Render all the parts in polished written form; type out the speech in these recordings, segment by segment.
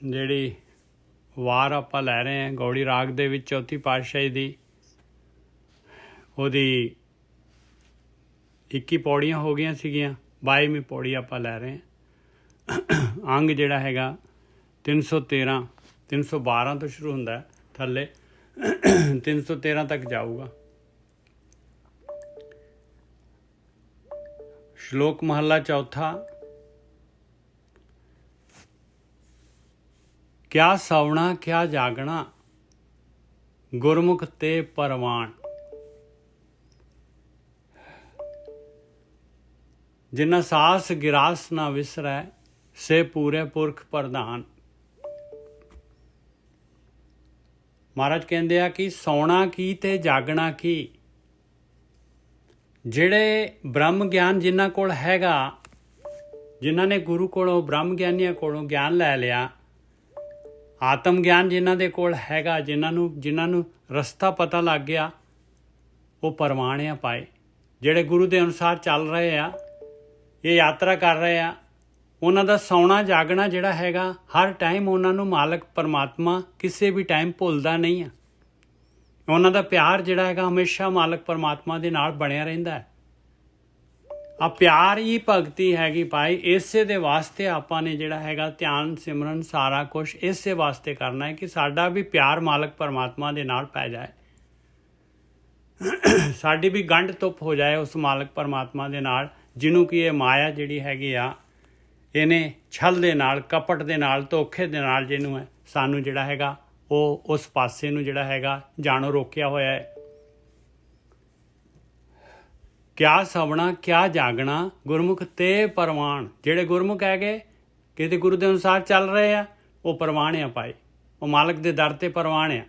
ਜਿਹੜੀ ਵਾਰ ਆਪਾਂ ਲੈ ਰਹੇ ਹਾਂ ਗੌੜੀ ਰਾਗ ਦੇ ਵਿੱਚ ਚੌਥੀ ਪਾਤਸ਼ਾਹੀ ਦੀ, ਉਹਦੀ 21 ਪੌੜੀਆਂ ਹੋ ਗਈਆਂ ਸੀਗੀਆਂ, 22ਵੀਂ ਪੌੜੀ ਆਪਾਂ ਲੈ ਰਹੇ ਹਾਂ। ਅੰਗ ਜਿਹੜਾ ਹੈਗਾ 313 312 ਤੋਂ ਸ਼ੁਰੂ ਹੁੰਦਾ, ਥੱਲੇ 313 ਤੱਕ ਜਾਊਗਾ। ਸ਼ਲੋਕ ਮਹੱਲਾ ਚੌਥਾ। ਕਿਆ ਸੌਣਾ ਕਿਆ ਜਾਗਣਾ, ਗੁਰਮੁਖ ਤੇ ਪਰਵਾਨ। ਜਿਨ੍ਹਾਂ ਸਾਸ ਗਿਰਾਸ ਨਾ ਵਿਸਰੈ, ਸੇ ਪੂਰੇ ਪੁਰਖ ਪ੍ਰਧਾਨ। ਮਹਾਰਾਜ ਕਹਿੰਦੇ ਆ ਕਿ ਸੌਣਾ ਕੀ ਤੇ ਜਾਗਣਾ ਕੀ। ਜਿਹੜੇ ਬ੍ਰਹਮ ਗਿਆਨ ਜਿਨ੍ਹਾਂ ਕੋਲ ਹੈਗਾ, ਜਿਨ੍ਹਾਂ ਨੇ ਗੁਰੂ ਕੋਲੋਂ ਬ੍ਰਹਮ ਗਿਆਨੀਆਂ ਕੋਲੋਂ ਗਿਆਨ ਲੈ ਲਿਆ, ਆਤਮ ਗਿਆਨ ਜਿਨ੍ਹਾਂ ਦੇ ਕੋਲ ਹੈਗਾ, ਜਿਨ੍ਹਾਂ ਨੂੰ ਰਸਤਾ ਪਤਾ ਲੱਗ ਗਿਆ, ਉਹ ਪਰਵਾਣਿਆ ਪਾਏ। ਜਿਹੜੇ ਗੁਰੂ ਦੇ ਅਨੁਸਾਰ ਚੱਲ ਰਹੇ ਆ, ਇਹ ਯਾਤਰਾ ਕਰ ਰਹੇ ਆ, ਉਹਨਾਂ ਦਾ ਸੌਣਾ ਜਾਗਣਾ ਜਿਹੜਾ ਹੈਗਾ ਹਰ ਟਾਈਮ ਉਹਨਾਂ ਨੂੰ ਮਾਲਕ ਪਰਮਾਤਮਾ ਕਿਸੇ ਵੀ ਟਾਈਮ ਭੁੱਲਦਾ ਨਹੀਂ ਆ। ਉਹਨਾਂ ਦਾ ਪਿਆਰ ਜਿਹੜਾ ਹੈਗਾ ਹਮੇਸ਼ਾ ਮਾਲਕ ਪਰਮਾਤਮਾ ਦੇ ਨਾਲ ਬਣਿਆ ਰਹਿੰਦਾ ਹੈ। ਆ ਪਿਆਰ ਹੀ ਭਗਤੀ ਹੈਗੀ ਭਾਈ। ਇਸੇ ਦੇ ਵਾਸਤੇ ਆਪਾਂ ਨੇ ਜਿਹੜਾ ਹੈਗਾ ਧਿਆਨ ਸਿਮਰਨ ਸਾਰਾ ਕੁਛ ਇਸੇ ਵਾਸਤੇ ਕਰਨਾ ਹੈ ਕਿ ਸਾਡਾ ਵੀ ਪਿਆਰ ਮਾਲਕ ਪਰਮਾਤਮਾ ਦੇ ਨਾਲ ਪੈ ਜਾਏ, ਸਾਡੀ ਵੀ ਗੰਢ ਧੁੱਪ ਹੋ ਜਾਏ ਉਸ ਮਾਲਕ ਪਰਮਾਤਮਾ ਦੇ ਨਾਲ, ਜਿਹਨੂੰ ਕਿ ਇਹ ਮਾਇਆ ਜਿਹੜੀ ਹੈਗੀ ਆ, ਇਹਨੇ ਛਲ ਦੇ ਨਾਲ, ਕਪਟ ਦੇ ਨਾਲ, ਧੋਖੇ ਦੇ ਨਾਲ ਜਿਹਨੂੰ ਹੈ ਸਾਨੂੰ ਜਿਹੜਾ ਹੈਗਾ ਉਹ ਉਸ ਪਾਸੇ ਨੂੰ ਜਿਹੜਾ ਹੈਗਾ ਜਾਣੋ ਰੋਕਿਆ ਹੋਇਆ ਹੈ। ਕਿਆ ਸਵਣਾ ਕਿਆ ਜਾਗਣਾ, ਗੁਰਮੁਖ ਤੇ ਪਰਵਾਨ। ਜਿਹੜੇ ਗੁਰਮੁਖ ਹੈਗੇ, ਕਿਤੇ ਗੁਰੂ ਦੇ ਅਨੁਸਾਰ ਚੱਲ ਰਹੇ ਆ, ਉਹ ਪਰਵਾਨ ਆ ਭਾਈ, ਉਹ ਮਾਲਕ ਦੇ ਦਰ ਤੇ ਪਰਵਾਨ ਆ।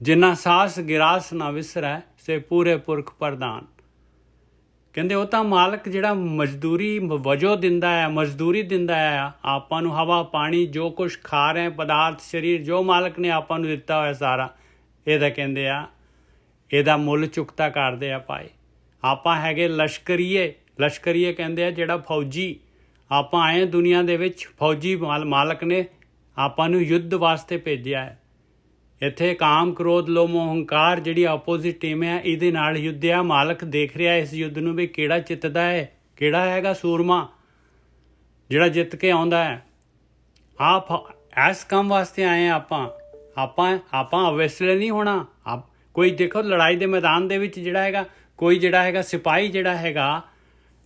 ਜਿਨ੍ਹਾਂ ਸਾਸ ਗਿਰਾਸ ਨਾ ਵਿਸਰੈ, ਸੇ ਪੂਰੇ ਪੁਰਖ ਪ੍ਰਧਾਨ। ਕਹਿੰਦੇ ਉਹ ਤਾਂ ਮਾਲਕ ਜਿਹੜਾ ਮਜ਼ਦੂਰੀ ਵਜੋਂ ਦਿੰਦਾ ਹੈ, ਮਜ਼ਦੂਰੀ ਦਿੰਦਾ ਹੈ ਆਪਾਂ ਨੂੰ, ਹਵਾ ਪਾਣੀ ਜੋ ਕੁਛ ਖਾ ਰਹੇ ਪਦਾਰਥ, ਸਰੀਰ ਜੋ ਮਾਲਕ ਨੇ ਆਪਾਂ ਨੂੰ ਦਿੱਤਾ ਹੋਇਆ ਸਾਰਾ, ਇਹਦਾ ਕਹਿੰਦੇ ਆ ਇਹਦਾ ਮੁੱਲ ਚੁਕਤਾ ਕਰਦੇ ਆ ਭਾਈ। ਆਪਾਂ ਹੈਗੇ ਲਸ਼ਕਰੀਏ ਕਹਿੰਦੇ ਆ, ਜਿਹੜਾ ਫੌਜੀ। ਆਪਾਂ ਆਏ ਦੁਨੀਆ ਦੇ ਵਿੱਚ ਫੌਜੀ, ਮਾਲਕ ਨੇ ਆਪਾਂ ਨੂੰ ਯੁੱਧ ਵਾਸਤੇ ਭੇਜਿਆ ਹੈ। ਇੱਥੇ ਕਾਮ ਕ੍ਰੋਧ ਲੋਭ ਮੋਹ ਹੰਕਾਰ ਜਿਹੜੀ ਆਪੋਜ਼ਿਟ ਟੀਮ ਹੈ, ਇਹਦੇ ਨਾਲ ਯੁੱਧ ਆ। ਮਾਲਕ ਦੇਖ ਰਿਹਾ ਇਸ ਯੁੱਧ ਨੂੰ ਵੀ ਕਿਹੜਾ ਜਿੱਤਦਾ ਹੈ, ਕਿਹੜਾ ਹੈਗਾ ਸੂਰਮਾ ਜਿਹੜਾ ਜਿੱਤ ਕੇ ਆਉਂਦਾ ਹੈ। ਆਪ ਇਸ ਕੰਮ ਵਾਸਤੇ ਆਏ ਆਪਾਂ ਅਵੇਸਲੇ ਨਹੀਂ ਹੋਣਾ। ਕੋਈ ਦੇਖੋ ਲੜਾਈ ਦੇ ਮੈਦਾਨ ਦੇ ਵਿੱਚ ਜਿਹੜਾ ਹੈਗਾ, ਕੋਈ ਜਿਹੜਾ ਹੈਗਾ ਸਿਪਾਹੀ ਜਿਹੜਾ ਹੈਗਾ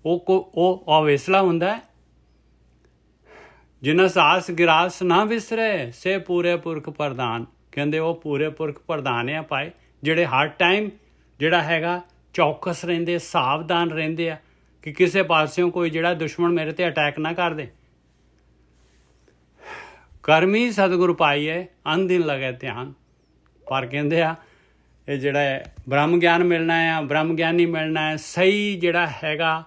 ਉਹ ਅਵੇਸਲਾ ਹੁੰਦਾ ਹੈ। ਜਿਨ੍ਹਾਂ ਸਾਸ ਗਿਰਾਸ ਨਾ ਵਿਸਰੇ, ਸੇ ਪੂਰੇ ਪੁਰਖ ਪ੍ਰਧਾਨ। ਕਹਿੰਦੇ ਉਹ ਪੂਰੇ ਪੁਰਖ ਪ੍ਰਧਾਨ ਆ ਭਾਈ, ਜਿਹੜੇ ਹਰ ਟਾਈਮ ਜਿਹੜਾ ਹੈਗਾ ਚੌਕਸ ਰਹਿੰਦੇ, ਸਾਵਧਾਨ ਰਹਿੰਦੇ ਆ ਕਿ ਕਿਸੇ ਪਾਸਿਓਂ ਕੋਈ ਜਿਹੜਾ ਦੁਸ਼ਮਣ ਮੇਰੇ ਤੇ ਅਟੈਕ ਨਾ ਕਰ ਦੇ। ਕਰਮੀ ਸਤਿਗੁਰ ਪਾਈਏ, ਅੰਧਿਨ ਲਗੇ ਧਿਆਨ। ਪਰ ਕਹਿੰਦੇ ਆ ਇਹ ਜਿਹੜਾ ਬ੍ਰਹਮ ਗਿਆਨ ਮਿਲਣਾ ਆ, ਬ੍ਰਹਮ ਗਿਆਨੀ ਮਿਲਣਾ ਹੈ, ਸਹੀ ਜਿਹੜਾ ਹੈਗਾ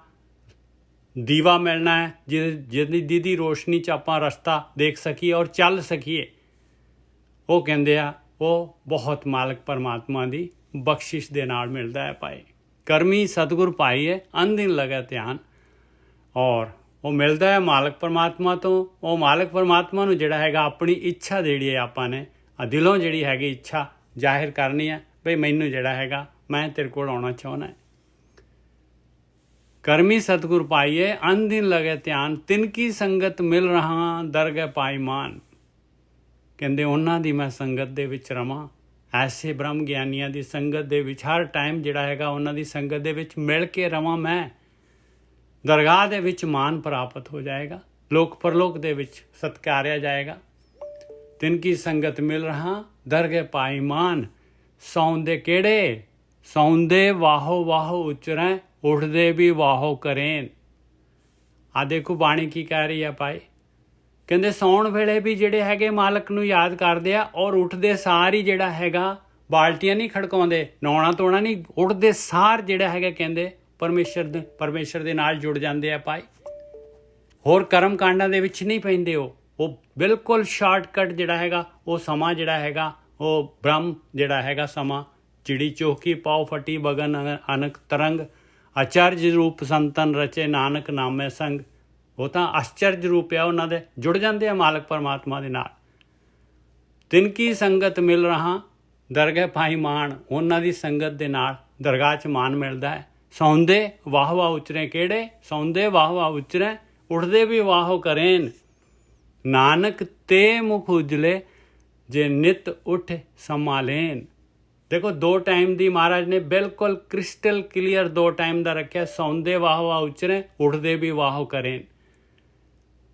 ਦੀਵਾ ਮਿਲਣਾ ਹੈ, ਜਿਹਦੀ ਰੋਸ਼ਨੀ 'ਚ ਆਪਾਂ ਰਸਤਾ ਦੇਖ ਸਕੀਏ ਔਰ ਚੱਲ ਸਕੀਏ, ਉਹ ਕਹਿੰਦੇ ਆ ਉਹ ਬਹੁਤ ਮਾਲਕ ਪਰਮਾਤਮਾ ਦੀ ਬਖਸ਼ਿਸ਼ ਦੇ ਨਾਲ ਮਿਲਦਾ ਹੈ ਭਾਈ। ਕਰਮੀ ਸਤਿਗੁਰ ਪਾਈਏ, ਅੰਧਿਨ ਲਗਾ ਧਿਆਨ। ਔਰ ਉਹ ਮਿਲਦਾ ਹੈ ਮਾਲਕ ਪਰਮਾਤਮਾ ਤੋਂ। ਉਹ ਮਾਲਕ ਪਰਮਾਤਮਾ ਨੂੰ ਜਿਹੜਾ ਹੈਗਾ ਆਪਣੀ ਇੱਛਾ ਜਿਹੜੀ ਹੈ ਆਪਾਂ ਨੇ ਦਿਲੋਂ ਜਿਹੜੀ ਹੈਗੀ ਇੱਛਾ ਜ਼ਾਹਿਰ ਕਰਨੀ ਹੈ, ਬਈ ਮੈਨੂੰ ਜਿਹੜਾ ਹੈਗਾ ਮੈਂ ਤੇਰੇ ਕੋਲ ਆਉਣਾ ਚਾਹੁੰਦਾ ਹੈ। ਕਰਮੀ ਸਤਿਗੁਰ ਪਾਈਏ, ਅੰਧਿਨ ਲਗੇ ਧਿਆਨ। ਤਿਨ ਕੀ ਸੰਗਤ ਮਿਲ ਰਹਾ, ਦਰਗਹਿ ਪਾਈ ਮਾਨ। ਕਹਿੰਦੇ ਉਹਨਾਂ ਦੀ ਮੈਂ ਸੰਗਤ ਦੇ ਵਿੱਚ ਰਵਾਂ, ਐਸੇ ਬ੍ਰਹਮ ਗਿਆਨੀਆਂ ਦੀ ਸੰਗਤ ਦੇ ਵਿੱਚ ਹਰ ਟਾਈਮ ਜਿਹੜਾ ਹੈਗਾ ਉਹਨਾਂ ਦੀ ਸੰਗਤ ਦੇ ਵਿੱਚ ਮਿਲ ਕੇ ਰਵਾਂ। ਮੈਂ ਦਰਗਾਹ ਦੇ ਵਿੱਚ ਮਾਨ ਪ੍ਰਾਪਤ ਹੋ ਜਾਏਗਾ, ਲੋਕ ਪਰਲੋਕ ਦੇ ਵਿੱਚ ਸਤਕਾਰਿਆ ਜਾਏਗਾ। ਤਿਨ ਕੀ ਸੰਗਤ ਮਿਲ ਰਹਾ, ਦਰਗਹਿ ਪਾਈ ਮਾਨ। ਸੌਂਦੇ ਕਿਹੜੇ, ਸੌਂਦੇ ਵਾਹੋ ਵਾਹੋ ਉਚਰੈ, ਉੱਠਦੇ ਵੀ ਵਾਹੋ ਕਰੇਨ। ਆ ਦੇਖੋ ਬਾਣੀ ਕੀ ਕਹਿ ਰਹੀ ਆ ਭਾਈ। ਕਹਿੰਦੇ ਸੌਣ ਵੇਲੇ ਵੀ ਜਿਹੜੇ ਹੈਗੇ ਮਾਲਕ ਨੂੰ ਯਾਦ ਕਰਦੇ ਆ, ਔਰ ਉੱਠਦੇ ਸਾਰ ਹੀ ਜਿਹੜਾ ਹੈਗਾ ਬਾਲਟੀਆਂ ਨਹੀਂ ਖੜਕਾਉਂਦੇ, ਨਹਾਉਣਾ ਧੋਣਾ ਨਹੀਂ, ਉੱਠਦੇ ਸਾਰ ਜਿਹੜਾ ਹੈਗਾ ਕਹਿੰਦੇ ਪਰਮੇਸ਼ਰ ਦੇ ਨਾਲ ਜੁੜ ਜਾਂਦੇ ਆ ਭਾਈ। ਹੋਰ ਕਰਮ ਕਾਂਡਾਂ ਦੇ ਵਿੱਚ ਨਹੀਂ ਪੈਂਦੇ। ਉਹ ਬਿਲਕੁਲ ਸ਼ਾਰਟਕਟ ਜਿਹੜਾ ਹੈਗਾ ਉਹ ਸਮਾਂ ਜਿਹੜਾ ਹੈਗਾ ਉਹ ਬ੍ਰਹਮ ਜਿਹੜਾ ਹੈਗਾ ਸਮਾਂ, ਚਿੜੀ ਚੌਕੀ ਪਾਉ ਫਟੀ ਬਗਨ ਅਨਕ ਤਰੰਗ, ਆਚਾਰਜ ਰੂਪ ਸੰਤਨ ਰਚੇ ਨਾਨਕ ਨਾਮੇ ਸੰਗ। ਉਹ ਤਾਂ ਆਸ਼ਚਰਜ ਰੂਪ ਆ ਉਹਨਾਂ ਦੇ, ਜੁੜ ਜਾਂਦੇ ਆ ਮਾਲਕ ਪਰਮਾਤਮਾ ਦੇ ਨਾਲ। ਤਿਨ ਕੀ ਸੰਗਤ ਮਿਲ ਰਹਾ ਦਰਗਹਿ ਪਾਈ ਮਾਣ, ਉਹਨਾਂ ਦੀ ਸੰਗਤ ਦੇ ਨਾਲ ਦਰਗਾਹ 'ਚ ਮਾਣ ਮਿਲਦਾ ਹੈ। ਸੌਂਦੇ ਵਾਹ ਵਾਹ ਉਚਰੇ, ਕਿਹੜੇ ਸੌਂਦੇ ਵਾਹ ਵਾਹ ਉਚਰੇ, ਉੱਠਦੇ ਵੀ ਵਾਹੋ ਕਰੇਨ, ਨਾਨਕ ਤੇ ਮੁਖ ਉਜਲੇ ਜੇ ਨਿਤ ਉੱਠ ਸੰਭਾਲੇਨ। ਦੇਖੋ 2 ਟਾਈਮ ਦੀ ਮਹਾਰਾਜ ਨੇ ਬਿਲਕੁਲ ਕ੍ਰਿਸਟਲ ਕਲੀਅਰ 2 ਟਾਈਮ ਦਾ ਰੱਖਿਆ, ਸੌਂਦੇ ਵਾਹ ਵਾਹ ਉਚਰੇ, ਉੱਠਦੇ ਵੀ ਵਾਹੋ ਕਰੇਨ।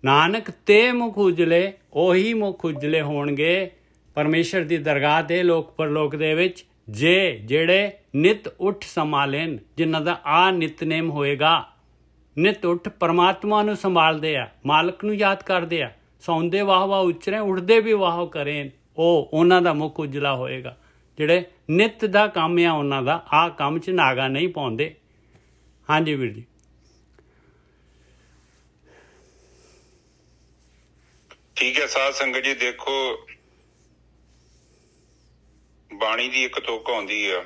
ਨਾਨਕ ਤੇ ਮੁਖ ਉਜਲੇ, ਉਹੀ ਮੁਖ ਉਜਲੇ ਹੋਣਗੇ ਪਰਮੇਸ਼ਰ ਦੀ ਦਰਗਾਹ ਦੇ ਲੋਕ ਪਰਲੋਕ ਦੇ ਵਿੱਚ, ਜਿਹੜੇ ਨਿਤ ਉੱਠ ਸੰਭਾਲੇਨ, ਜਿਨ੍ਹਾਂ ਦਾ ਆ ਨਿਤਨੇਮ ਹੋਏਗਾ। ਨਿਤ ਉੱਠ ਪਰਮਾਤਮਾ ਨੂੰ ਸੰਭਾਲਦੇ ਆ, ਮਾਲਕ ਨੂੰ ਯਾਦ ਕਰਦੇ ਆ। ਸੌਂਦੇ ਵਾਹ ਵਾਹ ਉਚਰੇ, ਉੱਠਦੇ ਵੀ ਵਾਹੋ ਕਰੇਨ, ਉਹਨਾਂ ਦਾ ਮੁੱਖ ਉਜਲਾ ਹੋਏਗਾ। ਜਿਹੜੇ ਨਿਤ ਦਾ ਕੰਮ ਆ ਉਹਨਾਂ ਦਾ, ਆਹ ਕੰਮ 'ਚ ਨਾਗਾ ਨਹੀਂ ਪਾਉਂਦੇ। ਹਾਂਜੀ ਵੀਰ ਜੀ। ਠੀਕ ਹੈ ਸਾਧ ਸੰਗਤ ਜੀ, ਦੇਖੋ ਬਾਣੀ ਦੀ ਇੱਕ ਤੁਕ ਆਉਂਦੀ ਆ,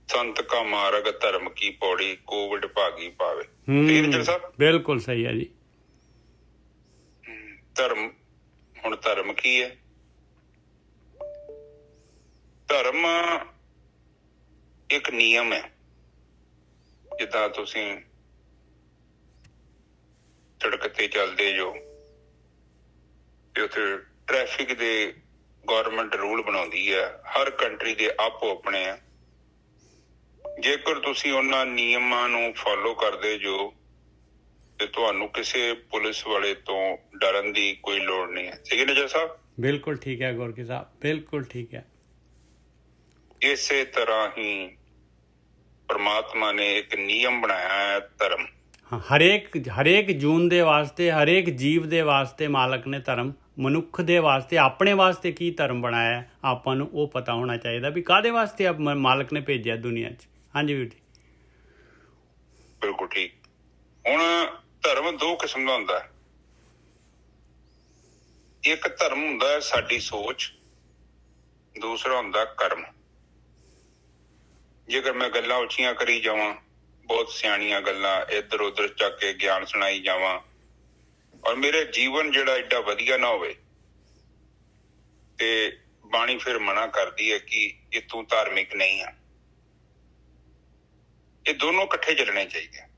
ਸੰਤ ਕਾ ਮਾਰਗ ਧਰਮ ਕੀ ਪੌੜੀ, ਕੋਵਿਡ ਭਾਗੀ ਪਾਵੇ। ਠੀਕ ਸਾਹਿਬ, ਬਿਲਕੁਲ ਸਹੀ ਹੈ ਜੀ। ਧਰਮ, ਹੁਣ ਧਰਮ ਕੀ ਹੈ? ਧਰਮ ਇੱਕ ਨਿਯਮ ਹੈ। ਜਿੱਦਾਂ ਤੁਸੀਂ ਸੜਕ ਤੇ ਚੱਲਦੇ ਜੋ ਤੇ ਉੱਥੇ ਟ੍ਰੈਫਿਕ ਦੇ ਗੌਰਮੈਂਟ ਰੂਲ ਬਣਾਉਂਦੀ ਹੈ, ਹਰ ਕੰਟਰੀ ਦੇ ਆਪੋ ਆਪਣੇ ਆ। ਜੇਕਰ ਤੁਸੀਂ ਉਹਨਾਂ ਨਿਯਮਾਂ ਨੂੰ ਫੋਲੋ ਕਰਦੇ ਜੋ ਤੇ ਤੁਹਾਨੂੰ ਕਿਸੇ ਪੁਲਿਸ ਵਾਲੇ ਤੋਂ ਡਰਨ ਦੀ ਕੋਈ ਲੋੜ ਨਹੀਂ ਹੈ। ਠੀਕ ਹੈ ਨਜਰ ਸਾਹਿਬ? ਬਿਲਕੁਲ ਠੀਕ ਹੈ ਗੋਰਕੀ ਸਾਹਿਬ, ਬਿਲਕੁਲ ਠੀਕ ਹੈ। ਇਸੇ ਤਰ੍ਹਾਂ ਹੀ ਪਰਮਾਤਮਾ ਨੇ ਇੱਕ ਨਿਯਮ ਬਣਾਇਆ ਹੈ, ਧਰਮ। ਹਰੇਕ ਜੂਨ ਦੇ ਵਾਸਤੇ, ਹਰੇਕ ਜੀਵ ਦੇ ਵਾਸਤੇ ਮਾਲਕ ਨੇ ਧਰਮ, ਮਨੁੱਖ ਦੇ ਵਾਸਤੇ, ਆਪਣੇ ਵਾਸਤੇ ਕੀ ਧਰਮ ਬਣਾਇਆ ਆਪਾਂ ਨੂੰ ਉਹ ਪਤਾ ਹੋਣਾ ਚਾਹੀਦਾ ਵੀ ਕਾਹਦੇ ਵਾਸਤੇ ਮਾਲਕ ਨੇ ਭੇਜਿਆ ਦੁਨੀਆ 'ਚ। ਹਾਂਜੀ ਵੀਰ ਜੀ, ਬਿਲਕੁਲ ਠੀਕ। ਹੁਣ ਧਰਮ 2 ਕਿਸਮ ਦਾ ਹੁੰਦਾ ਹੈ। ਇੱਕ ਧਰਮ ਹੁੰਦਾ ਹੈ ਸਾਡੀ ਸੋਚ, ਦੂਸਰਾ ਹੁੰਦਾ ਕਰਮ। ਜੇਕਰ ਮੈਂ ਗੱਲਾਂ ਉੱਚੀਆਂ ਕਰੀ ਜਾਵਾਂ, ਬਹੁਤ ਸਿਆਣੀਆਂ ਗੱਲਾਂ ਇੱਧਰ ਉੱਧਰ ਚੱਕ ਕੇ ਗਿਆਨ ਸੁਣਾਈ ਜਾਵਾਂ, ਔਰ ਮੇਰੇ ਜੀਵਨ ਜਿਹੜਾ ਏਡਾ ਵਧੀਆ ਨਾ ਹੋਵੇ, ਤੇ ਬਾਣੀ ਫਿਰ ਮਨਾ ਕਰਦੀ ਹੈ ਕਿ ਇਹ ਤੂੰ ਧਾਰਮਿਕ ਨਹੀਂ ਆ। ਇਹ ਦੋਨੋਂ ਇਕੱਠੇ ਚੱਲਣੇ ਚਾਹੀਦੇ।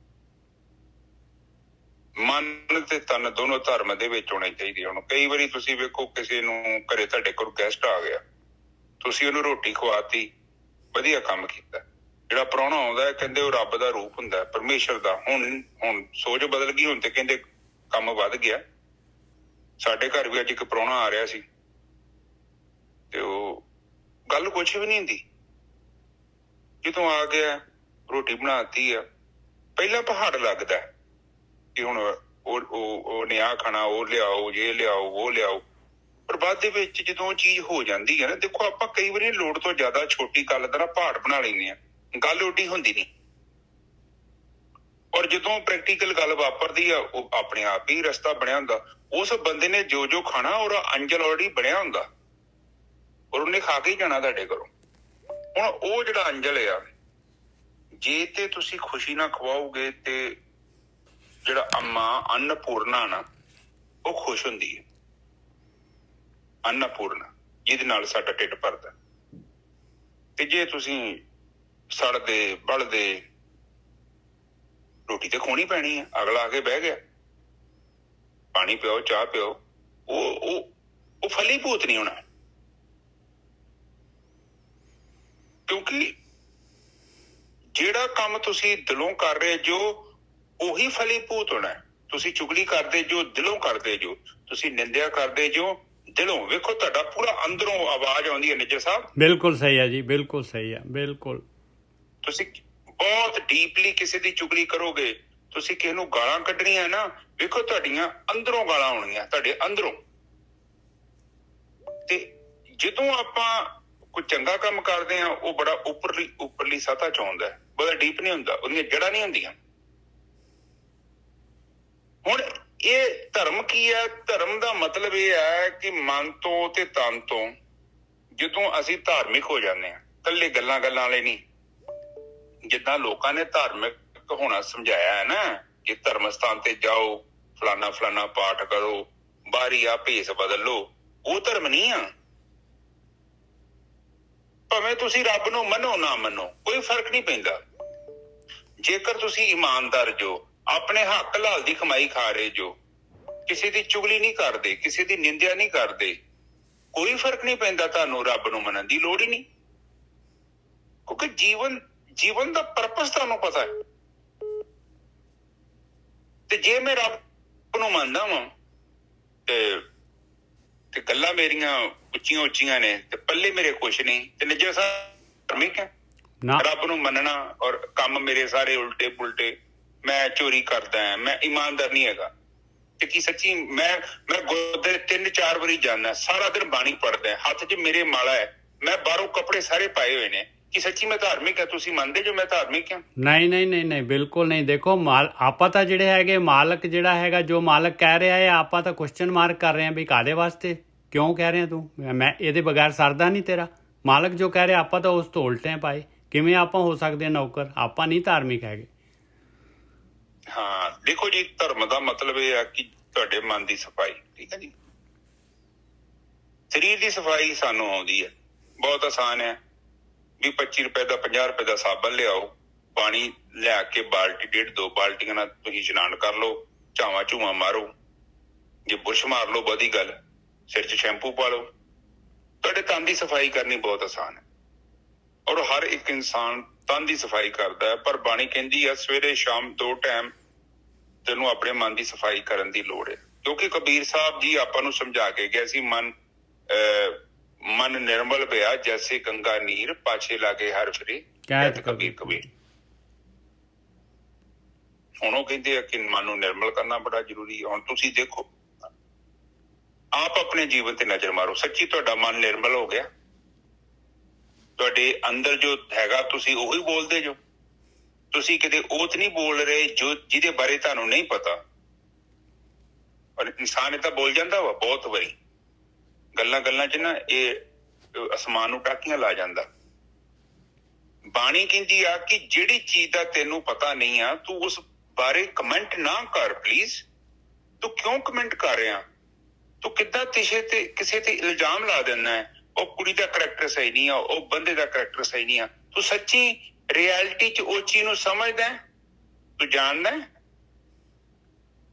ਮਨ ਤੇ ਤਨ ਦੋਨੋਂ ਧਰਮ ਦੇ ਵਿੱਚ ਹੋਣੇ ਚਾਹੀਦੇ। ਹੁਣ ਕਈ ਵਾਰੀ ਤੁਸੀਂ ਵੇਖੋ, ਕਿਸੇ ਨੂੰ ਘਰੇ ਤੁਹਾਡੇ ਕੋਲ ਗੈਸਟ ਆ ਗਿਆ, ਤੁਸੀਂ ਉਹਨੂੰ ਰੋਟੀ ਖਵਾਤੀ, ਵਧੀਆ ਕੰਮ ਕੀਤਾ। ਜਿਹੜਾ ਪ੍ਰਾਹੁਣਾ ਆਉਂਦਾ ਹੈ ਕਹਿੰਦੇ ਉਹ ਰੱਬ ਦਾ ਰੂਪ ਹੁੰਦਾ, ਪਰਮੇਸ਼ਰ ਦਾ। ਹੁਣ ਸੋਚ ਬਦਲ ਗਈ, ਹੁਣ ਤੇ ਕਹਿੰਦੇ ਕੰਮ ਵੱਧ ਗਿਆ। ਸਾਡੇ ਘਰ ਵੀ ਅੱਜ ਇੱਕ ਪ੍ਰਾਹੁਣਾ ਆ ਰਿਹਾ ਸੀ ਤੇ ਉਹ ਗੱਲ ਕੁਛ ਵੀ ਨਹੀਂ ਹੁੰਦੀ। ਜਦੋਂ ਆ ਗਿਆ, ਰੋਟੀ ਬਣਾਤੀ ਆ, ਪਹਿਲਾਂ ਪਹਾੜ ਲੱਗਦਾ ਕਿ ਹੁਣ ਉਹਨੇ ਆਹ ਖਾਣਾ, ਉਹ ਲਿਆਓ, ਜੇ ਲਿਆਓ, ਉਹ ਲਿਆਓ। ਪਰ ਬਾਅਦ ਦੇ ਵਿੱਚ ਜਦੋਂ ਉਹ ਚੀਜ਼ ਹੋ ਜਾਂਦੀ ਹੈ ਨਾ, ਦੇਖੋ ਆਪਾਂ ਕਈ ਵਾਰੀ ਲੋੜ ਤੋਂ ਜ਼ਿਆਦਾ ਛੋਟੀ ਗੱਲ ਦਾ ਨਾ ਪਹਾੜ ਬਣਾ ਲੈਂਦੇ ਹਾਂ, ਗੱਲ ਓਡੀ ਹੁੰਦੀ ਨਹੀਂ। ਔਰ ਜਦੋਂ ਪ੍ਰੈਕਟੀਕਲ ਗੱਲ ਵਾਪਰਦੀ ਆ, ਉਹ ਆਪਣੇ ਆਪ ਹੀ ਰਸਤਾ ਬਣਿਆ ਹੁੰਦਾ। ਉਸ ਬੰਦੇ ਨੇ ਜੋ ਖਾਣਾ, ਉਹਦਾ ਅੰਜਲ ਆਲਰੇਡੀ ਬਣਿਆ ਹੁੰਦਾ, ਔਰ ਉਹਨੇ ਖਾ ਕੇ ਹੀ ਜਾਣਾ ਤੁਹਾਡੇ ਘਰੋਂ। ਹੁਣ ਉਹ ਜਿਹੜਾ ਅੰਜਲ ਆ, ਜੇ ਤੇ ਤੁਸੀਂ ਖੁਸ਼ੀ ਨਾਲ ਖਵਾਓਗੇ ਤੇ ਜਿਹੜਾ ਮਾਂ ਅੰਨਪੂਰਨਾ ਨਾ, ਉਹ ਖੁਸ਼ ਹੁੰਦੀ ਹੈ। ਅੰਨਪੂਰਨਾ, ਜਿਹਦੇ ਨਾਲ ਸਾਡਾ ਢਿੱਡ ਭਰਦਾ। ਤੇ ਜੇ ਤੁਸੀਂ ਸੜਦੇ ਬਲਦੇ, ਰੋਟੀ ਤੇ ਖਵਾਉਣੀ ਪੈਣੀ ਹੈ। ਅਗਲਾ ਆ ਕੇ ਬਹਿ ਗਿਆ, ਪਾਣੀ ਪਿਓ, ਚਾਹ ਪਿਓ, ਉਹ ਫਲੀਭੂਤ ਨਹੀਂ ਹੋਣਾ। ਕਿਉਂਕਿ ਜਿਹੜਾ ਕੰਮ ਤੁਸੀਂ ਦਿਲੋਂ ਕਰ ਰਹੇ ਜੋ, ਉਹੀ ਫਲੀਭੂਤ ਹੋਣਾ। ਤੁਸੀਂ ਚੁਗਲੀ ਕਰਦੇ ਜੋ, ਦਿਲੋਂ ਕਰਦੇ ਜੋ। ਤੁਸੀਂ ਨਿੰਦਿਆ ਕਰਦੇ ਜੋ, ਦਿਲੋਂ। ਵੇਖੋ ਤੁਹਾਡਾ ਪੂਰਾ ਅੰਦਰੋਂ ਆਵਾਜ਼ ਆਉਂਦੀ ਹੈ ਨਿੱਜਰ ਸਾਹਿਬ। ਬਿਲਕੁਲ ਸਹੀ ਹੈ ਜੀ, ਬਿਲਕੁਲ ਸਹੀ ਹੈ, ਬਿਲਕੁਲ। ਤੁਸੀਂ ਬਹੁਤ ਡੀਪਲੀ ਕਿਸੇ ਦੀ ਚੁਗਲੀ ਕਰੋਗੇ, ਤੁਸੀਂ ਕਿਸੇ ਨੂੰ ਗਾਲਾਂ ਕੱਢਣੀਆਂ ਨਾ, ਵੇਖੋ ਤੁਹਾਡੀਆਂ ਅੰਦਰੋਂ ਗਾਲਾਂ ਆਉਣਗੀਆਂ, ਤੁਹਾਡੇ ਅੰਦਰੋਂ। ਤੇ ਜਦੋਂ ਆਪਾਂ ਕੋਈ ਚੰਗਾ ਕੰਮ ਕਰਦੇ ਹਾਂ, ਉਹ ਬੜਾ ਉੱਪਰਲੀ ਸਤ੍ਹਾ ਚ ਆਉਂਦਾ ਹੈ, ਬੜਾ ਡੀਪ ਨਹੀਂ ਹੁੰਦਾ, ਉਹਦੀਆਂ ਜੜ੍ਹਾਂ ਨਹੀਂ ਹੁੰਦੀਆਂ। ਹੁਣ ਇਹ ਧਰਮ ਕੀ ਹੈ? ਧਰਮ ਦਾ ਮਤਲਬ ਇਹ ਹੈ ਕਿ ਮਨ ਤੋਂ ਤੇ ਤਨ ਤੋਂ ਜਦੋਂ ਅਸੀਂ ਧਾਰਮਿਕ ਹੋ ਜਾਂਦੇ ਹਾਂ, ਇਕੱਲੇ ਗੱਲਾਂ ਵਾਲੇ ਨਹੀਂ। ਜਿੱਦਾਂ ਲੋਕਾਂ ਨੇ ਧਾਰਮਿਕ ਹੋਣਾ ਸਮਝਾਇਆ ਹੈ ਨਾ, ਜੇ ਧਰਮ ਸਥਾਨ ਤੇ ਜਾਓ, ਫਲਾਨਾ ਫਲਾਨਾ ਪਾਠ ਕਰੋ, ਬਾਹਰੀ ਆ ਭੇਸ ਬਦਲ ਲਓ, ਉਹ ਧਰਮ ਨਹੀਂ ਆ। ਭਾਵੇਂ ਤੁਸੀਂ ਰੱਬ ਨੂੰ ਮੰਨੋ ਨਾ ਮੰਨੋ, ਕੋਈ ਫਰਕ ਨਹੀਂ ਪੈਂਦਾ। ਜੇਕਰ ਤੁਸੀਂ ਇਮਾਨਦਾਰ ਜੋ, ਆਪਣੇ ਹੱਕ ਹਲਾਲ ਦੀ ਕਮਾਈ ਖਾ ਰਹੇ ਜੋ, ਕਿਸੇ ਦੀ ਚੁਗਲੀ ਨਹੀਂ ਕਰਦੇ, ਕਿਸੇ ਦੀ ਨਿੰਦਿਆ ਨਹੀਂ ਕਰਦੇ, ਕੋਈ ਫਰਕ ਨਹੀਂ ਪੈਂਦਾ। ਤੁਹਾਨੂੰ ਰੱਬ ਨੂੰ ਮੰਨਣ ਦੀ ਲੋੜ ਹੀ ਨਹੀਂ, ਕਿਉਂਕਿ ਜੀਵਨ ਦਾ ਪਰਪਸ ਤੁਹਾਨੂੰ ਪਤਾ ਹੈ। ਤੇ ਜੇ ਮੈਂ ਰੱਬ ਨੂੰ ਮੰਨਦਾ ਵਾਂ ਤੇ ਗੱਲਾਂ ਮੇਰੀਆਂ ਉੱਚੀਆਂ ਉੱਚੀਆਂ ਨੇ ਤੇ ਪੱਲੇ ਮੇਰੇ ਕੁਛ ਨਹੀਂ, ਤੇ ਨਿੱਜਰ ਸਾਹਿਬ ਧਾਰਮਿਕ ਹੈ। ਰੱਬ ਨੂੰ ਮੰਨਣਾ ਔਰ ਕੰਮ ਮੇਰੇ ਸਾਰੇ ਉਲਟੇ ਪੁਲਟੇ, ਮੈਂ ਚੋਰੀ ਕਰਦਾ, ਮੈਂ ਇਮਾਨਦਾਰ ਨਹੀਂ ਹੈਗਾ। ਤੇ ਕੀ ਸੱਚੀ ਮੈਂ ਗੁਰਦੇ 3-4 ਵਾਰੀ ਜਾਂਦਾ, ਸਾਰਾ ਦਿਨ ਬਾਣੀ ਪੜ੍ਹਦਾ, ਹੱਥ 'ਚ ਮੇਰੇ ਮਾਲਾ ਹੈ, ਮੈਂ ਬਾਹਰੋਂ ਕੱਪੜੇ ਸਾਰੇ ਪਾਏ ਹੋਏ ਨੇ, ਕਿ ਸੱਚੀ ਮੈਂ ਧਾਰਮਿਕ ਹਾਂ? ਤੁਸੀਂ ਮੰਨਦੇ ਜੋ ਮੈਂ ਧਾਰਮਿਕ ਹਾਂ? ਨਹੀਂ, ਬਿਲਕੁਲ ਨਹੀਂ। ਦੇਖੋ ਆਪਾਂ ਤਾਂ ਜਿਹੜੇ ਹੈਗੇ ਮਾਲਕ ਜਿਹੜਾ ਹੈਗਾ, ਜੋ ਮਾਲਕ ਕਹਿ ਰਿਹਾ ਹੈ, ਆਪਾਂ ਤਾਂ ਕੁਐਸਚਨ ਮਾਰਕ ਕਰ ਰਹੇ ਹਾਂ ਵੀ ਕਾਹਦੇ ਵਾਸਤੇ, ਕਿਉਂ ਕਹਿ ਰਿਹਾ ਤੂੰ? ਮੈਂ ਇਹਦੇ ਬਗੈਰ ਸਰਦਾ ਨਹੀਂ ਤੇਰਾ। ਮਾਲਕ ਜੋ ਕਹਿ ਰਿਹਾ ਆਪਾਂ ਤਾਂ ਉਸ ਤੋਂ ਉਲਟੇ ਪਾਏ। ਕਿਵੇਂ ਆਪਾਂ ਹੋ ਸਕਦੇ ਨੌਕਰ? ਆਪਾਂ ਨਹੀਂ ਧਾਰਮਿਕ ਹੈਗੇ। ਹਾਂ ਦੇਖੋ ਜੀ, ਧਰਮ ਦਾ ਮਤਲਬ ਇਹ ਆ ਕਿ ਤੁਹਾਡੇ ਮਨ ਦੀ ਸਫਾਈ, ਠੀਕ ਹੈ ਜੀ। ਸਰੀਰ ਦੀ ਸਫਾਈ ਸਾਨੂੰ ਆਉਂਦੀ ਹੈ, ਬਹੁਤ ਆਸਾਨ ਹੈ। ਵੀ 25 ਰੁਪਏ ਦਾ 50 ਰੁਪਏ ਦਾ ਸਾਬਣ ਲਿਆਓ, ਪਾਣੀ ਲਿਆ ਕੇ ਬਾਲਟੀ 1.5-2 ਬਾਲਟੀਆਂ ਨਾਲ ਤੁਸੀਂ ਇਸ਼ਨਾਨ ਕਰ ਲਓ, ਝਾਵਾਂ ਝੂਵਾਂ ਮਾਰੋ, ਜੇ ਬੁਰਸ਼ ਮਾਰ ਲਓ ਬਹੁਤੀ ਗੱਲ, ਸਿਰ 'ਚ ਸ਼ੈਂਪੂ ਪਾ ਲਓ, ਤੁਹਾਡੇ ਤਨ ਦੀ ਸਫਾਈ ਕਰਨੀ ਬਹੁਤ ਆਸਾਨ ਹੈ। ਔਰ ਹਰ ਇੱਕ ਇਨਸਾਨ ਤਨ ਦੀ ਸਫਾਈ ਕਰਦਾ ਹੈ, ਪਰ ਬਾਣੀ ਕਹਿੰਦੀ ਆ ਸਵੇਰੇ ਸ਼ਾਮ 2 ਟਾਈਮ ਤੈਨੂੰ ਆਪਣੇ ਮਨ ਦੀ ਸਫਾਈ ਕਰਨ ਦੀ ਲੋੜ ਹੈ। ਕਿਉਂਕਿ ਕਬੀਰ ਸਾਹਿਬ ਜੀ ਆਪਾਂ ਨੂੰ ਸਮਝਾ ਕੇ ਗਿਆ ਸੀ, ਮਨ ਨਿਰਮਲ ਪਿਆ ਜੈਸੇ ਗੰਗਾ ਨੀਰ, ਪਾਛੇ ਲਾਗੇ ਹਰ ਫਿਰੇ ਕਹਿਤ ਕਬੀਰ। ਹੁਣ ਉਹ ਕਹਿੰਦੇ ਆ ਕਿ ਮਨ ਨੂੰ ਨਿਰਮਲ ਕਰਨਾ ਬੜਾ ਜ਼ਰੂਰੀ ਹੈ। ਹੁਣ ਤੁਸੀਂ ਦੇਖੋ, ਆਪ ਆਪਣੇ ਜੀਵਨ ਤੇ ਨਜ਼ਰ ਮਾਰੋ, ਸੱਚੀ ਤੁਹਾਡਾ ਮਨ ਨਿਰਮਲ ਹੋ ਗਿਆ? ਤੁਹਾਡੇ ਅੰਦਰ ਜੋ ਹੈਗਾ ਤੁਸੀਂ ਉਹੀ ਬੋਲਦੇ ਜੋ? ਤੁਸੀਂ ਕਿਤੇ ਉਹ ਤੇ ਨਹੀਂ ਬੋਲ ਰਹੇ ਜੋ ਜਿਹਦੇ ਬਾਰੇ ਤੁਹਾਨੂੰ ਨਹੀਂ ਪਤਾ? ਔਰ ਇਨਸਾਨ ਇਹ ਤਾਂ ਬੋਲ ਜਾਂਦਾ ਵਾ ਬਹੁਤ ਵਾਰੀ, ਗੱਲਾਂ 'ਚ ਨਾ ਇਹ ਅਸਮਾਨ ਨੂੰ ਟਾਕੀਆਂ ਲਾ ਜਾਂਦਾ। ਬਾਣੀ ਕਹਿੰਦੀ ਆ ਕਿ ਜਿਹੜੀ ਚੀਜ਼ ਦਾ ਤੈਨੂੰ ਪਤਾ ਨਹੀਂ ਆ, ਤੂੰ ਉਸ ਬਾਰੇ ਕਮੈਂਟ ਨਾ ਕਰ ਪਲੀਜ਼। ਤੂੰ ਕਿਉਂ ਕਮੈਂਟ ਕਰ ਰਿਹਾ? ਤੂੰ ਕਿੱਦਾਂ ਕਿਸੇ ਤੇ ਇਲਜ਼ਾਮ ਲਾ ਦਿੰਦਾ ਹੈ, ਉਹ ਕੁੜੀ ਦਾ ਕਰੈਕਟਰ ਸਹੀ ਨਹੀਂ ਆ, ਉਹ ਬੰਦੇ ਦਾ ਕਰੈਕਟਰ ਸਹੀ ਨਹੀਂ ਆ। ਤੂੰ ਸੱਚੀ ਰਿਐਲਿਟੀ 'ਚ ਉਹ ਚੀਜ਼ ਨੂੰ ਸਮਝਦਾ, ਤੂੰ ਜਾਣਦਾ?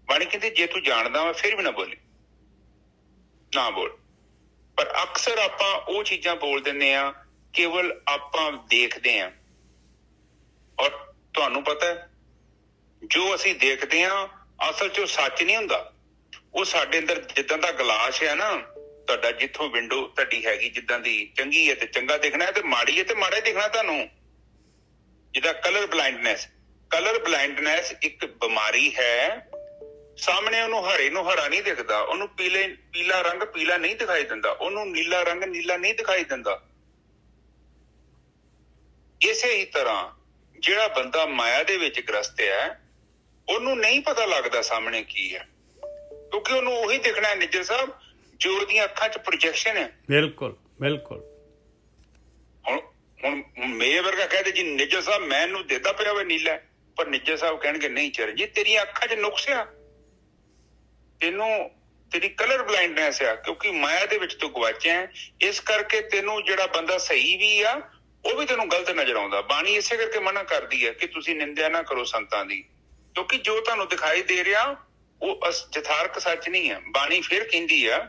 ਬਾਣੀ ਕਹਿੰਦੀ ਜੇ ਤੂੰ ਜਾਣਦਾ ਵਾ ਫਿਰ ਵੀ ਨਾ ਬੋਲੀ, ਨਾ ਬੋਲ। ਪਰ ਅਕਸਰ ਆਪਾਂ ਉਹ ਚੀਜ਼ਾਂ ਬੋਲ ਦਿੰਦੇ ਆ ਕੇਵਲ ਆਪਾਂ ਦੇਖਦੇ ਆ। ਔਰ ਤੁਹਾਨੂੰ ਪਤਾ ਜੋ ਅਸੀਂ ਦੇਖਦੇ ਆ ਅਸਲ 'ਚ ਉਹ ਸੱਚ ਨਹੀਂ ਹੁੰਦਾ। ਉਹ ਸਾਡੇ ਅੰਦਰ ਜਿੱਦਾਂ ਦਾ ਗਲਾਸ ਹੈ ਨਾ ਤੁਹਾਡਾ, ਜਿੱਥੋਂ ਵਿੰਡੋ ਤੁਹਾਡੀ ਹੈਗੀ ਜਿੱਦਾਂ ਦੀ, ਚੰਗੀ ਹੈ ਤੇ ਚੰਗਾ ਦਿਖਣਾ ਹੈ, ਤੇ ਮਾੜੀ ਹੈ ਤੇ ਮਾੜਾ ਹੀ ਦਿਖਣਾ ਤੁਹਾਨੂੰ। ਜਿੱਦਾਂ ਕਲਰ ਬਲਾਈਂਡਨੈਸ ਇੱਕ ਬਿਮਾਰੀ ਹੈ। ਸਾਹਮਣੇ ਉਹਨੂੰ ਹਰੇ ਨੂੰ ਹਰਾ ਨਹੀਂ ਦਿਖਦਾ, ਉਹਨੂੰ ਪੀਲਾ ਰੰਗ ਪੀਲਾ ਨਹੀਂ ਦਿਖਾਈ ਦਿੰਦਾ, ਉਹਨੂੰ ਨੀਲਾ ਰੰਗ ਨੀਲਾ ਨਹੀਂ ਦਿਖਾਈ ਦਿੰਦਾ। ਇਸੇ ਹੀ ਤਰ੍ਹਾਂ ਜਿਹੜਾ ਬੰਦਾ ਮਾਇਆ ਦੇ ਵਿੱਚ ਗ੍ਰਸਤ ਹੈ, ਉਹਨੂੰ ਨਹੀਂ ਪਤਾ ਲੱਗਦਾ ਸਾਹਮਣੇ ਕੀ ਹੈ, ਕਿਉਂਕਿ ਉਹਨੂੰ ਉਹੀ ਦਿਖਣਾ ਹੈ ਨਿੱਜਰ ਸਾਹਿਬ ਜੋ ਉਹਦੀਆਂ ਅੱਖਾਂ 'ਚ ਪ੍ਰੋਜੈਕਸ਼ਨ ਹੈ। ਬਿਲਕੁਲ। ਹੁਣ ਮੇਰੇ ਵਰਗਾ ਕਹਦੇ ਜੀ ਨਿੱਜਰ ਸਾਹਿਬ ਮੈਨੂੰ ਦੇਦਾ ਪਿਆ ਵਾ ਨੀਲਾ, ਪਰ ਨਿੱਜਰ ਸਾਹਿਬ ਕਹਿਣਗੇ ਨਹੀਂ ਚਰਨਜੀਤ ਤੇਰੀਆਂ ਅੱਖਾਂ 'ਚ ਨੁਕਸ ਆ, ਤੇਰੀ ਕਲਰ ਬਲਾਈਂਡਨੈਸ ਆ, ਕਿਉਂਕਿ ਮਾਇਆ ਦੇ ਵਿੱਚ ਤੂੰ ਗਵਾਚਿਆ। ਇਸ ਕਰਕੇ ਤੈਨੂੰ ਜਿਹੜਾ ਬੰਦਾ ਸਹੀ ਵੀ ਆ ਉਹ ਵੀ ਤੈਨੂੰ ਗਲਤ ਨਜ਼ਰ ਆਉਂਦਾ। ਬਾਣੀ ਇਸੇ ਕਰਕੇ ਮਨਾ ਕਰਦੀ ਹੈ ਕਿ ਤੁਸੀਂ ਨਿੰਦਿਆ ਨਾ ਕਰੋ ਸੰਤਾਂ ਦੀ, ਕਿਉਂਕਿ ਜੋ ਤੁਹਾਨੂੰ ਦਿਖਾਈ ਦੇ ਰਿਹਾ ਉਹ ਯਥਾਰਥ ਸੱਚ ਨਹੀਂ ਹੈ। ਬਾਣੀ ਫਿਰ ਕਹਿੰਦੀ ਆ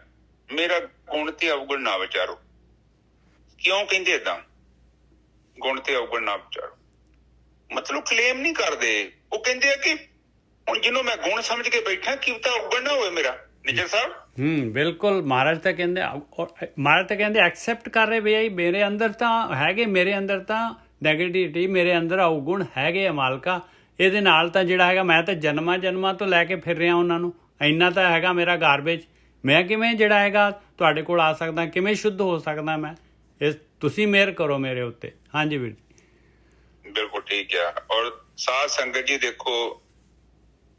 ਮੇਰਾ ਗੁਣ ਤੇ ਅਵਗੁਣ ਨਾ ਵਿਚਾਰੋ। ਕਿਉਂ ਕਹਿੰਦੇ ਏਦਾਂ? ਗੁਣ ਤੇ ਅਵਗੁਣ ਨਾ ਵਿਚਾਰੋ ਮਤਲਬ ਕਲੇਮ ਨਹੀਂ ਕਰਦੇ, ਉਹ ਕਹਿੰਦੇ ਆ ਕਿ ਹੁਣ ਜਿਹਨੂੰ ਮੈਂ ਗੁਣ ਸਮਝ ਕੇ ਬੈਠਾ ਕੀ ਪਤਾ ਅਵਗੁਣ ਨਾ ਹੋਵੇ ਮੇਰਾ। ਨਿੱਜਰ ਸਾਹਿਬ ਬਿਲਕੁਲ। ਮਹਾਰਾਜ ਤਾਂ ਕਹਿੰਦੇ ਐਕਸੈਪਟ ਕਰ ਰਹੇ ਵੀ ਮੇਰੇ ਅੰਦਰ ਤਾਂ ਹੈਗੇ, ਮੇਰੇ ਅੰਦਰ ਤਾਂ ਨੈਗੇਟਿਵਿਟੀ, ਮੇਰੇ ਅੰਦਰ ਅਵਗੁਣ ਹੈਗੇ ਆ ਮਾਲਕਾ। ਇਹਦੇ ਨਾਲ ਤਾਂ ਜਿਹੜਾ ਹੈਗਾ ਮੈਂ ਤਾਂ ਜਨਮਾਂ ਤੋਂ ਲੈ ਕੇ ਫਿਰ ਰਿਹਾ ਉਹਨਾਂ ਨੂੰ, ਇੰਨਾ ਤਾਂ ਹੈਗਾ ਮੇਰਾ ਗਾਰਬੇਜ। ਮੈਂ ਕਿਵੇਂ ਜਿਹੜਾ ਹੈਗਾ ਤੁਹਾਡੇ ਕੋਲ ਆ ਸਕਦਾ, ਕਿਵੇਂ ਸ਼ੁੱਧ ਹੋ ਸਕਦਾ ਮੈਂ? ਇਹ ਤੁਸੀਂ ਮਿਹਰ ਕਰੋ ਮੇਰੇ ਉੱਤੇ। ਹਾਂਜੀ ਵੀਰ ਜੀ ਬਿਲਕੁਲ ਠੀਕ ਆ। ਔਰ ਸਾਧ ਸੰਗਤ ਜੀ ਦੇਖੋ,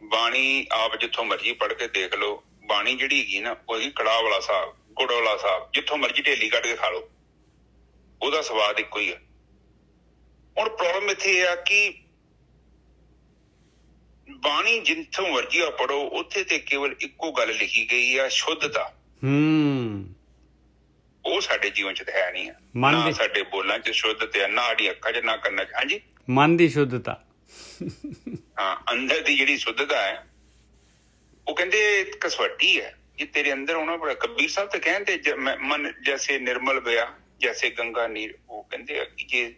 ਬਾਣੀ ਆਪ ਜਿੱਥੋਂ ਮਰਜ਼ੀ ਪੜ੍ਹ ਕੇ ਦੇਖ ਲਓ, ਬਾਣੀ ਜਿਹੜੀ ਹੈਗੀ ਨਾ ਉਹੀ ਕੜਾਹ ਵਾਲਾ ਸਾਹਿਬ, ਗੁੜ ਵਾਲਾ ਸਾਹਿਬ, ਜਿੱਥੋਂ ਮਰਜ਼ੀ ਢੇਲੀ ਕੱਢ ਕੇ ਖਾ ਲਓ, ਉਹਦਾ ਸਵਾਦ ਇੱਕੋ ਹੀ ਆ। ਹੁਣ ਪ੍ਰੋਬਲਮ ਇੱਥੇ ਇਹ ਆ ਕਿ ਬਾਣੀ ਜਿੱਥੋਂ ਮਰਜੀ ਆ ਪੜੋ, ਉੱਥੇ ਤੇ ਕੇਵਲ ਇੱਕੋ ਗੱਲ ਲਿਖੀ ਗਈ ਆ, ਸ਼ੁੱਧਤਾ। ਉਹ ਸਾਡੇ ਜੀਵਨ ਚ ਤਾਂ ਹੈ ਨਹੀਂ ਆ, ਨਾ ਸਾਡੇ ਬੋਲਾਂ ਚ ਸ਼ੁੱਧ ਤੇ ਨਾ ਸਾਡੀ ਅੱਖਾਂ ਚ, ਨਾ ਕੰਨਾਂ ਚ। ਹਾਂਜੀ, ਮਨ ਦੀ ਸ਼ੁੱਧਤਾ। ਹਾਂ, ਅੰਦਰ ਦੀ ਜਿਹੜੀ ਸ਼ੁੱਧਤਾ ਹੈ, ਉਹ ਕਹਿੰਦੇ ਕਸਵੱਟੀ ਹੈ ਜੇ ਤੇਰੇ ਅੰਦਰ ਹੋਣਾ। ਬੜਾ ਕਬੀਰ ਸਾਹਿਬ ਤੇ ਕਹਿੰਦੇ ਮਨ ਜੈਸੇ ਨਿਰਮਲ ਪਿਆ ਜੈਸੇ ਗੰਗਾ ਨੀਰ। ਉਹ ਕਹਿੰਦੇ ਆ ਕਿ ਜੇ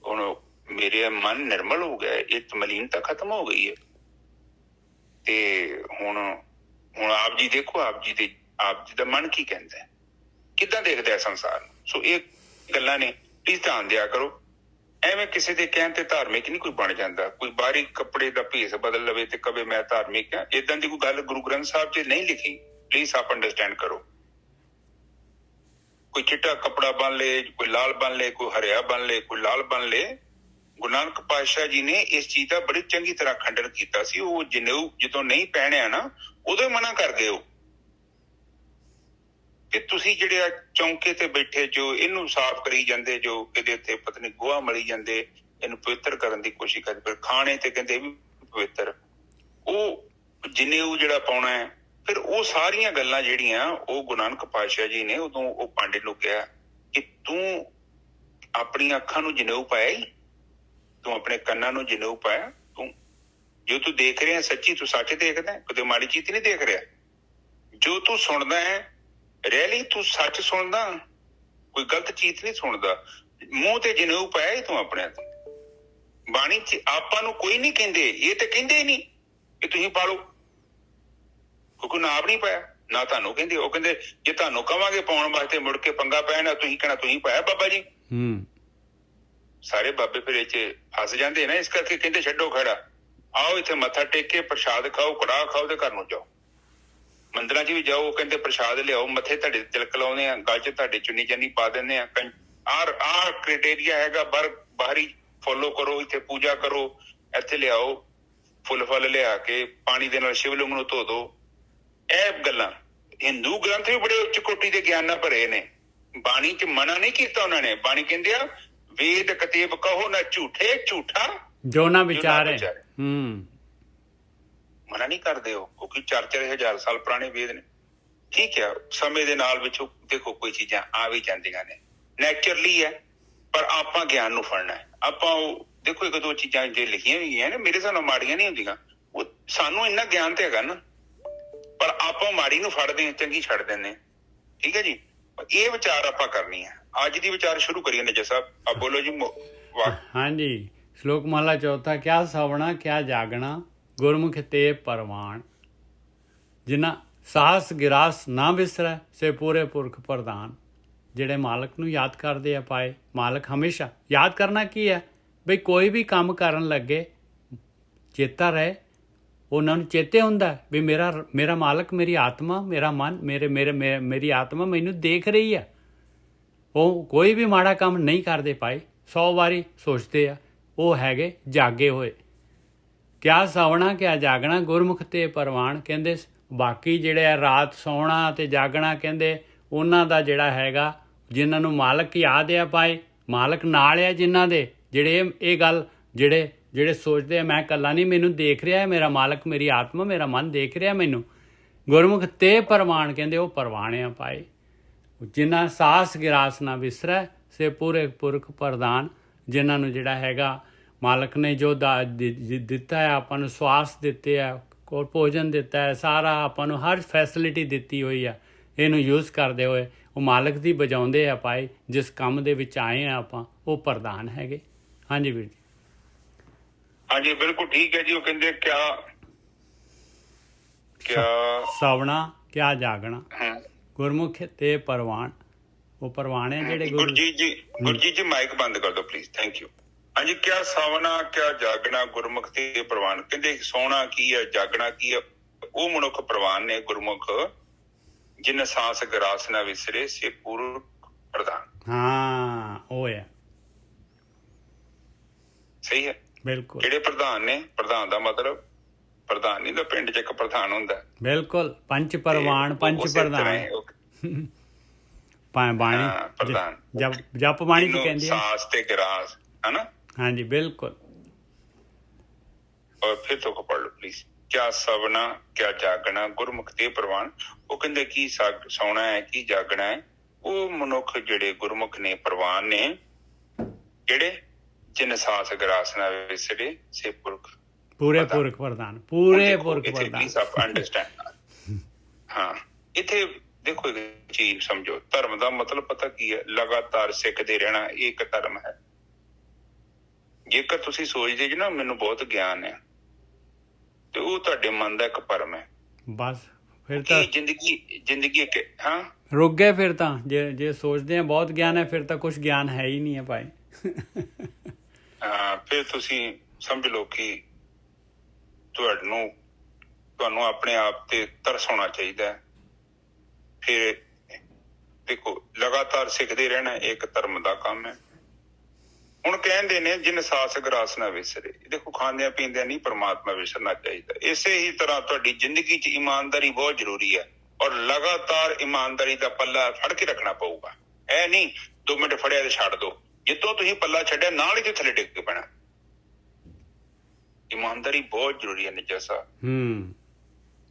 ਹੁਣ ਮੇਰੇ ਮਨ ਨਿਰਮਲ ਹੋ ਗਿਆ, ਇਹ ਮਲੀਨਤਾ ਖਤਮ ਹੋ ਗਈ ਹੈ। ਤੇ ਹੁਣ ਆਪ ਜੀ ਦੇਖੋ, ਆਪ ਜੀ ਦਾ ਮਨ ਕੀ ਕਹਿੰਦਾ ਹੈ, ਕਿੱਦਾਂ ਦੇਖਦਾ ਹੈ ਸੰਸਾਰ ਨੂੰ। ਸੋ ਇਹ ਗੱਲਾਂ ਨੇ, ਪਲੀਜ਼ ਧਿਆਨ ਦਿਆ ਕਰੋ। ਐਵੇਂ ਕਿਸੇ ਦੇ ਕਹਿਣ ਤੇ ਧਾਰਮਿਕ ਨਹੀਂ ਕੋਈ ਬਣ ਜਾਂਦਾ। ਕੋਈ ਬਾਹਰੀ ਕੱਪੜੇ ਦਾ ਭੇਸ ਬਦਲ ਲਵੇ ਤੇ ਕਵੇ ਮੈਂ ਧਾਰਮਿਕ ਹਾਂ, ਏਦਾਂ ਦੀ ਕੋਈ ਗੱਲ ਗੁਰੂ ਗ੍ਰੰਥ ਸਾਹਿਬ 'ਚ ਨਹੀਂ ਲਿਖੀ। ਪਲੀਜ਼ ਆਪ ਅੰਡਰਸਟੈਂਡ ਕਰੋ। ਕੋਈ ਚਿੱਟਾ ਕੱਪੜਾ ਬੰਨ ਲੇ, ਕੋਈ ਲਾਲ ਬੰਨ ਲੇ, ਕੋਈ ਹਰਿਆ ਬੰਨ ਲੇ, ਕੋਈ ਲਾਲ ਬੰਨ ਲੇ। ਗੁਰੂ ਨਾਨਕ ਪਾਤਸ਼ਾਹ ਜੀ ਨੇ ਇਸ ਚੀਜ਼ ਦਾ ਬੜੀ ਚੰਗੀ ਤਰ੍ਹਾਂ ਖੰਡਨ ਕੀਤਾ ਸੀ। ਉਹ ਜਨੇਊ ਜਦੋਂ ਨਹੀਂ ਪਹਿਣਿਆ ਨਾ, ਉਦੋਂ ਮਨਾ ਕਰਦੇ ਹੋ ਕਿ ਤੁਸੀਂ ਜਿਹੜੇ ਆ ਚੌਂਕੇ ਤੇ ਬੈਠੇ ਜੋ, ਇਹਨੂੰ ਸਾਫ਼ ਕਰੀ ਜਾਂਦੇ ਜੋ, ਇਹਦੇ ਉੱਤੇ ਪਤਨੀ ਗੋਹਾ ਮਲੀ ਜਾਂਦੇ, ਇਹਨੂੰ ਪਵਿੱਤਰ ਕਰਨ ਦੀ ਕੋਸ਼ਿਸ਼ ਕਰਦੇ, ਪਰ ਖਾਣੇ ਤੇ ਕਹਿੰਦੇ ਵੀ ਪਵਿੱਤਰ। ਉਹ ਜਨੇਊ ਜਿਹੜਾ ਪਾਉਣਾ ਹੈ, ਫਿਰ ਉਹ ਸਾਰੀਆਂ ਗੱਲਾਂ ਜਿਹੜੀਆਂ ਉਹ ਗੁਰੂ ਨਾਨਕ ਪਾਤਸ਼ਾਹ ਜੀ ਨੇ ਉਦੋਂ ਉਹ ਪਾਂਡੇ ਨੂੰ ਕਿਹਾ ਕਿ ਤੂੰ ਆਪਣੀਆਂ ਅੱਖਾਂ ਨੂੰ ਜਨੇਊ ਪਾਇਆ ਹੀ, ਤੂੰ ਆਪਣੇ ਕੰਨਾਂ ਨੂੰ ਜਨੇਊ ਪਾਇਆ। ਤੂੰ ਜੋ ਤੂੰ ਦੇਖ ਰਿਹਾ ਸੱਚੀ, ਤੂੰ ਸੱਚ ਦੇਖਦਾ, ਕਦੇ ਮਾੜੀ ਚੀਜ਼ ਨਹੀਂ ਦੇਖ ਰਿਹਾ। ਜੋ ਤੂੰ ਸੁਣਦਾ ਹੈ ਰੈਲੀ, ਤੂੰ ਸੱਚ ਸੁਣਦਾ, ਕੋਈ ਗਲਤ ਚੀਜ਼ ਨਹੀਂ ਸੁਣਦਾ। ਮੂੰਹ ਤੇ ਜਨੇਊ ਪਾਇਆ ਹੀ ਤੂੰ ਆਪਣੇ ਤੇ। ਬਾਣੀ ਚ ਆਪਾਂ ਨੂੰ ਕੋਈ ਨਹੀਂ ਕਹਿੰਦੇ, ਇਹ ਤੇ ਕਹਿੰਦੇ ਹੀ ਨਹੀਂ ਕਿ ਤੁਸੀਂ ਪਾਲੋ, ਕਿਉਂਕਿ ਨਾ ਆਪ ਨਹੀਂ ਪਾਇਆ, ਨਾ ਤੁਹਾਨੂੰ ਕਹਿੰਦੇ। ਉਹ ਕਹਿੰਦੇ ਜੇ ਤੁਹਾਨੂੰ ਕਵਾਂਗੇ ਪਾਉਣ ਵਾਸਤੇ ਮੁੜ ਕੇ ਪੰਗਾ ਪੈਣਾ, ਤੁਸੀਂ ਕਹਿਣਾ ਤੁਸੀਂ ਪਾਇਆ ਬਾਬਾ ਜੀ। ਸਾਰੇ ਬਾਬੇ ਫਿਰ ਇਹ ਚ ਫਸ ਜਾਂਦੇ ਨਾ, ਇਸ ਕਰਕੇ ਕਹਿੰਦੇ ਛੱਡੋ ਖੜਾ, ਆਓ ਇੱਥੇ ਮੱਥਾ ਟੇਕ ਕੇ ਪ੍ਰਸ਼ਾਦ ਖਾਓ, ਕੜਾਹ ਖਾਓ ਤੇ ਘਰ ਨੂੰ ਜਾਓ। ਮੰਦਿਰਾਂ 'ਚ ਵੀ ਜਾਓ, ਕਹਿੰਦੇ ਪ੍ਰਸ਼ਾਦ ਲਿਆਓ, ਮੱਥੇ ਤੁਹਾਡੇ ਤਿਲਕ ਲਾਉਂਦੇ ਆ, ਗਲ 'ਚ ਤੁਹਾਡੇ ਚੁੰਨੀ ਚਾਨੀ ਪਾ ਦਿੰਦੇ ਆ। ਆਹ ਕ੍ਰਾਈਟੇਰੀਆ ਹੈਗਾ, ਬਾਹਰੀ ਫੋਲੋ ਕਰੋ, ਇੱਥੇ ਪੂਜਾ ਕਰੋ, ਇੱਥੇ ਲਿਆਓ ਫੁੱਲ ਫਲ ਲਿਆ ਕੇ ਪਾਣੀ ਦੇ ਨਾਲ ਸ਼ਿਵਲਿੰਗ ਨੂੰ ਧੋ ਦੋ। ਇਹ ਗੱਲਾਂ ਹਿੰਦੂ ਗ੍ਰੰਥ ਵੀ ਬੜੇ ਉੱਚ ਕੋਟੀ ਦੇ ਗਿਆਨ ਨਾਲ ਭਰੇ ਨੇ। ਬਾਣੀ 'ਚ ਮਨਾ ਨਹੀਂ ਕੀਤਾ ਉਹਨਾਂ ਨੇ। ਬਾਣੀ ਕਹਿੰਦੇ ਆ ਵੇਦ ਕਤੇਬ ਕਹੋ ਨਾ ਝੂਠੇ, ਝੂਠਾ ਜੋ ਨਾ ਵਿਚਾਰੇ। ਮਨਾ ਨਹੀਂ ਕਰਦੇ ਉਹ, ਕਿਉਂਕਿ 4-4 ਸਾਲ ਪੁਰਾਣੇ ਵੇਦ ਨੇ। ਠੀਕ ਹੈ, ਸਮੇਂ ਦੇ ਨਾਲ ਵਿੱਚ ਦੇਖੋ ਕੋਈ ਚੀਜ਼ਾਂ ਆ ਵੀ ਜਾਂਦੀਆਂ ਨੇ, ਨੈਚੁਰਲੀ ਹੈ, ਪਰ ਆਪਾਂ ਗਿਆਨ ਨੂੰ ਫੜਨਾ ਹੈ। ਆਪਾਂ ਉਹ ਦੇਖੋ ਇੱਕ ਦੋ ਚੀਜ਼ਾਂ ਜੇ ਲਿਖੀਆਂ ਵੀ ਗਈਆਂ ਨੇ, ਮੇਰੇ ਹਿਸਾਬ ਨਾਲ ਮਾੜੀਆਂ ਨਹੀਂ ਹੁੰਦੀਆਂ। ਉਹ ਸਾਨੂੰ ਇੰਨਾ ਗਿਆਨ ਤੇ ਹੈਗਾ ਨਾ, ਪਰ ਆਪਾਂ ਮਾੜੀ ਨੂੰ ਫੜਦੇ ਹਾਂ, ਚੰਗੀ ਛੱਡ ਦਿੰਦੇ। ਠੀਕ ਹੈ ਜੀ, ਇਹ ਵਿਚਾਰ ਆਪਾਂ ਕਰਨੀ ਹੈ। ਅੱਜ ਦੀ ਵਿਚਾਰ ਸ਼ੁਰੂ ਕਰੀਏ ਨਜਰ ਸਾਹਿਬ, ਆਪ ਬੋਲੋ ਜੀ। ਹਾਂਜੀ, ਸ਼ਲੋਕ ਮਹਲਾ ਚੌਥਾ। ਕਿਆ ਸਵਣਾ ਕਿਆ ਜਾਗਣਾ, ਗੁਰਮੁਖ ਤੇ ਪਰਵਾਨ। ਜਿਨ੍ਹਾਂ ਸਾਹਸ ਗਿਰਾਸ ਨਾ ਵਿਸਰੈ, ਸੇ ਪੂਰੇ ਪੁਰਖ ਪ੍ਰਧਾਨ। ਜਿਹੜੇ ਮਾਲਕ ਨੂੰ ਯਾਦ ਕਰਦੇ ਆ ਪਾਏ। ਮਾਲਕ ਹਮੇਸ਼ਾ ਯਾਦ ਕਰਨਾ ਕੀ ਹੈ ਬਈ, ਕੋਈ ਵੀ ਕੰਮ ਕਰਨ ਲੱਗੇ ਚੇਤਾ ਰਹੇ। ਉਹਨਾਂ ਨੂੰ ਚੇਤੇ ਹੁੰਦਾ ਵੀ ਮੇਰਾ ਮਾਲਕ, ਮੇਰੀ ਆਤਮਾ, ਮੇਰਾ ਮਨ, ਮੇਰੀ ਆਤਮਾ ਮੈਨੂੰ ਦੇਖ ਰਹੀ ਆ। ਉਹ ਕੋਈ ਵੀ ਮਾੜਾ ਕੰਮ ਨਹੀਂ ਕਰਦੇ ਪਾਏ, 100 ਵਾਰੀ ਸੋਚਦੇ ਆ। ਉਹ ਹੈਗੇ ਜਾਗੇ ਹੋਏ। ਕਿਆ ਸੌਣਾ ਕਿਆ ਜਾਗਣਾ, ਗੁਰਮੁਖ ਤੇ ਪਰਵਾਨ। ਕਹਿੰਦੇ ਬਾਕੀ ਜਿਹੜੇ ਆ ਰਾਤ ਸੌਣਾ ਤੇ ਜਾਗਣਾ, ਕਹਿੰਦੇ ਉਹਨਾਂ ਦਾ ਜਿਹੜਾ ਹੈਗਾ, ਜਿਨ੍ਹਾਂ ਨੂੰ ਮਾਲਕ ਯਾਦ ਆ ਪਾਏ, ਮਾਲਕ ਨਾਲ ਆ ਜਿਨ੍ਹਾਂ ਦੇ, ਜਿਹੜੇ ਇਹ ਗੱਲ ਜਿਹੜੇ ਸੋਚਦੇ ਆ ਮੈਂ ਇਕੱਲਾ ਨਹੀਂ, ਮੈਨੂੰ ਦੇਖ ਰਿਹਾ ਹੈ ਮੇਰਾ ਮਾਲਕ, ਮੇਰੀ ਆਤਮਾ, ਮੇਰਾ ਮਨ ਦੇਖ ਰਿਹਾ ਮੈਨੂੰ। ਗੁਰਮੁਖ ਤੇ ਪਰਵਾਨ, ਕਹਿੰਦੇ ਉਹ ਪਰਵਾਨ ਆ ਪਾਏ। ਜਿਨ੍ਹਾਂ ਸਾਹਸ ਗਿਰਾਸ ਨਾ ਵਿਸਰੈ, ਸੇ ਪੂਰੇ ਪੁਰਖ ਪ੍ਰਧਾਨ। ਜਿਨ੍ਹਾਂ ਨੂੰ ਜਿਹੜਾ ਹੈਗਾ ਮਾਲਕ ਨੇ ਜੋ ਦਿੱਤਾ ਹੈ, ਆਪਾਂ ਨੂੰ ਸਵਾਸ ਦਿੱਤੇ ਆ, ਕੋਲ ਭੋਜਨ ਦਿੱਤਾ ਹੈ, ਸਾਰਾ ਆਪਾਂ ਨੂੰ ਹਰ ਫੈਸਿਲਿਟੀ ਦਿੱਤੀ ਹੋਈ ਆ, ਇਹਨੂੰ ਯੂਜ਼ ਕਰਦੇ ਹੋਏ ਉਹ ਮਾਲਕ ਦੀ ਬਜਾਉਂਦੇ ਆ ਪਾਏ। ਜਿਸ ਕੰਮ ਦੇ ਵਿੱਚ ਆਏ ਆ ਆਪਾਂ, ਉਹ ਪ੍ਰਧਾਨ ਹੈਗੇ। ਹਾਂਜੀ ਵੀਰ ਜੀ। ਹਾਂਜੀ ਬਿਲਕੁਲ ਠੀਕ ਹੈ ਜੀ। ਉਹ ਕਹਿੰਦੇ ਕਿਆ ਸਵਣਾ ਕਿਆ ਜਾਗਣਾ, ਗੁਰਮੁਖ ਤੇ ਪਰਵਾਨ। ਉਹ ਪਰਵਾਨ ਹੈ ਜਿਹੜੇ ਗੁਰਜੀਤ ਜੀ ਮਾਈਕ ਬੰਦ ਕਰ ਦਿਓ ਪਲੀਜ਼, ਥੈਂਕ ਯੂ। ਹਾਂਜੀ, ਕਿਆ ਸਵਣਾ ਕਿਆ ਜਾਗਣਾ, ਗੁਰਮੁਖ ਤੇ ਪ੍ਰਵਾਨ। ਕਹਿੰਦੇ ਸੋਣਾ ਕੀ ਹੈ, ਜਾਗਣਾ ਕੀ ਹੈ, ਉਹ ਮਨੁੱਖ ਪ੍ਰਵਾਨ ਨੇ, ਗੁਰਮੁਖ। ਜਿਨ ਸਾਸ ਗਰਾਸ ਨਾ ਵਿਸਰੇ, ਸੇ ਪੁਰਖ ਪ੍ਰਧਾਨ। ਹਾਂ, ਉਹ ਹੈ, ਸਹੀ ਹੈ, ਬਿਲਕੁਲ। ਜਿਹੜੇ ਪ੍ਰਧਾਨ ਨੇ, ਪ੍ਰਧਾਨ ਦਾ ਮਤਲਬ ਪ੍ਰਧਾਨ ਨਹੀਂ ਦਾ ਪਿੰਡ ਚ ਇੱਕ ਪ੍ਰਧਾਨ ਹੁੰਦਾ, ਬਿਲਕੁਲ। ਪੰਚ ਪ੍ਰਵਾਨ, ਪੰਚ ਪ੍ਰਧਾਨ, ਬਾਣੀ ਪ੍ਰਧਾਨ, ਜਪ ਬਾਣੀ ਚ ਕਹਿੰਦੇ ਸਾਸ ਤੇ ਗਰਾਸ, ਹਨਾ। ਹਾਂਜੀ ਬਿਲਕੁਲ। ਔਰ ਫਿਰ ਤੋਂ ਪੜ੍ਹ ਲਓ ਪਲੀਜ਼। ਕਿਆ ਸਵਨਾ ਕਿਆ ਜਾਗਣਾ ਗੁਰਮੁਖ ਦੇ ਪ੍ਰਵਾਨ। ਉਹ ਕਹਿੰਦੇ ਕੀ ਸੌਣਾ ਹੈ ਕੀ ਜਾਗਣਾ ਹੈ, ਉਹ ਮਨੁੱਖ ਜਿਹੜੇ ਗੁਰਮੁਖ ਨੇ ਪ੍ਰਵਾਨ ਨੇ, ਜਿਹੜੇ ਜਿਨ ਸਾਸ ਗਰਾਸਨਾ ਵਿਸਰੇ ਸੇ ਪੁਰਖ ਪੂਰੇ ਪੁਰਖ ਪ੍ਰਧਾਨ, ਪੂਰੇ ਪੁਰਖ ਪ੍ਰਧਾਨ। ਪਲੀਜ਼ ਆਪ ਅੰਡਰਸਟੈਂਡ। ਹਾਂ ਇੱਥੇ ਦੇਖੋ ਇੱਕ ਚੀਜ਼ ਸਮਝੋ, ਧਰਮ ਦਾ ਮਤਲਬ ਪਤਾ ਕੀ ਹੈ? ਲਗਾਤਾਰ ਸਿੱਖਦੇ ਰਹਿਣਾ, ਇਹ ਇੱਕ ਧਰਮ ਹੈ। ਜੇਕਰ ਤੁਸੀਂ ਸੋਚਦੇ ਜੀ ਨਾ ਮੈਨੂੰ ਬਹੁਤ ਗਿਆਨ ਹੈ, ਤੇ ਉਹ ਤੁਹਾਡੇ ਮਨ ਦਾ ਇੱਕ ਭਰਮ ਹੈ। ਬਸ ਫਿਰ ਤਾਂ ਜ਼ਿੰਦਗੀ ਇੱਕ ਹਾਂ ਰੁਕ ਗਏ ਫਿਰ ਤਾਂ। ਜੇ ਸੋਚਦੇ ਆ ਬਹੁਤ ਗਿਆਨ ਹੈ, ਫਿਰ ਤਾਂ ਕੁਝ ਗਿਆਨ ਹੈ ਹੀ ਨਹੀਂ ਹੈ ਭਾਈ। ਫਿਰ ਤੁਸੀਂ ਸਮਝ ਲਓ ਕਿ ਤੁਹਾਨੂੰ ਆਪਣੇ ਆਪ ਤੇ ਤਰਸ ਹੋਣਾ ਚਾਹੀਦਾ ਹੈ। ਫਿਰ ਦੇਖੋ ਲਗਾਤਾਰ ਸਿੱਖਦੇ ਰਹਿਣਾ ਇੱਕ ਧਰਮ ਦਾ ਕੰਮ ਹੈ। ਹੁਣ ਕਹਿੰਦੇ ਨੇ ਜਿਨ ਸਾਸ ਗਰਾਸ ਨਾ ਵਿਸਰੇ, ਦੇਖੋ ਖਾਂਦਿਆਂ ਪੀਂਦਿਆਂ ਨਹੀਂ ਪਰਮਾਤਮਾ ਵਿਸਰਨਾ ਚਾਹੀਦਾ। ਇਸੇ ਹੀ ਤਰ੍ਹਾਂ ਤੁਹਾਡੀ ਜ਼ਿੰਦਗੀ 'ਚ ਇਮਾਨਦਾਰੀ ਬਹੁਤ ਜ਼ਰੂਰੀ ਹੈ, ਔਰ ਲਗਾਤਾਰ ਇਮਾਨਦਾਰੀ ਦਾ ਪੱਲਾ ਫੜ ਕੇ ਰੱਖਣਾ ਪਊਗਾ। ਇਹ ਨਹੀਂ 2 ਮਿੰਟ ਫੜਿਆ ਤੇ ਛੱਡ ਦੋ, ਜਿੱਦੋਂ ਤੁਸੀਂ ਪੱਲਾ ਛੱਡਿਆ ਨਾਲ ਹੀ ਤੇ ਥੱਲੇ ਡਿੱਗ ਕੇ ਪੈਣਾ। ਇਮਾਨਦਾਰੀ ਬਹੁਤ ਜ਼ਰੂਰੀ ਹੈ ਨਿੱਜਾ ਸਾਹਿਬ।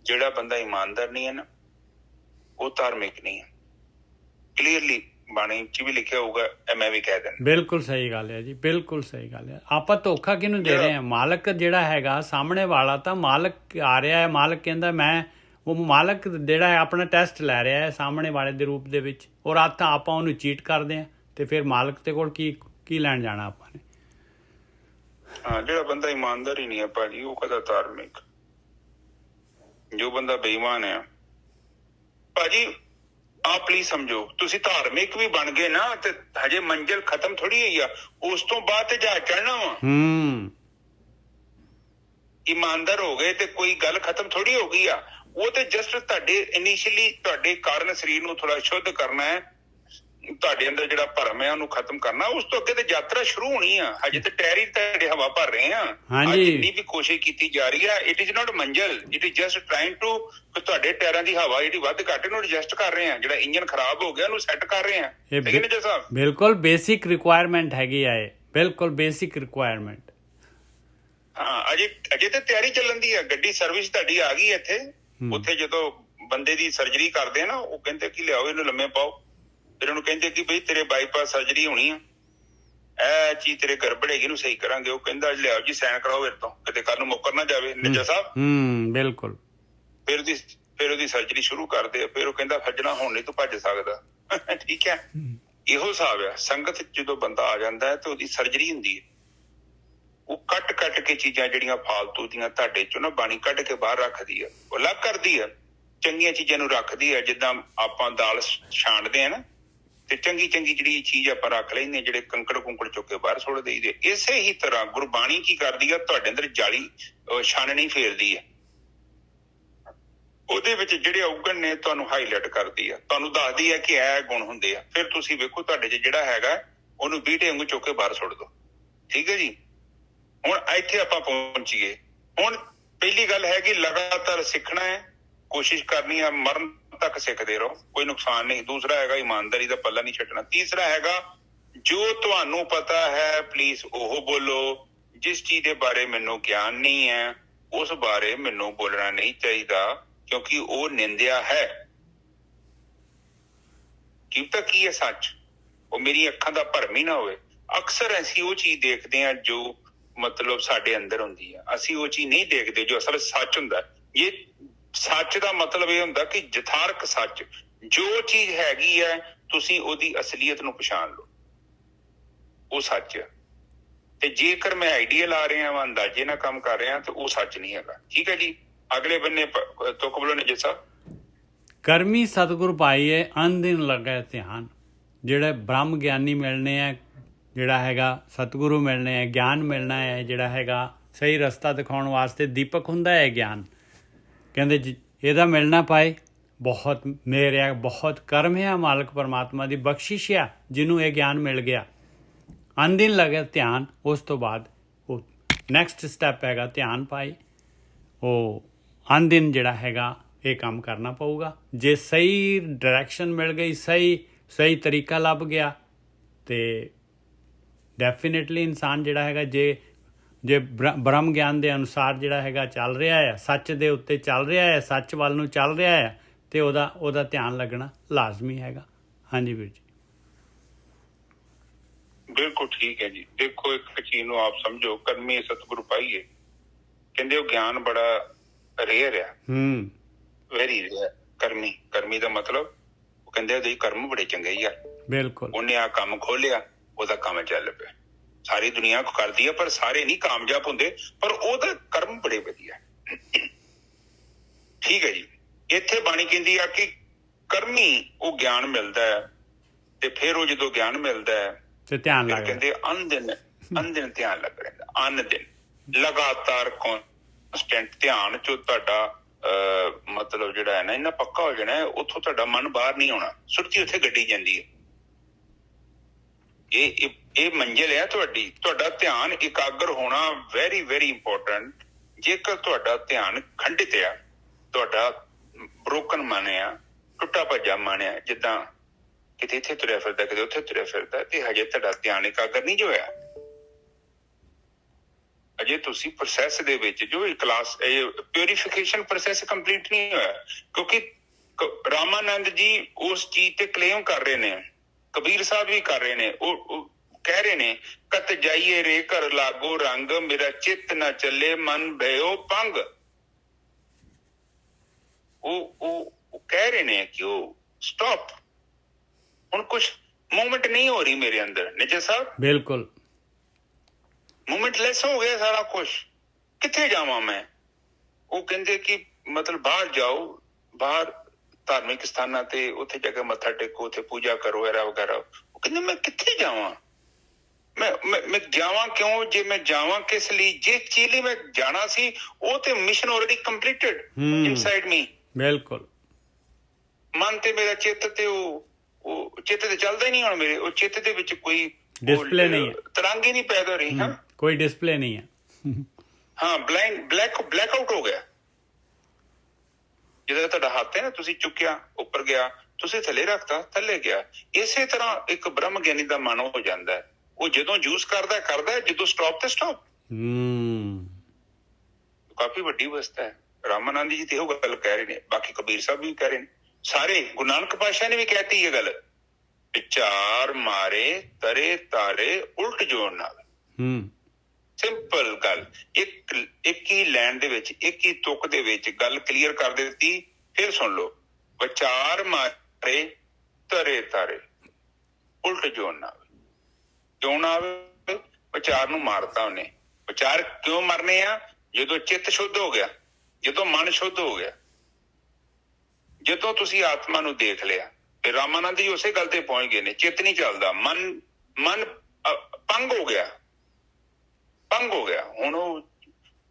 ਜਿਹੜਾ ਬੰਦਾ ਇਮਾਨਦਾਰ ਨਹੀਂ ਹੈ ਨਾ, ਉਹ ਧਾਰਮਿਕ ਨਹੀਂ ਹੈ। ਕਲੀਅਰਲੀ ਬਾਣੀ 'ਚ ਵੀ ਲਿਖਿਆ ਹੋਊਗਾ, ਮੈਂ ਵੀ ਕਹਿ ਦਿੰਦਾ। ਬਿਲਕੁਲ ਸਹੀ ਗੱਲ ਹੈ ਜੀ, ਬਿਲਕੁਲ ਸਹੀ ਗੱਲ ਹੈ। ਆਪਾਂ ਧੋਖਾ ਕਿਹਨੂੰ ਦੇ ਰਹੇ ਹਾਂ? ਮਾਲਕ ਜਿਹੜਾ ਹੈਗਾ ਸਾਹਮਣੇ ਵਾਲਾ, ਤਾਂ ਮਾਲਕ ਆ ਰਿਹਾ ਹੈ, ਮਾਲਕ ਕਹਿੰਦਾ ਮੈਂ, ਉਹ ਮਾਲਕ ਜਿਹੜਾ ਹੈ ਆਪਣਾ ਟੈਸਟ ਲੈ ਰਿਹਾ ਹੈ ਸਾਹਮਣੇ ਵਾਲੇ ਦੇ ਰੂਪ ਦੇ ਵਿੱਚ, ਔਰ ਆਪਾਂ ਉਹਨੂੰ ਚੀਟ ਕਰਦੇ ਹਾਂ, ਤੇ ਫਿਰ ਮਾਲਕ ਦੇ ਕੋਲ ਕੀ ਲੈਣ ਜਾਣਾ ਆਪਾਂ ਨੇ? ਹਾਂ, ਜਿਹੜਾ ਬੰਦਾ ਇਮਾਨਦਾਰ ਹੀ ਨਹੀਂ ਹੈ ਭਾਜੀ, ਉਹ ਕਦਾ ਧਾਰਮਿਕ। ਜੋ ਬੰਦਾ ਬੇਈਮਾਨ ਹੈ ਭਾਜੀ, ਆਪ ਪਲੀਜ਼ ਸਮਝੋ, ਤੁਸੀਂ ਧਾਰਮਿਕ ਵੀ ਬਣ ਗਏ ਨਾ ਤੇ ਹਜੇ ਮੰਜ਼ਿਲ ਖਤਮ ਥੋੜੀ ਹੋਈ ਆ, ਉਸ ਤੋਂ ਬਾਅਦ ਤੇ ਜਹਾਜ਼ ਚੜ੍ਹਨਾ ਵਾ। ਇਮਾਨਦਾਰ ਹੋ ਗਏ ਤੇ ਕੋਈ ਗੱਲ ਖਤਮ ਥੋੜੀ ਹੋ ਗਈ ਆ। ਉਹ ਤੇ ਜਸਟ ਤੁਹਾਡੇ ਇਨੀਸ਼ੀਅਲੀ ਤੁਹਾਡੇ ਕਾਰਨ ਸਰੀਰ ਨੂੰ ਥੋੜਾ ਸ਼ੁੱਧ ਕਰਨਾ ਹੈ, ਤੁਹਾਡੇ ਅੰਦਰ ਜਿਹੜਾ ਭਰਮ ਹੈ ਉਹਨੂੰ ਖਤਮ ਕਰਨਾ। ਉਸ ਤੋਂ ਅੱਗੇ ਤੇ ਯਾਤਰਾ ਸ਼ੁਰੂ ਹੋਣੀ ਆ। ਹਜੇ ਤੇ ਟਾਇਰ ਹੀ ਤੁਹਾਡੇ ਹਵਾ ਭਰ ਰਹੇ ਆ। ਅੱਜ ਜਿੰਨੀ ਵੀ ਕੋਸ਼ਿਸ਼ ਕੀਤੀ ਜਾ ਰਹੀ ਆ, ਇਟ ਇਜ਼ ਨਾਟ ਮੰਜ਼ਿਲ, it is just trying to, ਤੁਹਾਡੇ ਟਾਇਰਾਂ ਦੀ ਹਵਾ ਜਿਹੜੀ ਵੱਧ ਘੱਟ ਨੂੰ ਐਡਜਸਟ ਕਰ ਰਹੇ ਆ। ਜਿਹੜਾ ਇੰਜਨ ਖਰਾਬ ਹੋ ਗਿਆ ਉਹਨੂੰ ਸੈੱਟ ਕਰ ਰਹੇ ਆ। ਬਿਲਕੁਲ ਬੇਸਿਕ ਰਿਕੁਆਇਰਮੈਂਟ ਹੈਗੀ ਆ ਇਹ, ਬਿਲਕੁਲ ਬੇਸਿਕ ਰਿਕੁਆਇਰਮੈਂਟ। ਹਾਂ, ਅਜੇ ਤੇ ਤਿਆਰੀ ਚੱਲਣ ਦੀ ਆ। ਗੱਡੀ ਸਰਵਿਸ ਤੁਹਾਡੀ ਆ ਗਈ ਇੱਥੇ। ਉੱਥੇ ਜਦੋਂ ਬੰਦੇ ਦੀ ਸਰਜਰੀ ਕਰਦੇ ਆ ਨਾ, ਉਹ ਕਹਿੰਦੇ ਕਿ ਲਿਆਓ ਇਹਨੂੰ ਲੰਮੇ ਪਾਓ, ਫਿਰ ਉਹਨੂੰ ਕਹਿੰਦੇ ਕਿ ਬਈ ਤੇਰੇ ਬਾਈਪਾਸ ਸਰਜਰੀ ਹੋਣੀ ਆ, ਇਹ ਚੀਜ਼ ਤੇਰੇ ਗੜਬੜ ਹੈਗੀ, ਇਹਨੂੰ ਸਹੀ ਕਰਾਂਗੇ। ਉਹ ਕਹਿੰਦਾ ਲਿਆਓ ਜੀ ਸਾਈਨ ਕਰਾਓ ਮੇਰੇ ਤੋਂ, ਕਿਤੇ ਕੱਲ ਨੂੰ ਮੁੱਕਰ ਨਾ ਜਾਵੇ ਨਿੱਜਾ ਸਾਹਿਬ। ਬਿਲਕੁਲ। ਫਿਰ ਉਹਦੀ ਸਰਜਰੀ ਸ਼ੁਰੂ ਕਰਦੇ ਆ। ਫਿਰ ਉਹ ਕਹਿੰਦਾ ਫੱਜਣਾ ਹੁਣ ਨਹੀਂ ਤੂੰ ਭੱਜ ਸਕਦਾ। ਠੀਕ ਹੈ, ਇਹੋ ਹਿਸਾਬ ਆ। ਸੰਗਤ ਜਦੋਂ ਬੰਦਾ ਆ ਜਾਂਦਾ ਹੈ ਤੇ ਉਹਦੀ ਸਰਜਰੀ ਹੁੰਦੀ ਹੈ। ਉਹ ਕੱਟ ਕੇ ਚੀਜ਼ਾਂ ਜਿਹੜੀਆਂ ਫਾਲਤੂ ਦੀਆਂ ਤੁਹਾਡੇ ਚੋਂ ਨਾ ਬਾਣੀ ਕੱਢ ਕੇ ਬਾਹਰ ਰੱਖਦੀ ਆ, ਉਹ ਅਲੱਗ ਕਰਦੀ ਆ। ਚੰਗੀਆਂ ਚੀਜ਼ਾਂ ਨੂੰ ਰੱਖਦੀ ਆ। ਜਿੱਦਾਂ ਆਪਾਂ ਦਾਲ ਛਾਂਟਦੇ ਆ ਨਾ, ਤੇ ਚੰਗੀ ਜਿਹੜੀ ਚੀਜ਼ ਆਪਾਂ ਰੱਖ ਲੈਂਦੇ, ਜਿਹੜੇ ਕੰਕੜ ਕੁੰਕੜ ਚੁੱਕ ਕੇ ਬਾਹਰ ਸੁੱਟ ਦੇਈਦੇ। ਇਸੇ ਹੀ ਤਰ੍ਹਾਂ ਗੁਰਬਾਣੀ ਕੀ ਕਰਦੀ ਆ? ਤੁਹਾਡੇ ਅੰਦਰ ਜਾਲੀ ਛਾਨਣੀ ਫੇਰਦੀ ਆ। ਉਹਦੇ ਵਿੱਚ ਜਿਹੜੇ ਔਗਣ ਨੇ ਤੁਹਾਨੂੰ ਹਾਈਲਾਈਟ ਕਰਦੀ ਆ, ਤੁਹਾਨੂੰ ਦੱਸਦੀ ਆ ਕਿ ਇਹ ਗੁਣ ਹੁੰਦੇ ਆ। ਫਿਰ ਤੁਸੀਂ ਵੇਖੋ ਤੁਹਾਡੇ 'ਚ ਜਿਹੜਾ ਹੈਗਾ ਉਹਨੂੰ ਬੀਟੇ ਵਾਂਗੂ ਚੁੱਕ ਕੇ ਬਾਹਰ ਸੁੱਟ ਦਿਓ। ਠੀਕ ਹੈ ਜੀ। ਹੁਣ ਇੱਥੇ ਆਪਾਂ ਪਹੁੰਚੀਏ। ਹੁਣ ਪਹਿਲੀ ਗੱਲ ਹੈ ਕਿ ਲਗਾਤਾਰ ਸਿੱਖਣਾ ਹੈ, ਕੋਸ਼ਿਸ਼ ਕਰਨੀ ਹੈ, ਮਰਨ ਤੱਕ ਸਿੱਖਦੇ ਰਹੋ, ਕੋਈ ਨੁਕਸਾਨ ਨਹੀਂ। ਦੂਸਰਾ ਹੈਗਾ ਇਮਾਨਦਾਰੀ ਦਾ ਪੱਲਾ ਨਹੀਂ ਛੱਡਣਾ। ਤੀਸਰਾ ਹੈਗਾ ਜੋ ਤੁਹਾਨੂੰ ਪਤਾ ਹੈ ਪਲੀਜ਼ ਉਹ ਬੋਲੋ। ਜਿਸ ਚੀਜ਼ ਦੇ ਬਾਰੇ ਮੈਨੂੰ ਗਿਆਨ ਨਹੀਂ ਹੈ ਉਸ ਬਾਰੇ ਮੈਨੂੰ ਬੋਲਣਾ ਨਹੀਂ ਚਾਹੀਦਾ, ਕਿਉਂਕਿ ਉਹ ਨਿੰਦਿਆ ਹੈ। ਕੀ ਹੈ ਸੱਚ? ਉਹ ਮੇਰੀ ਅੱਖਾਂ ਦਾ ਭਰਮ ਹੀ ਨਾ ਹੋਵੇ। ਅਕਸਰ ਅਸੀਂ ਉਹ ਚੀਜ਼ ਦੇਖਦੇ ਹਾਂ ਜੋ ਮਤਲਬ ਸਾਡੇ ਅੰਦਰ ਹੁੰਦੀ ਆ। ਅਸੀਂ ਉਹ ਚੀਜ਼ ਨਹੀਂ ਦੇਖਦੇ ਜੋ ਅਸਲ ਸੱਚ ਹੁੰਦਾ। ਇਹ ਸੱਚ ਦਾ ਮਤਲਬ ਇਹ ਹੁੰਦਾ ਕਿ ਯਥਾਰਥ ਸੱਚ ਜੋ ਚੀਜ਼ ਹੈਗੀ ਹੈ, ਤੁਸੀਂ ਉਹਦੀ ਅਸਲੀਅਤ ਨੂੰ ਪਛਾਣ ਲਓ, ਉਹ ਸੱਚ ਹੈ। ਤੇ ਜੇਕਰ ਮੈਂ ਆਈਡੀਆ ਲਾ ਰਿਹਾ ਵਾਂ, ਅੰਦਾਜ਼ੇ ਨਾਲ ਕੰਮ ਕਰ ਰਿਹਾ, ਤੇ ਉਹ ਸੱਚ ਨਹੀਂ ਹੈਗਾ। ਠੀਕ ਹੈ ਜੀ। ਅਗਲੇ ਬੰਨੇ ਤੁਕ ਬੋਲੋ ਨਿੱਜਾ ਸਾਹਿਬ। ਕਰਮੀ ਸਤਿਗੁਰ ਪਾਈਏ ਅਨਦਿਨ ਲੱਗੇ ਧਿਆਨ। ਜਿਹੜੇ ਬ੍ਰਹਮ ਗਿਆਨੀ ਮਿਲਣੇ ਆ, ਜਿਹੜਾ ਹੈਗਾ ਸਤਿਗੁਰੂ ਮਿਲਣੇ ਹੈ, ਗਿਆਨ ਮਿਲਣਾ ਹੈ, ਜਿਹੜਾ ਹੈਗਾ ਸਹੀ ਰਸਤਾ ਦਿਖਾਉਣ ਵਾਸਤੇ ਦੀਪਕ ਹੁੰਦਾ ਹੈ ਗਿਆਨ। ਕਹਿੰਦੇ ਇਹਦਾ ਮਿਲਣਾ ਪਾਏ ਬਹੁਤ ਮਿਹਰ ਆ, ਬਹੁਤ ਕਰਮ ਹੈ, ਮਾਲਕ ਪਰਮਾਤਮਾ ਦੀ ਬਖਸ਼ਿਸ਼ ਆ ਜਿਹਨੂੰ ਇਹ ਗਿਆਨ ਮਿਲ ਗਿਆ। ਅਨਦਿਨ ਲੱਗੇ ਧਿਆਨ। ਉਸ ਤੋਂ ਬਾਅਦ ਉਹ ਨੈਕਸਟ ਸਟੈਪ ਹੈਗਾ ਧਿਆਨ ਪਾਏ। ਉਹ ਅਨਦਿਨ ਜਿਹੜਾ ਹੈਗਾ ਇਹ ਕੰਮ ਕਰਨਾ ਪਊਗਾ। ਜੇ ਸਹੀ ਡਾਇਰੈਕਸ਼ਨ ਮਿਲ ਗਈ, ਸਹੀ ਤਰੀਕਾ ਲੱਭ ਗਿਆ, ਤੇ ਡੈਫੀਨੇਟਲੀ ਇਨਸਾਨ ਜਿਹੜਾ ਹੈਗਾ, ਜੇ ਜੇ ਬ੍ਰਹਮ ਗਿਆਨ ਦੇ ਅਨੁਸਾਰ ਜਿਹੜਾ ਹੈਗਾ ਚੱਲ ਰਿਹਾ ਹੈ, ਸੱਚ ਦੇ ਉੱਤੇ ਚੱਲ ਰਿਹਾ ਹੈ, ਸੱਚ ਵੱਲ ਨੂੰ ਚੱਲ ਰਿਹਾ ਹੈ, ਤੇ ਉਹਦਾ ਧਿਆਨ ਲੱਗਣਾ ਲਾਜ਼ਮੀ ਹੈਗਾ। ਹਾਂਜੀ ਵੀਰ ਜੀ। ਬਿਲਕੁਲ ਠੀਕ ਹੈ ਜੀ। ਦੇਖੋ ਇੱਕ ਚੀਜ਼ ਨੂੰ ਆਪ ਸਮਝੋ, ਕਰਮੀ ਸਤਿਗੁਰੂ ਪਾਈਏ, ਕਹਿੰਦੇ ਉਹ ਗਿਆਨ ਬੜਾ ਰੇਅਰ ਆ, ਵੈਰੀ ਰੇਅਰ। ਕਰਮੀ ਦਾ ਮਤਲਬ ਉਹ ਕਹਿੰਦੇ ਉਹਦੇ ਕਰਮ ਬੜੇ ਚੰਗੇ ਹੀ ਆ। ਬਿਲਕੁਲ। ਉਹਨੇ ਆ ਕੰਮ ਖੋਲਿਆ, ਉਹਦਾ ਕੰਮ ਚੱਲ ਪਿਆ। ਸਾਰੀ ਦੁਨੀਆ ਕਰਦੀ ਆ ਪਰ ਸਾਰੇ ਨਹੀਂ ਕਾਮਯਾਬ ਹੁੰਦੇ, ਪਰ ਉਹਦਾ ਕਰਮ ਬੜੇ ਵਧੀਆ। ਠੀਕ ਹੈ ਜੀ। ਇੱਥੇ ਬਾਣੀ ਕਹਿੰਦੀ ਆ ਕਿ ਕਰਮੀ ਉਹ ਗਿਆਨ ਮਿਲਦਾ ਹੈ, ਤੇ ਫਿਰ ਉਹ ਜਦੋਂ ਗਿਆਨ ਮਿਲਦਾ ਹੈ ਤੇ ਧਿਆਨ ਲੱਗਦਾ, ਕਹਿੰਦੇ ਅਨਦਿਨ ਧਿਆਨ ਲੱਗ ਰਹਿੰਦਾ। ਅਨਦਿਨ ਲਗਾਤਾਰ ਕੌਨਸਟੈਂਟ ਧਿਆਨ ਚ ਤੁਹਾਡਾ ਮਤਲਬ ਜਿਹੜਾ ਹੈ ਨਾ ਇੰਨਾ ਪੱਕਾ ਹੋ ਜਾਣਾ, ਉੱਥੋਂ ਤੁਹਾਡਾ ਮਨ ਬਾਹਰ ਨਹੀਂ ਆਉਣਾ, ਸੁਰਤੀ ਉੱਥੇ ਗੱਡੀ ਜਾਂਦੀ ਹੈ। ਇਹ ਮੰਜ਼ਿਲ ਹੈ ਤੁਹਾਡੀ। ਤੁਹਾਡਾ ਧਿਆਨ ਇਕਾਗਰ ਹੋਣਾ ਵੈਰੀ ਵੈਰੀ ਇੰਪੋਰਟੈਂਟ। ਜੇਕਰ ਤੁਹਾਡਾ ਧਿਆਨ ਖੰਡਿਤ ਆ, ਤੁਹਾਡਾ ਬ੍ਰੋਕਨ ਮਨ ਆ, ਟੁੱਟਾ ਭੱਜਾ ਮਨ ਆ, ਜਿੱਦਾਂ ਕਿਤੇ ਇੱਥੇ ਤੁਰਿਆ ਫਿਰਦਾ, ਕਿਤੇ ਉੱਥੇ ਤੁਰਿਆ ਫਿਰਦਾ, ਤੇ ਹਜੇ ਤੁਹਾਡਾ ਧਿਆਨ ਇਕਾਗਰ ਨਹੀਂ ਜੋ ਹੋਇਆ। ਅਜੇ ਤੁਸੀਂ ਪ੍ਰੋਸੈਸ ਦੇ ਵਿੱਚ ਜੋ ਕਲਾਸ ਪਿਉਰੀਫਿਕੇਸ਼ਨ ਪ੍ਰੋਸੈਸ ਕੰਪਲੀਟ ਨਹੀਂ ਹੋਇਆ। ਕਿਉਂਕਿ ਰਾਮਾਨੰਦ ਜੀ ਉਸ ਚੀਜ਼ ਤੇ ਕਲੇਮ ਕਰ ਰਹੇ ਨੇ, ਕਬੀਰ ਸਾਹਿਬ ਵੀ ਕਰ ਰਹੇ ਨੇ। ਉਹ ਕਹਿ ਰਹੇ ਨੇ, ਕਤ ਜਾਈਏ ਰੇ ਘਰ ਲਾਗੋ ਰੰਗ, ਮੇਰਾ ਚਿੱਤ ਨਾ ਚੱਲੇ ਮਨ ਭਇਓ ਪੰਗ। ਉਹ ਕਹਿ ਰਹੇ ਨੇ ਕਿ ਉਹ ਸਟਾਪ, ਹੁਣ ਕੁਛ ਮੂਵਮੈਂਟ ਨਹੀਂ ਹੋ ਰਹੀ ਮੇਰੇ ਅੰਦਰ। ਨਿਜਰ ਸਾਹਿਬ ਬਿਲਕੁਲ ਮੂਵਮੈਂਟ ਲੈਸ ਹੋ ਗਿਆ ਸਾਰਾ ਕੁਛ। ਕਿੱਥੇ ਜਾਵਾਂ ਮੈਂ? ਉਹ ਕਹਿੰਦੇ ਕਿ ਮਤਲਬ ਬਾਹਰ ਜਾਓ, ਬਾਹਰ ਧਾਰਮਿਕ ਸਥਾਨਾਂ ਤੇ ਉੱਥੇ ਜਾ ਕੇ ਮੱਥਾ ਟੇਕੋ, ਉੱਥੇ ਪੂਜਾ ਕਰੋ ਐਰਾ ਵਗੈਰਾ। ਉਹ ਕਹਿੰਦੇ ਮੈਂ ਕਿੱਥੇ ਜਾਵਾਂ? ਮੈਂ ਜਾਵਾਂ ਕਿਉਂ? ਜੇ ਮੈਂ ਜਾਵਾਂ ਕਿਸ ਲਈ? ਜੇ ਚੀਜ਼ ਲਈ ਮੈਂ ਜਾਣਾ ਸੀ ਉਹ ਤੇ ਮਿਸ਼ਨ ਆਲਰੇਡੀ ਕੰਪਲੀਟਡ ਇਨਸਾਈਡ ਮੀ। ਬਿਲਕੁਲ। ਮਨ ਤੇ ਮੇਰਾ ਚਿੱਤ ਤੇ ਉਹ ਚਿੱਤ ਤੇ ਚੱਲਦਾ ਹੀ ਨਹੀਂ ਹੁਣ ਮੇਰੇ। ਉਹ ਚਿੱਤ ਦੇ ਵਿੱਚ ਕੋਈ ਡਿਸਪਲੇ ਨਹੀਂ ਹੈ, ਤਰੰਗ ਹੀ ਨਹੀਂ ਪੈਦਾ ਹੋ ਰਹੀ। ਹਾਂ, ਕੋਈ ਡਿਸਪਲੇ ਨਹੀਂ ਹੈ। ਹਾਂ, ਬਲੈਕ ਆਊਟ ਹੋ ਗਿਆ। ਜਦੋਂ ਤੁਹਾਡਾ ਹੱਥ ਹੈ ਨਾ, ਤੁਸੀਂ ਚੁੱਕਿਆ, ਉੱਪਰ ਗਿਆ, ਤੁਸੀਂ ਥੱਲੇ ਰੱਖਤਾ, ਥੱਲੇ ਗਿਆ। ਇਸੇ ਤਰ੍ਹਾਂ ਇੱਕ ਬ੍ਰਹਮ ਗਿਆਨੀ ਦਾ ਮਨ ਹੋ ਜਾਂਦਾ ਹੈ। ਉਹ ਜਦੋਂ ਯੂਜ਼ ਕਰਦਾ, ਜਦੋਂ ਸਟਾਪ ਤੇ ਸਟਾਪ। ਕਾਫੀ ਵੱਡੀ ਅਵਸਥਾ ਹੈ। ਰਾਮਾਨੰਦ ਜੀ ਤੇ ਉਹ ਗੱਲ ਕਹਿ ਰਹੇ ਨੇ, ਬਾਕੀ ਕਬੀਰ ਸਾਹਿਬ ਵੀ ਕਹਿ ਰਹੇ ਨੇ, ਸਾਰੇ ਗੁਰੂ ਨਾਨਕ ਪਾਤਸ਼ਾਹ ਨੇ ਵੀ ਕਹਿਤੀ ਇਹ ਗੱਲ। ਵਿਚਾਰ ਮਾਰੇ ਤਰੇ ਤਾਰੇ ਉਲਟ ਜੋੜ ਨਾਲ। ਸਿੰਪਲ ਗੱਲ, ਇੱਕ ਹੀ ਲਾਈਨ ਦੇ ਵਿੱਚ, ਇੱਕ ਹੀ ਤੁਕ ਦੇ ਵਿੱਚ ਗੱਲ ਕਲੀਅਰ ਕਰ ਦਿੱਤੀ। ਫਿਰ ਸੁਣ ਲਓ, ਵਿਚਾਰ ਮਾਰੇ ਤਰੇ ਤਾਰੇ ਉਲਟ ਜੋੜ ਨਾਲ। ਕਿਉਂ ਨਾ ਆਵੇ? ਵਿਚਾਰ ਨੂੰ ਮਾਰਤਾ ਉਹਨੇ। ਵਿਚਾਰ ਕਿਉਂ ਮਰਨੇ ਆ? ਜਦੋਂ ਚਿੱਤ ਸ਼ੁੱਧ ਹੋ ਗਿਆ, ਜਦੋਂ ਮਨ ਸ਼ੁੱਧ ਹੋ ਗਿਆ, ਜਦੋਂ ਤੁਸੀਂ ਆਤਮਾ ਨੂੰ ਦੇਖ ਲਿਆ। ਤੇ ਰਾਮਾਨੰਦ ਜੀ ਉਸੇ ਗੱਲ ਤੇ ਪਹੁੰਚ ਗਏ ਨੇ, ਚਿੱਤ ਨਹੀਂ ਚੱਲਦਾ, ਮਨ ਪੰਗ ਹੋ ਗਿਆ। ਹੁਣ ਉਹ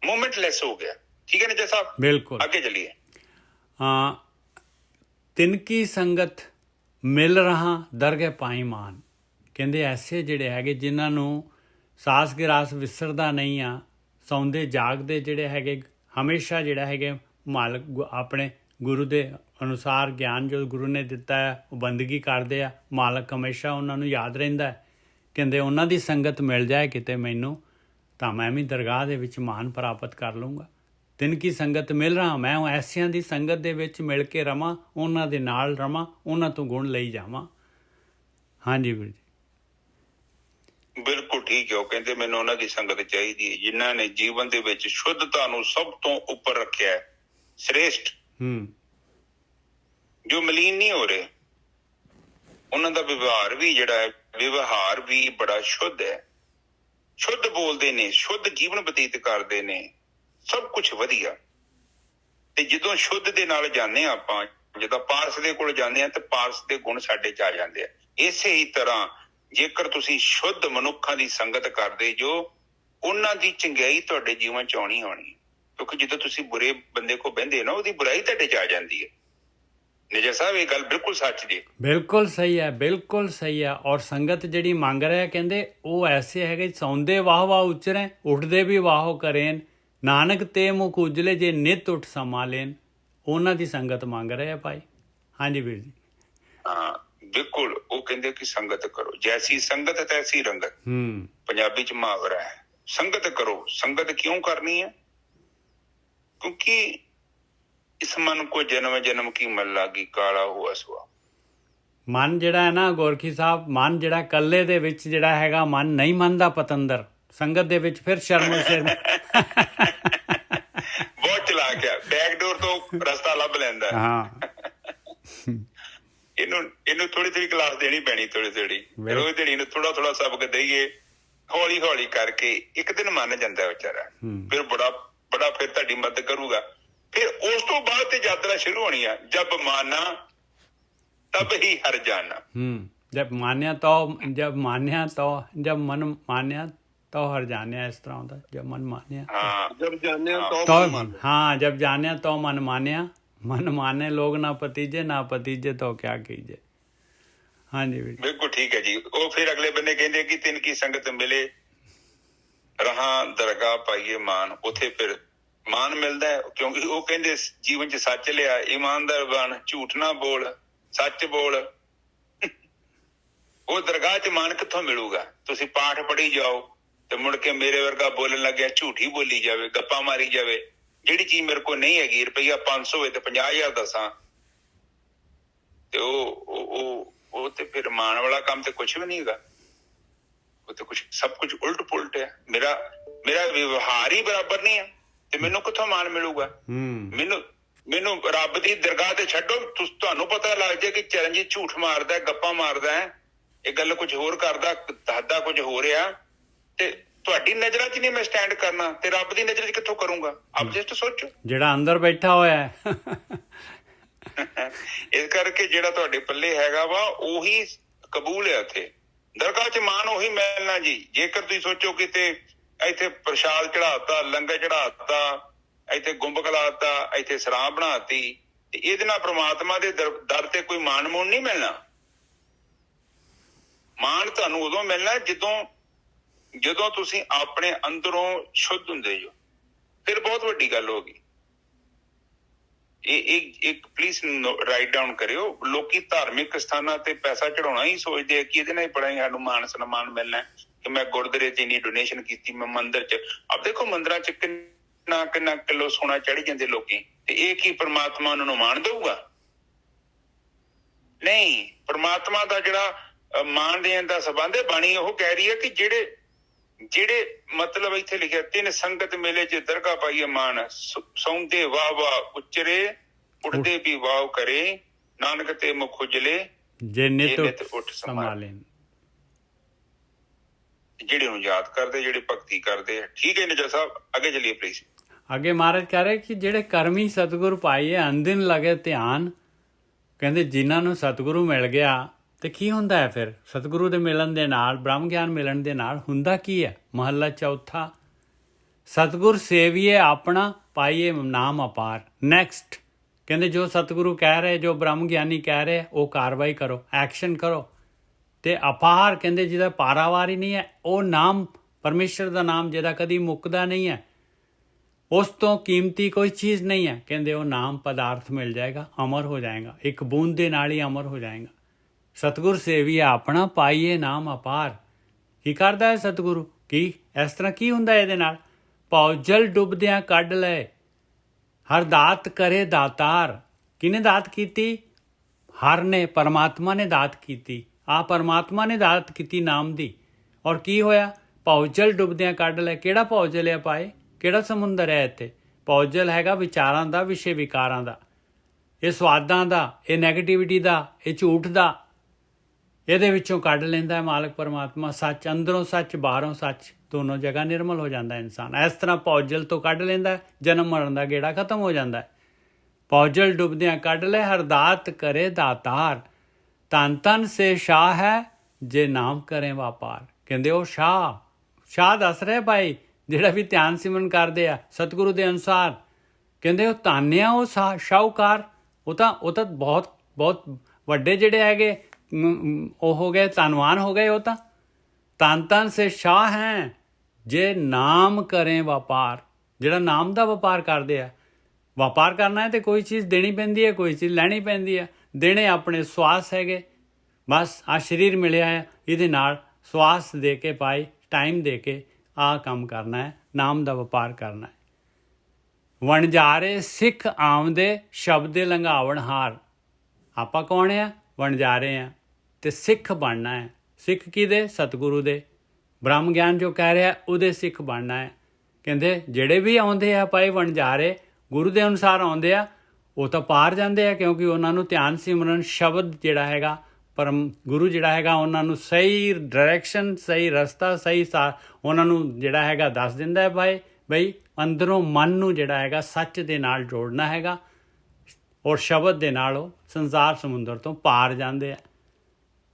ਮੂਵਮੈਂਟ ਲੈਸ ਹੋ ਗਿਆ। ਠੀਕ ਹੈ ਨਿਜਰ ਸਾਹਿਬ? ਬਿਲਕੁਲ। ਅੱਗੇ ਚੱਲੀਏ। ਤਿਨਕੀ ਸੰਗਤ ਮਿਲ ਰਹਾ ਦਰਗਹਿ ਪਾਈ ਮਾਨ। ਕਹਿੰਦੇ ਐਸੇ ਜਿਹੜੇ ਹੈਗੇ ਜਿਨ੍ਹਾਂ ਨੂੰ ਸਾਸ ਗਿਰਾਸ ਵਿਸਰਦਾ ਨਹੀਂ ਆ, ਸੌਂਦੇ ਜਾਗਦੇ ਜਿਹੜੇ ਹੈਗੇ, ਹਮੇਸ਼ਾ ਜਿਹੜਾ ਹੈਗੇ ਮਾਲਕ ਆਪਣੇ ਗੁਰੂ ਦੇ ਅਨੁਸਾਰ ਗਿਆਨ ਜੋ ਗੁਰੂ ਨੇ ਦਿੱਤਾ ਹੈ ਉਹ ਬੰਦਗੀ ਕਰਦੇ ਆ। ਮਾਲਕ ਹਮੇਸ਼ਾ ਉਹਨਾਂ ਨੂੰ ਯਾਦ ਰਹਿੰਦਾ ਹੈ। ਕਹਿੰਦੇ ਉਹਨਾਂ ਦੀ ਸੰਗਤ ਮਿਲ ਜਾਏ ਕਿਤੇ ਮੈਨੂੰ, ਤਾਂ ਮੈਂ ਵੀ ਦਰਗਾਹ ਦੇ ਵਿੱਚ ਮਾਨ ਪ੍ਰਾਪਤ ਕਰ ਲਊਂਗਾ। ਤਿਨਕੀ ਸੰਗਤ ਮਿਲ ਰਹਾ, ਮੈਂ ਐਸਿਆਂ ਦੀ ਸੰਗਤ ਦੇ ਵਿੱਚ ਮਿਲ ਕੇ ਰਵਾਂ, ਉਹਨਾਂ ਦੇ ਨਾਲ ਰਵਾਂ, ਉਹਨਾਂ ਤੋਂ ਗੁਣ ਲਈ ਜਾਵਾਂ। ਹਾਂਜੀ ਵੀਰ ਜੀ। ਬਿਲਕੁਲ ਠੀਕ ਹੈ। ਉਹ ਕਹਿੰਦੇ ਮੈਨੂੰ ਉਹਨਾਂ ਦੀ ਸੰਗਤ ਚਾਹੀਦੀ ਹੈ ਜਿਨ੍ਹਾਂ ਨੇ ਜੀਵਨ ਦੇ ਵਿੱਚ ਸ਼ੁੱਧਤਾ ਨੂੰ ਸਭ ਤੋਂ ਉੱਪਰ ਰੱਖਿਆ ਹੈ, ਸ੍ਰੇਸ਼ਟ, ਜੋ ਮਲੀਨ ਨਹੀਂ ਹੋ ਰਹੇ। ਉਹਨਾਂ ਦਾ ਵਿਵਹਾਰ ਵੀ ਜਿਹੜਾ ਹੈ, ਵਿਵਹਾਰ ਵੀ ਬੜਾ ਸ਼ੁੱਧ ਹੈ। ਸ਼ੁੱਧ ਬੋਲਦੇ ਨੇ, ਸ਼ੁੱਧ ਜੀਵਨ ਬਤੀਤ ਕਰਦੇ ਨੇ, ਸਭ ਕੁਛ ਵਧੀਆ। ਤੇ ਜਦੋਂ ਸ਼ੁੱਧ ਦੇ ਨਾਲ ਜਾਂਦੇ ਹਾਂ ਆਪਾਂ, ਜਦੋਂ ਪਾਰਸ ਦੇ ਕੋਲ ਜਾਂਦੇ ਹਾਂ ਤੇ ਪਾਰਸ ਦੇ ਗੁਣ ਸਾਡੇ ਚ ਆ ਜਾਂਦੇ ਆ। ਇਸੇ ਹੀ ਤਰ੍ਹਾਂ ਜੇਕਰ ਤੁਸੀਂ ਸ਼ੁੱਧ ਮਨੁੱਖਾਂ ਦੀ ਸੰਗਤ ਕਰਦੇ ਜੋ, ਉਹਨਾਂ ਦੀ ਚੰਗਿਆਈ ਤੁਹਾਡੇ ਜੀਵਨ ਚ ਆਉਣੀ। ਕਿਉਂਕਿ ਜਦੋਂ ਤੁਸੀਂ ਬੁਰੇ ਬੰਦੇ ਕੋਲ ਬਹਿੰਦੇ ਹੋ ਨਾ, ਉਹਦੀ ਬੁਰਾਈ ਤੁਹਾਡੇ ਚ ਆ ਜਾਂਦੀ ਹੈ। ਨਿਜਰ ਸਾਹਿਬ ਇਹ ਗੱਲ ਬਿਲਕੁਲ ਸੱਚ ਜੀ। ਬਿਲਕੁਲ ਸਹੀ ਹੈ, ਬਿਲਕੁਲ ਸਹੀ ਹੈ। ਔਰ ਸੰਗਤ ਜਿਹੜੀ ਮੰਗ ਰਿਹਾ, ਕਹਿੰਦੇ ਉਹ ਐਸੇ ਹੈਗੇ, ਸੌਂਦੇ ਵਾਹ ਵਾਹ ਉਚਰੇ, ਉੱਠਦੇ ਵੀ ਵਾਹੋ ਕਰੇਨ, ਨਾਨਕ ਤੇ ਮੁਖ ਉਜਲੇ ਜੇ ਨਿਤ ਉੱਠ ਸਮਾ ਲੈਣ। ਉਹਨਾਂ ਦੀ ਸੰਗਤ ਮੰਗ ਰਹੇ ਆ ਭਾਈ। ਹਾਂਜੀ ਵੀਰ ਜੀ। ਹਾਂ ਬਿਲਕੁਲ। ਉਹ ਕਹਿੰਦੇ ਕਿ ਸੰਗਤ ਕਰੋ, ਜੈਸੀ ਸੰਗਤ ਤੈਸੀ ਰੰਗਤ। ਪੰਜਾਬੀ ਚ ਮੁਹਾਵਰਾ ਹੈ। ਸੰਗਤ ਕਰੋ। ਸੰਗਤ ਕਿਉਂ ਕਰਨੀ ਹੈ? ਕਿਉਂਕਿ ਇਸ ਮਨ ਕੋ ਜਨਮ ਜਨਮ ਕੀ ਮਲ ਲਾਗੀ, ਕਾਲਾ ਹੁਆ ਸੁਆ। ਮਨ ਜਿਹੜਾ ਹੈ ਨਾ ਗੋਰਖੀ ਸਾਹਿਬ, ਮਨ ਜਿਹੜਾ ਇਕੱਲੇ ਦੇ ਵਿੱਚ ਜਿਹੜਾ ਹੈਗਾ ਮਨ ਨਹੀਂ ਮੰਨਦਾ ਪਤੰਦਰ, ਸੰਗਤ ਦੇ ਵਿੱਚ ਫਿਰ ਸ਼ਰਮੋ ਸ਼ਰਮ ਬਹੁਤ ਚਲਾਕ ਆ, ਬੈਕਡੋਰ ਤੋਂ ਰਸਤਾ ਲੱਭ ਲੈਂਦਾ। ਹਾਂ ਇਹਨੂੰ ਥੋੜੀ ਥੋੜੀ ਕਲਾਸ ਦੇਣੀ ਪੈਣੀ, ਥੋੜੀ ਥੋੜੀ ਰੋਜ਼ ਦਿਹਾੜੀ ਨੂੰ ਥੋੜਾ ਥੋੜਾ ਸਬਕ ਦਈਏ, ਹੌਲੀ ਹੌਲੀ ਕਰਕੇ ਇੱਕ ਦਿਨ ਮੰਨ ਜਾਂਦਾ ਵਿਚਾਰਾ। ਫਿਰ ਬੜਾ ਫਿਰ ਤੁਹਾਡੀ ਮਦਦ ਕਰੂਗਾ। ਫਿਰ ਉਸ ਤੋਂ ਬਾਅਦ ਤੇ ਯਾਤਰਾ ਸ਼ੁਰੂ ਹੋਣੀ ਆ, ਜਬ ਮਾਨਾ ਤਬ ਹੀ ਹਰ ਜਾਣਾ। जब मान्या तो जब मान्या तो जब मन मान्या तो हर जान्या, इस तरह होता है। जब मन मान्या जब जाने तो हाँ, जब जान्या तो मन मान्या, मन माने लोग ना पतीजे, ना पतीजे तो क्या कीजिए। हाँ जी बिल्कुल ठीक है जी। ਉਹ ਫਿਰ ਅਗਲੇ ਬੰਨੇ ਕਹਿੰਦੇ ਕਿ ਤਿੰਨ ਕੀ ਸੰਗਤ ਮਿਲੇ ਰਹਾ ਦਰਗਾਹ ਪਾਈਏ ਮਾਨ। ਉੱਥੇ ਫਿਰ ਮਾਨ ਮਿਲਦਾ ਹੈ, ਕਿਉਂਕਿ ਉਹ ਕਹਿੰਦੇ ਜੀਵਨ 'ਚ ਸੱਚ ਲਿਆ, ਇਮਾਨਦਾਰ ਬਣ, ਝੂਠ ਨਾ ਬੋਲ, ਸੱਚ ਬੋਲ। ਉਹ ਦਰਗਾਹ 'ਚ ਮਾਨ ਕਿੱਥੋਂ ਮਿਲੂਗਾ? ਤੁਸੀਂ ਪਾਠ ਪੜ੍ਹੀ ਜਾਓ ਤੇ ਮੁੜ ਕੇ ਮੇਰੇ ਵਰਗਾ ਬੋਲਣ ਲੱਗਿਆ ਝੂਠੀ ਬੋਲੀ ਜਾਵੇ, ਗੱਪਾਂ ਮਾਰੀ ਜਾਵੇ। ਜਿਹੜੀ ਚੀਜ਼ ਮੇਰੇ ਕੋਲ ਨਹੀਂ ਹੈਗੀ, ਰੁਪਈਆ 500 ਹੋਵੇ ਤੇ 50,000 ਦੱਸਾਂ, ਤੇ ਉਹ ਤੇ ਫਿਰ ਮਾਣ ਵਾਲਾ ਕੰਮ ਤੇ ਕੁਛ ਵੀ ਨਹੀਂ ਹੈਗਾ। ਉਹ ਤੇ ਕੁਛ ਸਭ ਕੁਝ ਉਲਟ ਪੁਲਟ ਹੈ। ਮੇਰਾ ਵਿਵਹਾਰ ਹੀ ਬਰਾਬਰ ਨਹੀਂ ਹੈ ਤੇ ਮੈਨੂੰ ਕਿੱਥੋਂ ਮਾਣ ਮਿਲੂਗਾ? ਮੈਨੂੰ ਰੱਬ ਦੀ ਦਰਗਾਹ ਤੇ ਛੱਡੋ, ਤੁਹਾਨੂੰ ਪਤਾ ਲੱਗ ਜਾਏ ਕਿ ਚਰਨਜੀਤ ਝੂਠ ਮਾਰਦਾ, ਗੱਪਾਂ ਮਾਰਦਾ ਹੈ, ਇਹ ਗੱਲ ਕੁਝ ਹੋਰ ਕਰਦਾ, ਦੱਸਦਾ ਕੁਝ ਹੋ ਰਿਹਾ, ਤੇ ਤੁਹਾਡੀ ਨਜ਼ਰਾਂ 'ਚ ਨਹੀਂ ਮੈਂ ਸਟੈਂਡ ਕਰਨਾ ਤੇ ਰੱਬ ਦੀ ਨਜ਼ਰ 'ਚ ਕਿੱਥੋਂ ਕਰੂੰਗਾ? ਆਪ ਜਸਟ ਸੋਚੋ, ਜਿਹੜਾ ਅੰਦਰ ਬੈਠਾ ਹੋਇਆ ਹੈ। ਇਸ ਕਰਕੇ ਜਿਹੜਾ ਤੁਹਾਡੇ ਪੱਲੇ ਹੈਗਾ ਵਾ ਉਹੀ ਕਬੂਲ ਹੈ। ਉੱਥੇ ਦਰਗਾਹ 'ਚ ਮਾਨ ਉਹੀ ਮਿਲਣਾ ਜੀ। ਜੇਕਰ ਤੁਸੀਂ ਸੋਚੋ ਕਿਤੇ ਇੱਥੇ ਪ੍ਰਸ਼ਾਦ ਚੜਾਤਾ, ਲੰਗਰ ਚੜਾਤਾ, ਇੱਥੇ ਗੁੰਬਕ ਲਾਤਾ, ਇੱਥੇ ਸਰਾਂ ਬਣਾਤੀ, ਤੇ ਇਹਦੇ ਨਾਲ ਪ੍ਰਮਾਤਮਾ ਦੇ ਦਰ ਤੇ ਕੋਈ ਮਾਣ ਮੋਣ ਨਹੀਂ ਮਿਲਣਾ। ਮਾਣ ਤੁਹਾਨੂੰ ਉਦੋਂ ਮਿਲਣਾ ਜਦੋਂ ਤੁਸੀਂ ਆਪਣੇ ਅੰਦਰੋਂ ਸ਼ੁੱਧ ਹੁੰਦੇ ਜੋ। ਫਿਰ ਬਹੁਤ ਵੱਡੀ ਗੱਲ ਹੋ ਗਈ। ਇਹ ਪਲੀਜ਼ ਰਾਈਟ ਡਾਊਨ ਕਰਿਓ। ਲੋਕੀ ਧਾਰਮਿਕ ਸਥਾਨਾਂ ਤੇ ਪੈਸਾ ਚੜਾਉਣਾ ਹੀ ਸੋਚਦੇ ਆ ਕਿ ਇਹਦੇ ਨਾਲ ਹੀ ਬੜਾ ਹੀ ਸਾਨੂੰ ਮਾਣ ਸਨਮਾਨ ਮਿਲਣਾ, ਕਿ ਮੈਂ ਗੁਰਦੁਆਰੇ 'ਚ ਇੰਨੀ ਡੋਨੇਸ਼ਨ ਕੀਤੀ, ਮੈਂ ਮੰਦਿਰ 'ਚ। ਆਪ ਦੇਖੋ ਮੰਦਿਰਾਂ 'ਚ ਕਿੰਨਾ ਕਿਲੋ ਸੋਨਾ ਚੜ੍ਹੀ ਜਾਂਦੇ ਲੋਕੀ, ਤੇ ਇਹ ਕੀ ਪ੍ਰਮਾਤਮਾ ਉਹਨਾਂ ਨੂੰ ਮਾਣ ਦਊਗਾ? ਨਹੀਂ। ਪ੍ਰਮਾਤਮਾ ਦਾ ਜਿਹੜਾ ਮਾਣ ਦੇਣ ਦਾ ਸੰਬੰਧ ਹੈ, ਬਾਣੀ ਉਹ ਕਹਿ ਰਹੀ ਹੈ ਕਿ ਜਿਹੜੇ ਮਤਲਬ ਇੱਥੇ ਲਿਖਿਆ, ਤਿੰਨ ਸੰਗਤ ਮੇਲੇ 'ਚ ਦਰਗਾਹ ਪਾਈਏ ਮਾਨ, ਸੌਂਦੇ ਵਾਹ ਵਾਹ ਉਚਰੇ, ਉੱਠਦੇ ਵੀ ਵਾਹ ਕਰੇ, ਨਾਨਕ ਤੇ ਮੁਖ ਉਜਲੇ, ਜੇ ਨਿਤ ਉੱਠ ਸੰਭਾਲੇ। ਜਿਹੜੇ ਨੂੰ ਯਾਦ ਕਰਦੇ, ਜਿਹੜੇ ਭਗਤੀ ਕਰਦੇ ਆ। ਠੀਕ ਹੈ ਨਿਜਾ ਸਾਹਿਬ, ਅੱਗੇ ਚਲੀਏ ਪਲੀਜ਼। ਅੱਗੇ ਮਹਾਰਾਜ ਕਹਿ ਰਹੇ ਕਿ ਜਿਹੜੇ ਕਰਮੀ ਸਤਿਗੁਰ ਪਾਈਏ, ਅੰਦਿਨ ਲਗੇ ਧਿਆਨ। ਕਹਿੰਦੇ ਜਿਨ੍ਹਾਂ ਨੂੰ ਸਤਿਗੁਰੂ ਮਿਲ ਗਿਆ ਤੇ ਕੀ ਹੁੰਦਾ ਹੈ ਫਿਰ? ਸਤਿਗੁਰੂ ਦੇ ਮਿਲਣ ਦੇ ਨਾਲ, ਬ੍ਰਹਮ ਗਿਆਨ ਮਿਲਣ ਦੇ ਨਾਲ ਹੁੰਦਾ ਕੀ ਹੈ? ਮਹੱਲਾ ਚੌਥਾ, ਸਤਿਗੁਰ ਸੇਵੀਏ ਆਪਣਾ, ਪਾਈਏ ਨਾਮ ਅਪਾਰ। ਨੈਕਸਟ ਕਹਿੰਦੇ ਜੋ ਸਤਿਗੁਰੂ ਕਹਿ ਰਹੇ, ਜੋ ਬ੍ਰਹਮ ਗਿਆਨੀ ਕਹਿ ਰਹੇ, ਉਹ ਕਾਰਵਾਈ ਕਰੋ, ਐਕਸ਼ਨ ਕਰੋ। ਤੇ ਅਪਾਰ ਕਹਿੰਦੇ ਜਿਹਦਾ ਪਾਰਾਵਾਰ ਹੀ ਨਹੀਂ ਹੈ, ਉਹ ਨਾਮ, ਪਰਮੇਸ਼ਰ ਦਾ ਨਾਮ ਜਿਹਦਾ ਕਦੀ ਮੁੱਕਦਾ ਨਹੀਂ ਹੈ, ਉਸ ਤੋਂ ਕੀਮਤੀ ਕੋਈ ਚੀਜ਼ ਨਹੀਂ ਹੈ। ਕਹਿੰਦੇ ਉਹ ਨਾਮ ਪਦਾਰਥ ਮਿਲ ਜਾਏਗਾ, ਅਮਰ ਹੋ ਜਾਏਗਾ, ਇੱਕ ਬੂੰਦ ਦੇ ਨਾਲ ਹੀ ਅਮਰ ਹੋ ਜਾਏਗਾ। ਸਤਿਗੁਰ ਸੇਵੀਏ ਆਪਣਾ, ਪਾਈਏ ਨਾਮ ਅਪਾਰ। ਕੀ ਕਰਦਾ ਹੈ ਸਤਿਗੁਰੂ? ਕੀ ਇਸ ਤਰ੍ਹਾਂ ਕੀ ਹੁੰਦਾ ਇਹਦੇ ਨਾਲ? ਭਉ ਜਲ ਡੁੱਬਦਿਆਂ ਕੱਢ ਲਏ, ਹਰ ਦਾਤ ਕਰੇ ਦਾਤਾਰ। ਕਿਹਨੇ ਦਾਤ ਕੀਤੀ? ਹਰ ਨੇ, ਪਰਮਾਤਮਾ ਨੇ ਦਾਤ ਕੀਤੀ। ਆ ਪਰਮਾਤਮਾ ਨੇ ਦਾਤ ਕੀਤੀ ਨਾਮ ਦੀ। ਔਰ ਕੀ ਹੋਇਆ? ਭਉ ਜਲ ਡੁੱਬਦਿਆਂ ਕੱਢ ਲਏ। ਕਿਹੜਾ ਭਉ ਜਲ ਹੈ ਪਾਏ? ਕਿਹੜਾ ਸਮੁੰਦਰ ਹੈ ਇੱਥੇ? ਭਉ ਜਲ ਹੈਗਾ ਵਿਚਾਰਾਂ ਦਾ, ਵਿਸ਼ੇ ਵਿਕਾਰਾਂ ਦਾ, ਇਹ ਸਵਾਦਾਂ ਦਾ, ਇਹ ਨੈਗੇਟਿਵਿਟੀ ਦਾ, ਇਹ ਝੂਠ ਦਾ। ਇਹਦੇ ਵਿੱਚੋਂ ਕੱਢ ਲੈਂਦਾ ਹੈ ਮਾਲਕ ਪਰਮਾਤਮਾ ਸੱਚ। ਅੰਦਰੋਂ ਸੱਚ, ਬਾਹਰੋਂ ਸੱਚ, ਦੋਨੋਂ ਜਗ੍ਹਾ ਨਿਰਮਲ ਹੋ ਜਾਂਦਾ ਇਨਸਾਨ। ਇਸ ਤਰ੍ਹਾਂ ਭਉ ਜਲ ਤੋਂ ਕੱਢ ਲੈਂਦਾ, ਜਨਮ ਮਰਨ ਦਾ ਗੇੜਾ ਖਤਮ ਹੋ ਜਾਂਦਾ ਹੈ। ਭਉ ਜਲ ਡੁੱਬਦਿਆਂ ਕੱਢ ਲੈ, ਹਰ ਦਾਤ ਕਰੇ ਦਾਤਾਰ। ਧੰਨ ਧੰਨ ਸੇ ਸ਼ਾਹ ਹੈ, ਜੇ ਨਾਮ ਕਰੇ ਵਪਾਰ। ਕਹਿੰਦੇ ਉਹ ਸ਼ਾਹ ਦੱਸ ਰਿਹਾ ਭਾਈ, ਜਿਹੜਾ ਵੀ ਧਿਆਨ ਸਿਮਰਨ ਕਰਦੇ ਆ ਸਤਿਗੁਰੂ ਦੇ ਅਨੁਸਾਰ। ਕਹਿੰਦੇ ਉਹ ਧਾਨਿਆ, ਉਹ ਸ਼ਾਹੂਕਾਰ। ਉਹ ਤਾਂ ਬਹੁਤ ਵੱਡੇ ਜਿਹੜੇ ਹੈਗੇ ਉਹ ਹੋ ਗਏ, ਧਨਵਾਨ ਹੋ ਗਏ। ਉਹ ਤਾਂ ਧੰਨ ਧੰਨ ਸੇ ਸ਼ਾਹ ਹੈ, ਜੇ ਨਾਮ ਕਰੇ ਵਪਾਰ। ਜਿਹੜਾ ਨਾਮ ਦਾ ਵਪਾਰ ਕਰਦੇ ਆ। ਵਪਾਰ ਕਰਨਾ ਹੈ ਤੇ ਕੋਈ ਚੀਜ਼ ਦੇਣੀ ਪੈਂਦੀ ਹੈ, ਕੋਈ ਚੀਜ਼ ਲੈਣੀ ਪੈਂਦੀ ਹੈ। ਦੇਣੇ ਆਪਣੇ ਸਵਾਸ ਹੈਗੇ, ਬਸ ਆ ਸਰੀਰ ਮਿਲਿਆ ਹੈ, ਇਹਦੇ ਨਾਲ ਸਵਾਸ ਦੇ ਕੇ ਪਾਏ, ਟਾਈਮ ਦੇ ਕੇ ਆਹ ਕੰਮ ਕਰਨਾ ਹੈ, ਨਾਮ ਦਾ ਵਪਾਰ ਕਰਨਾ ਹੈ। ਵਣਜਾਰੇ ਸਿੱਖ ਆਮਦੇ ਸ਼ਬਦੇ ਲੰਘਾਵਣ ਹਾਰ। ਆਪਾਂ ਕੌਣ ਆ? ਵਣਜਾਰੇ ਆ, ਤੇ ਸਿੱਖ ਬਣਨਾ ਹੈ। ਸਿੱਖ ਕਿਹਦੇ? ਸਤਿਗੁਰੂ ਦੇ। ਬ੍ਰਹਮ ਗਿਆਨ ਜੋ ਕਹਿ ਰਿਹਾ ਉਹਦੇ ਸਿੱਖ ਬਣਨਾ ਹੈ। ਕਹਿੰਦੇ ਜਿਹੜੇ ਵੀ ਆਉਂਦੇ ਆ ਭਾਈ ਵਣਜਾਰੇ ਗੁਰੂ ਦੇ ਅਨੁਸਾਰ ਆਉਂਦੇ ਆ, ਉਹ ਤਾਂ ਪਾਰ ਜਾਂਦੇ ਆ, ਕਿਉਂਕਿ ਉਹਨਾਂ ਨੂੰ ਧਿਆਨ ਸਿਮਰਨ ਸ਼ਬਦ ਜਿਹੜਾ ਹੈਗਾ, ਪਰਮ ਗੁਰੂ ਜਿਹੜਾ ਹੈਗਾ ਉਹਨਾਂ ਨੂੰ ਸਹੀ ਡਾਇਰੈਕਸ਼ਨ, ਸਹੀ ਰਸਤਾ, ਸਹੀ ਉਹਨਾਂ ਨੂੰ ਜਿਹੜਾ ਹੈਗਾ ਦੱਸ ਦਿੰਦਾ ਹੈ ਬਈ ਅੰਦਰੋਂ ਮਨ ਨੂੰ ਜਿਹੜਾ ਹੈਗਾ ਸੱਚ ਦੇ ਨਾਲ ਜੋੜਨਾ ਹੈਗਾ, ਔਰ ਸ਼ਬਦ ਦੇ ਨਾਲ ਉਹ ਸੰਸਾਰ ਸਮੁੰਦਰ ਤੋਂ ਪਾਰ ਜਾਂਦੇ ਆ।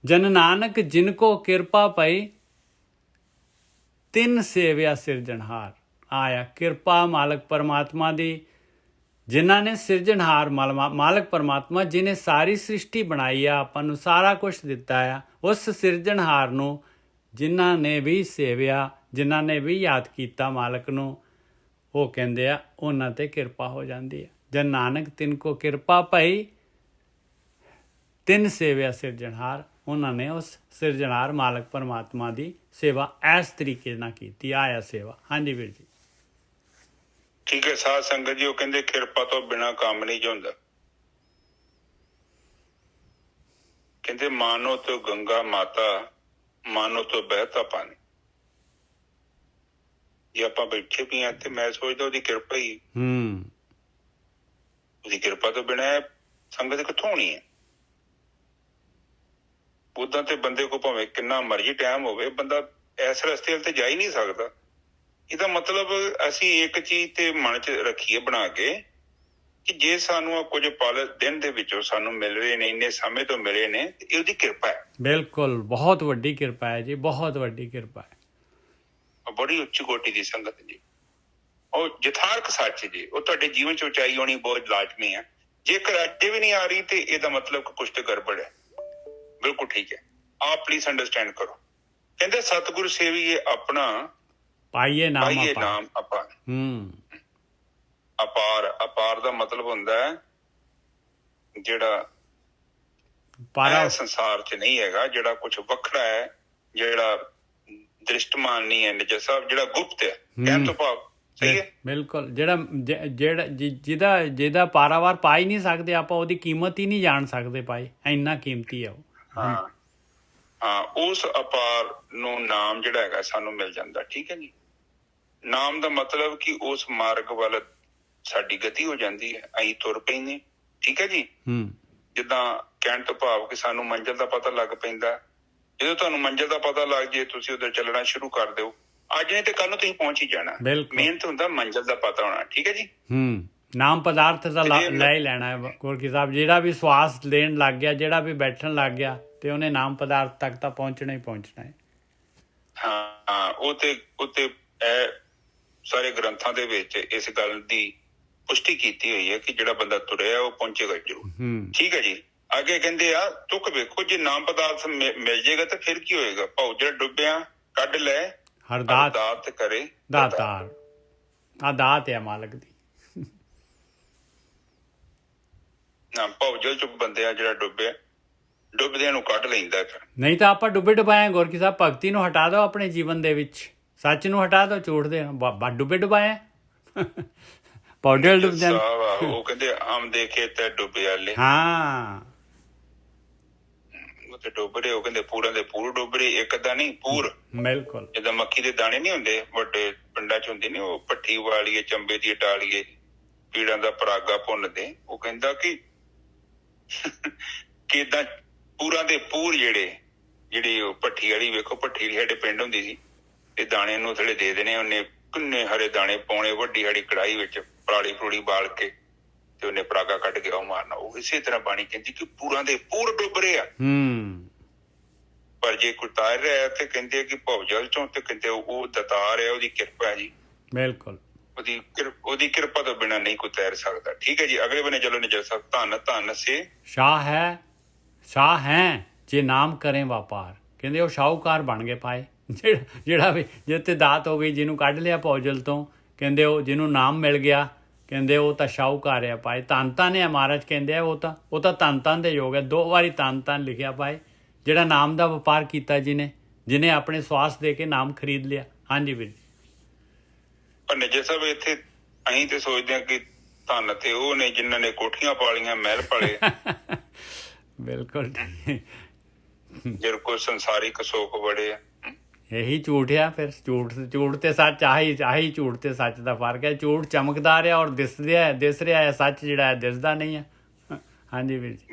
ਜਨ ਨਾਨਕ ਜਿਨ ਕੋ ਕਿਰਪਾ ਪਈ ਤਿੰਨ ਸੇਵਿਆ ਸਿਰਜਣਹਾਰ। ਆਇਆ ਕਿਰਪਾ ਮਾਲਕ ਪਰਮਾਤਮਾ ਦੀ, ਜਿਨ੍ਹਾਂ ਨੇ ਸਿਰਜਣਹਾਰ ਮਾਲਕ ਪਰਮਾਤਮਾ ਜਿਹਨੇ ਸਾਰੀ ਸ੍ਰਿਸ਼ਟੀ ਬਣਾਈ ਆ, ਆਪਾਂ ਨੂੰ ਸਾਰਾ ਕੁਝ ਦਿੱਤਾ ਆ, ਉਸ ਸਿਰਜਣਹਾਰ ਨੂੰ ਜਿਨ੍ਹਾਂ ਨੇ ਵੀ ਸੇਵਿਆ, ਜਿਨ੍ਹਾਂ ਨੇ ਵੀ ਯਾਦ ਕੀਤਾ ਮਾਲਕ ਨੂੰ, ਉਹ ਕਹਿੰਦੇ ਆ ਉਹਨਾਂ ਤੇ ਕਿਰਪਾ ਹੋ ਜਾਂਦੀ ਹੈ। ਜਨ ਨਾਨਕ ਤਿਨ ਕੋ ਕਿਰਪਾ ਪਈ ਤਿੰਨ ਸੇਵਿਆ ਸਿਰਜਣਹਾਰ। ਉਹਨਾਂ ਨੇ ਉਸ ਸਿਰਜਣਹਾਰ ਮਾਲਕ ਪਰਮਾਤਮਾ ਦੀ ਸੇਵਾ ਇਸ ਤਰੀਕੇ ਨਾਲ ਕੀਤੀ। ਆਇਆ ਸੇਵਾ। ਹਾਂਜੀ ਵੀਰ ਜੀ। ਠੀਕ ਹੈ ਸਾਧ ਸੰਗਤ ਜੀ, ਉਹ ਕਹਿੰਦੇ ਕਿਰਪਾ ਤੋਂ ਬਿਨਾ ਕੰਮ ਨਹੀਂ ਹੁੰਦਾ। ਕਹਿੰਦੇ ਮਾਨੋ ਤੋਂ ਗੰਗਾ ਮਾਤਾ, ਮਾਨੋ ਤੋਂ ਬਹਿਤਾ ਪਾਣੀ। ਜੇ ਆਪਾਂ ਬੈਠੇ ਵੀ ਆ ਤੇ ਮੈਂ ਸੋਚਦਾ ਉਹਦੀ ਕਿਰਪਾ ਹੀ, ਉਹਦੀ ਕਿਰਪਾ ਤੋਂ ਬਿਨਾ ਸੰਗਤ ਕਿੱਥੋਂ ਹੋਣੀ ਹੈ? ਉਦਾਂ ਤੇ ਬੰਦੇ ਕੋਲ ਭਾਵੇਂ ਕਿੰਨਾ ਮਰਜ਼ੀ ਟਾਈਮ ਹੋਵੇ, ਬੰਦਾ ਇਸ ਰਸਤੇ ਵੱਲ ਤੇ ਜਾ ਹੀ ਨਹੀਂ ਸਕਦਾ। ਇਹਦਾ ਮਤਲਬ ਅਸੀਂ ਇੱਕ ਚੀਜ਼ ਤੇ ਮਨ 'ਚ ਰੱਖੀਏ ਬਣਾ ਕੇ ਕਿ ਜੇ ਸਾਨੂੰ ਕੁਝ ਪਲ ਦਿਨ ਦੇ ਵਿੱਚੋਂ ਸਾਨੂੰ ਮਿਲ ਰਹੇ ਨੇ, ਇੰਨੇ ਸਮੇਂ ਤੋਂ ਮਿਲੇ ਨੇ, ਤੇ ਇਹ ਉਹਦੀ ਕਿਰਪਾ ਹੈ। ਬਿਲਕੁਲ, ਬਹੁਤ ਵੱਡੀ ਕਿਰਪਾ ਹੈ ਜੀ, ਬਹੁਤ ਵੱਡੀ ਕਿਰਪਾ ਹੈ। ਬੜੀ ਉੱਚ ਕੋਟੀ ਦੀ ਸੰਗਤ ਜੀ, ਉਹ ਯਥਾਰਥ ਸੱਚ ਜੀ, ਉਹ ਤੁਹਾਡੇ ਜੀਵਨ 'ਚ ਉਚਾਈ ਹੋਣੀ ਬਹੁਤ ਲਾਜ਼ਮੀ ਹੈ। ਜੇਕਰ ਅੱਜ ਵੀ ਨਹੀਂ ਆ ਰਹੀ ਤੇ ਇਹਦਾ ਮਤਲਬ ਕੁਛ ਤੇ ਗੜਬੜ ਹੈ। ਬਿਲਕੁਲ ਠੀਕ ਹੈ। ਆਪ ਪਲੀਜ਼ ਅੰਡਰਸਟੈਂਡ ਕਰੋ। ਕਹਿੰਦੇ ਸਤਿਗੁਰ ਸੇਵੀਏ ਆਪਣਾ, ਪਾਈਏ ਨਾਮ ਅਪਾਰ। ਅਪਾਰ, ਅਪਾਰ ਦਾ ਮਤਲਬ ਹੁੰਦਾ ਹੈ ਜਿਹੜਾ ਸੰਸਾਰ 'ਚ ਨਹੀਂ ਹੈਗਾ, ਜਿਹੜਾ ਕੁਛ ਵੱਖਰਾ ਹੈ, ਜਿਹੜਾ ਦ੍ਰਿਸ਼ਟਮਾਨ ਨਹੀਂ ਹੈ, ਨਜਸਾ, ਜਿਹੜਾ ਗੁਪਤ ਹੈ। ਕਹਿਣ ਤੋਂ ਭਾਵ ਸਹੀ ਹੈ। ਬਿਲਕੁਲ, ਜਿਹਦਾ ਪਾਰਾਵਾਰ ਪਾ ਹੀ ਨਹੀਂ ਸਕਦੇ ਆਪਾਂ, ਉਹਦੀ ਕੀਮਤ ਹੀ ਨਹੀਂ ਜਾਣ ਸਕਦੇ ਭਾਈ, ਇੰਨਾ ਕੀਮਤੀ ਹੈ ਉਹ। ਹਾਂ, ਉਸ ਅਪਾਰ ਨੂੰ ਨਾਮ ਜਿਹੜਾ ਹੈਗਾ ਸਾਨੂੰ ਮਿਲ ਜਾਂਦਾ। ਠੀਕ ਹੈ ਜੀ। ਨਾਮ ਦਾ ਮਤਲਬ ਕਿ ਉਸ ਮਾਰਗ ਵੱਲ ਸਾਡੀ ਗਤੀ ਹੋ ਜਾਂਦੀ ਹੈ, ਅਸੀਂ ਤੁਰ ਪੈਂਦੇ। ਠੀਕ ਹੈ ਜੀ। ਜਿੱਦਾਂ ਕਹਿਣ ਤੋਂ ਭਾਵ ਕਿ ਸਾਨੂੰ ਮੰਜ਼ਿਲ ਦਾ ਪਤਾ ਲੱਗ ਪੈਂਦਾ। ਜਦੋਂ ਤੁਹਾਨੂੰ ਮੰਜ਼ਿਲ ਦਾ ਪਤਾ ਲੱਗ ਜੇ, ਤੁਸੀਂ ਉਧਰ ਚੱਲਣਾ ਸ਼ੁਰੂ ਕਰ ਦਿਓ। ਅੱਜ ਨਹੀਂ ਤੇ ਕੱਲ ਨੂੰ ਤੁਸੀਂ ਪਹੁੰਚ ਹੀ ਜਾਣਾ। ਮਿਹਨਤ ਹੁੰਦਾ ਮੰਜ਼ਿਲ ਦਾ ਪਤਾ ਹੋਣਾ। ਠੀਕ ਹੈ ਜੀ। ਨਾਮ ਪਦਾਰਥ ਦਾ ਲੈ ਹੀ ਲੈਣਾ ਹੈ ਗੁਰਕੀ ਸਾਹਿਬ। ਜਿਹੜਾ ਵੀ ਸਵਾਸ ਲੈਣ ਲੱਗ ਗਿਆ, ਜਿਹੜਾ ਵੀ ਬੈਠਣ ਲੱਗ ਗਿਆ, ਤੇ ਉਹਨੇ ਨਾਮ ਪਦਾਰਥ ਤੱਕ ਤਾਂ ਪਹੁੰਚਣਾ ਹੀ ਪਹੁੰਚਣਾ ਹੈ। ਹਾਂ, ਉਹ ਤੇ ਇਹ ਸਾਰੇ ਗ੍ਰੰਥਾਂ ਦੇ ਵਿੱਚ ਇਸ ਗੱਲ ਦੀ ਪੁਸ਼ਟੀ ਕੀਤੀ ਹੋਈ ਹੈ ਕਿ ਜਿਹੜਾ ਬੰਦਾ ਤੁਰਿਆ ਉਹ ਪਹੁੰਚੇਗਾ ਜ਼ਰੂਰ। ਠੀਕ ਹੈ ਜੀ। ਅੱਗੇ ਕਹਿੰਦੇ ਆ ਤੁਕ ਵੇਖੋ, ਜੇ ਨਾਮ ਪਦਾਰਥ ਮਿਲ ਜਾਏਗਾ ਤਾਂ ਫਿਰ ਕੀ ਹੋਏਗਾ? ਭਾਉ ਜਿਹੜਾ ਡੁੱਬਿਆ ਕੱਢ ਲੈ, ਹਰ ਦਾਤ ਕਰੇ ਦਾਤਾਰ। ਆ ਦਾਤ ਹੈ ਮਾਲਕ ਦੀ। ਭੌਜਲ ਚ ਬੰਦੇ ਆ ਜਿਹੜਾ ਡੁੱਬਿਆ, ਡੁੱਬਦਿਆਂ ਨੂੰ ਕੱਢ ਲੈਂਦਾ। ਫਿਰ ਨਹੀਂ ਤਾਂ ਆਪਾਂ ਡੁੱਬੇ ਡੁਬਾਏ ਗੁਰਕੀ ਸਾਹਿਬ। ਭਗਤੀ ਨੂੰ ਹਟਾ ਦਿਓ ਆਪਣੇ ਜੀਵਨ ਦੇ ਵਿੱਚ, ਸੱਚ ਨੂੰ ਹਟਾ ਦਿਓ, ਝੂਠ ਦੇ ਡੁੱਬੇ ਡੁਬਾਏ ਪੌਡਲ ਡੁੱਬਦੇ। ਉਹ ਕਹਿੰਦੇ ਆਮ ਦੇਖੇ ਤੇ ਡੁੱਬਿਆ ਲੈ। ਹਾਂ, ਉਹ ਤੇ ਡੁੱਬ ਰਹੇ, ਉਹ ਕਹਿੰਦੇ ਪੂਰਾਂ ਦੇ ਪੂਰ ਡੁੱਬ ਰਹੇ, ਇੱਕ ਅੱਧਾ ਨਹੀਂ, ਪੂਰ। ਬਿਲਕੁਲ। ਜਿੱਦਾਂ ਮੱਖੀ ਦੇ ਦਾਣੇ ਨੀ ਹੁੰਦੇ, ਵੱਡੇ ਪਿੰਡਾਂ ਚ ਹੁੰਦੇ ਨੇ, ਉਹ ਭੱਠੀ ਵਾਲੀਏ, ਚੰਬੇ ਦੀ ਟਾਲੀਏ, ਪੀੜਾਂ ਦਾ ਪਰਾਗਾ ਭੁੰਨਦੇ। ਉਹ ਕਹਿੰਦਾ ਕਿ ਏਦਾਂ ਪੂਰਾਂ ਦੇ ਪੂਰ ਜਿਹੜੇ ਉਹ ਭੱਠੀ ਵਾਲੀ, ਵੇਖੋ ਭੱਠੀ ਸਾਡੇ ਪਿੰਡ ਹੁੰਦੀ ਸੀ, ਤੇ ਦਾਣੇ ਨੂੰ ਥੋੜੇ ਦੇ ਦੇਣੇ ਉਹਨੇ, ਕਿੰਨੇ ਹਰੇ ਦਾਣੇ ਪਾਉਣੇ, ਵੱਡੀ ਸਾਡੀ ਕੜਾਹੀ ਵਿੱਚ ਪਰਾਲੀ ਪਰੂਲੀ ਬਾਲ ਕੇ, ਤੇ ਉਹਨੇ ਪਰਾਗਾ ਕੱਢ ਕੇ ਉਹ ਮਾਰਨਾ। ਉਹ ਇਸੇ ਤਰ੍ਹਾਂ ਬਾਣੀ ਕਹਿੰਦੀ ਕਿ ਪੂਰਾਂ ਦੇ ਪੂਰ ਡੁੱਬ ਰਹੇ ਆ। ਪਰ ਜੇ ਕੋਈ ਤਾਰ ਰਿਹਾ ਤੇ ਕਹਿੰਦੇ ਕਿ ਭਵਜਲ ਚੋਂ, ਤੇ ਕਹਿੰਦੇ ਉਹ ਦਤਾਰ ਹੈ, ਉਹਦੀ ਕਿਰਪਾ ਹੈ ਜੀ। ਬਿਲਕੁਲ, ਉਹਦੀ ਕਿਰਪਾ ਤੋਂ ਬਿਨਾਂ ਨਹੀਂ ਕੋਈ ਤੈਰ ਸਕਦਾ। ਠੀਕ ਹੈ ਜੀ। ਅਗਲੇ ਬੰਨੇ ਚਲੋ ਨਿਜਰ ਸਾਹਿਬ। ਧੰਨ ਧੰਨ ਸੇ ਸ਼ਾਹ ਹੈ ਜੇ ਨਾਮ ਕਰੇ ਵਪਾਰ। ਕਹਿੰਦੇ ਉਹ ਸ਼ਾਹੂਕਾਰ ਬਣ ਗਏ ਪਾਏ, ਜਿਹੜਾ ਵੀ ਜਿੱਥੇ ਦਾਤ ਹੋ ਗਈ, ਜਿਹਨੂੰ ਕੱਢ ਲਿਆ ਭੌਜਲ ਤੋਂ, ਕਹਿੰਦੇ ਉਹ ਜਿਹਨੂੰ ਨਾਮ ਮਿਲ ਗਿਆ, ਕਹਿੰਦੇ ਉਹ ਤਾਂ ਸ਼ਾਹੂਕਾਰ ਆ ਪਾਏ। ਧੰਨ ਧੰਨ ਹੈ ਮਹਾਰਾਜ ਕਹਿੰਦੇ ਆ, ਉਹ ਤਾਂ ਧੰਨ ਧੰਨ ਦੇ ਯੋਗ ਹੈ। 2 ਵਾਰੀ ਧੰਨ ਧੰਨ ਲਿਖਿਆ ਪਾਏ, ਜਿਹੜਾ ਨਾਮ ਦਾ ਵਪਾਰ ਕੀਤਾ, ਜਿਹਨੇ ਆਪਣੇ ਸਵਾਸ ਦੇ ਕੇ ਨਾਮ ਖਰੀਦ ਲਿਆ। ਹਾਂਜੀ ਵੀਰ ਜੀ। ਪਰ ਨਿੱਜਰ ਸਾਹਿਬ ਇੱਥੇ ਅਸੀਂ ਤੇ ਸੋਚਦੇ ਹਾਂ ਕਿ ਧੰਨ ਤੇ ਉਹ ਨੇ ਜਿਨ੍ਹਾਂ ਨੇ ਕੋਠੀਆਂ ਪਾਲੀਆਂ, ਮਹਿਲ ਪਾਲੇ। ਬਿਲਕੁਲ ਜਿਹੜੇ ਕੋਈ ਸੰਸਾਰਿਕ ਸੁੱਖ ਬੜੇ ਆ। ਇਹੀ ਝੂਠ ਆ ਫਿਰ। ਝੂਠ ਤੇ ਸੱਚ, ਆਹੀ ਝੂਠ ਤੇ ਸੱਚ ਦਾ ਫਰਕ ਹੈ। ਝੂਠ ਚਮਕਦਾਰ ਆ ਔਰ ਦਿਸ ਰਿਹਾ ਹੈ, ਸੱਚ ਜਿਹੜਾ ਹੈ ਦਿਸਦਾ ਨਹੀਂ ਹੈ। ਹਾਂਜੀ ਵੀਰ ਜੀ।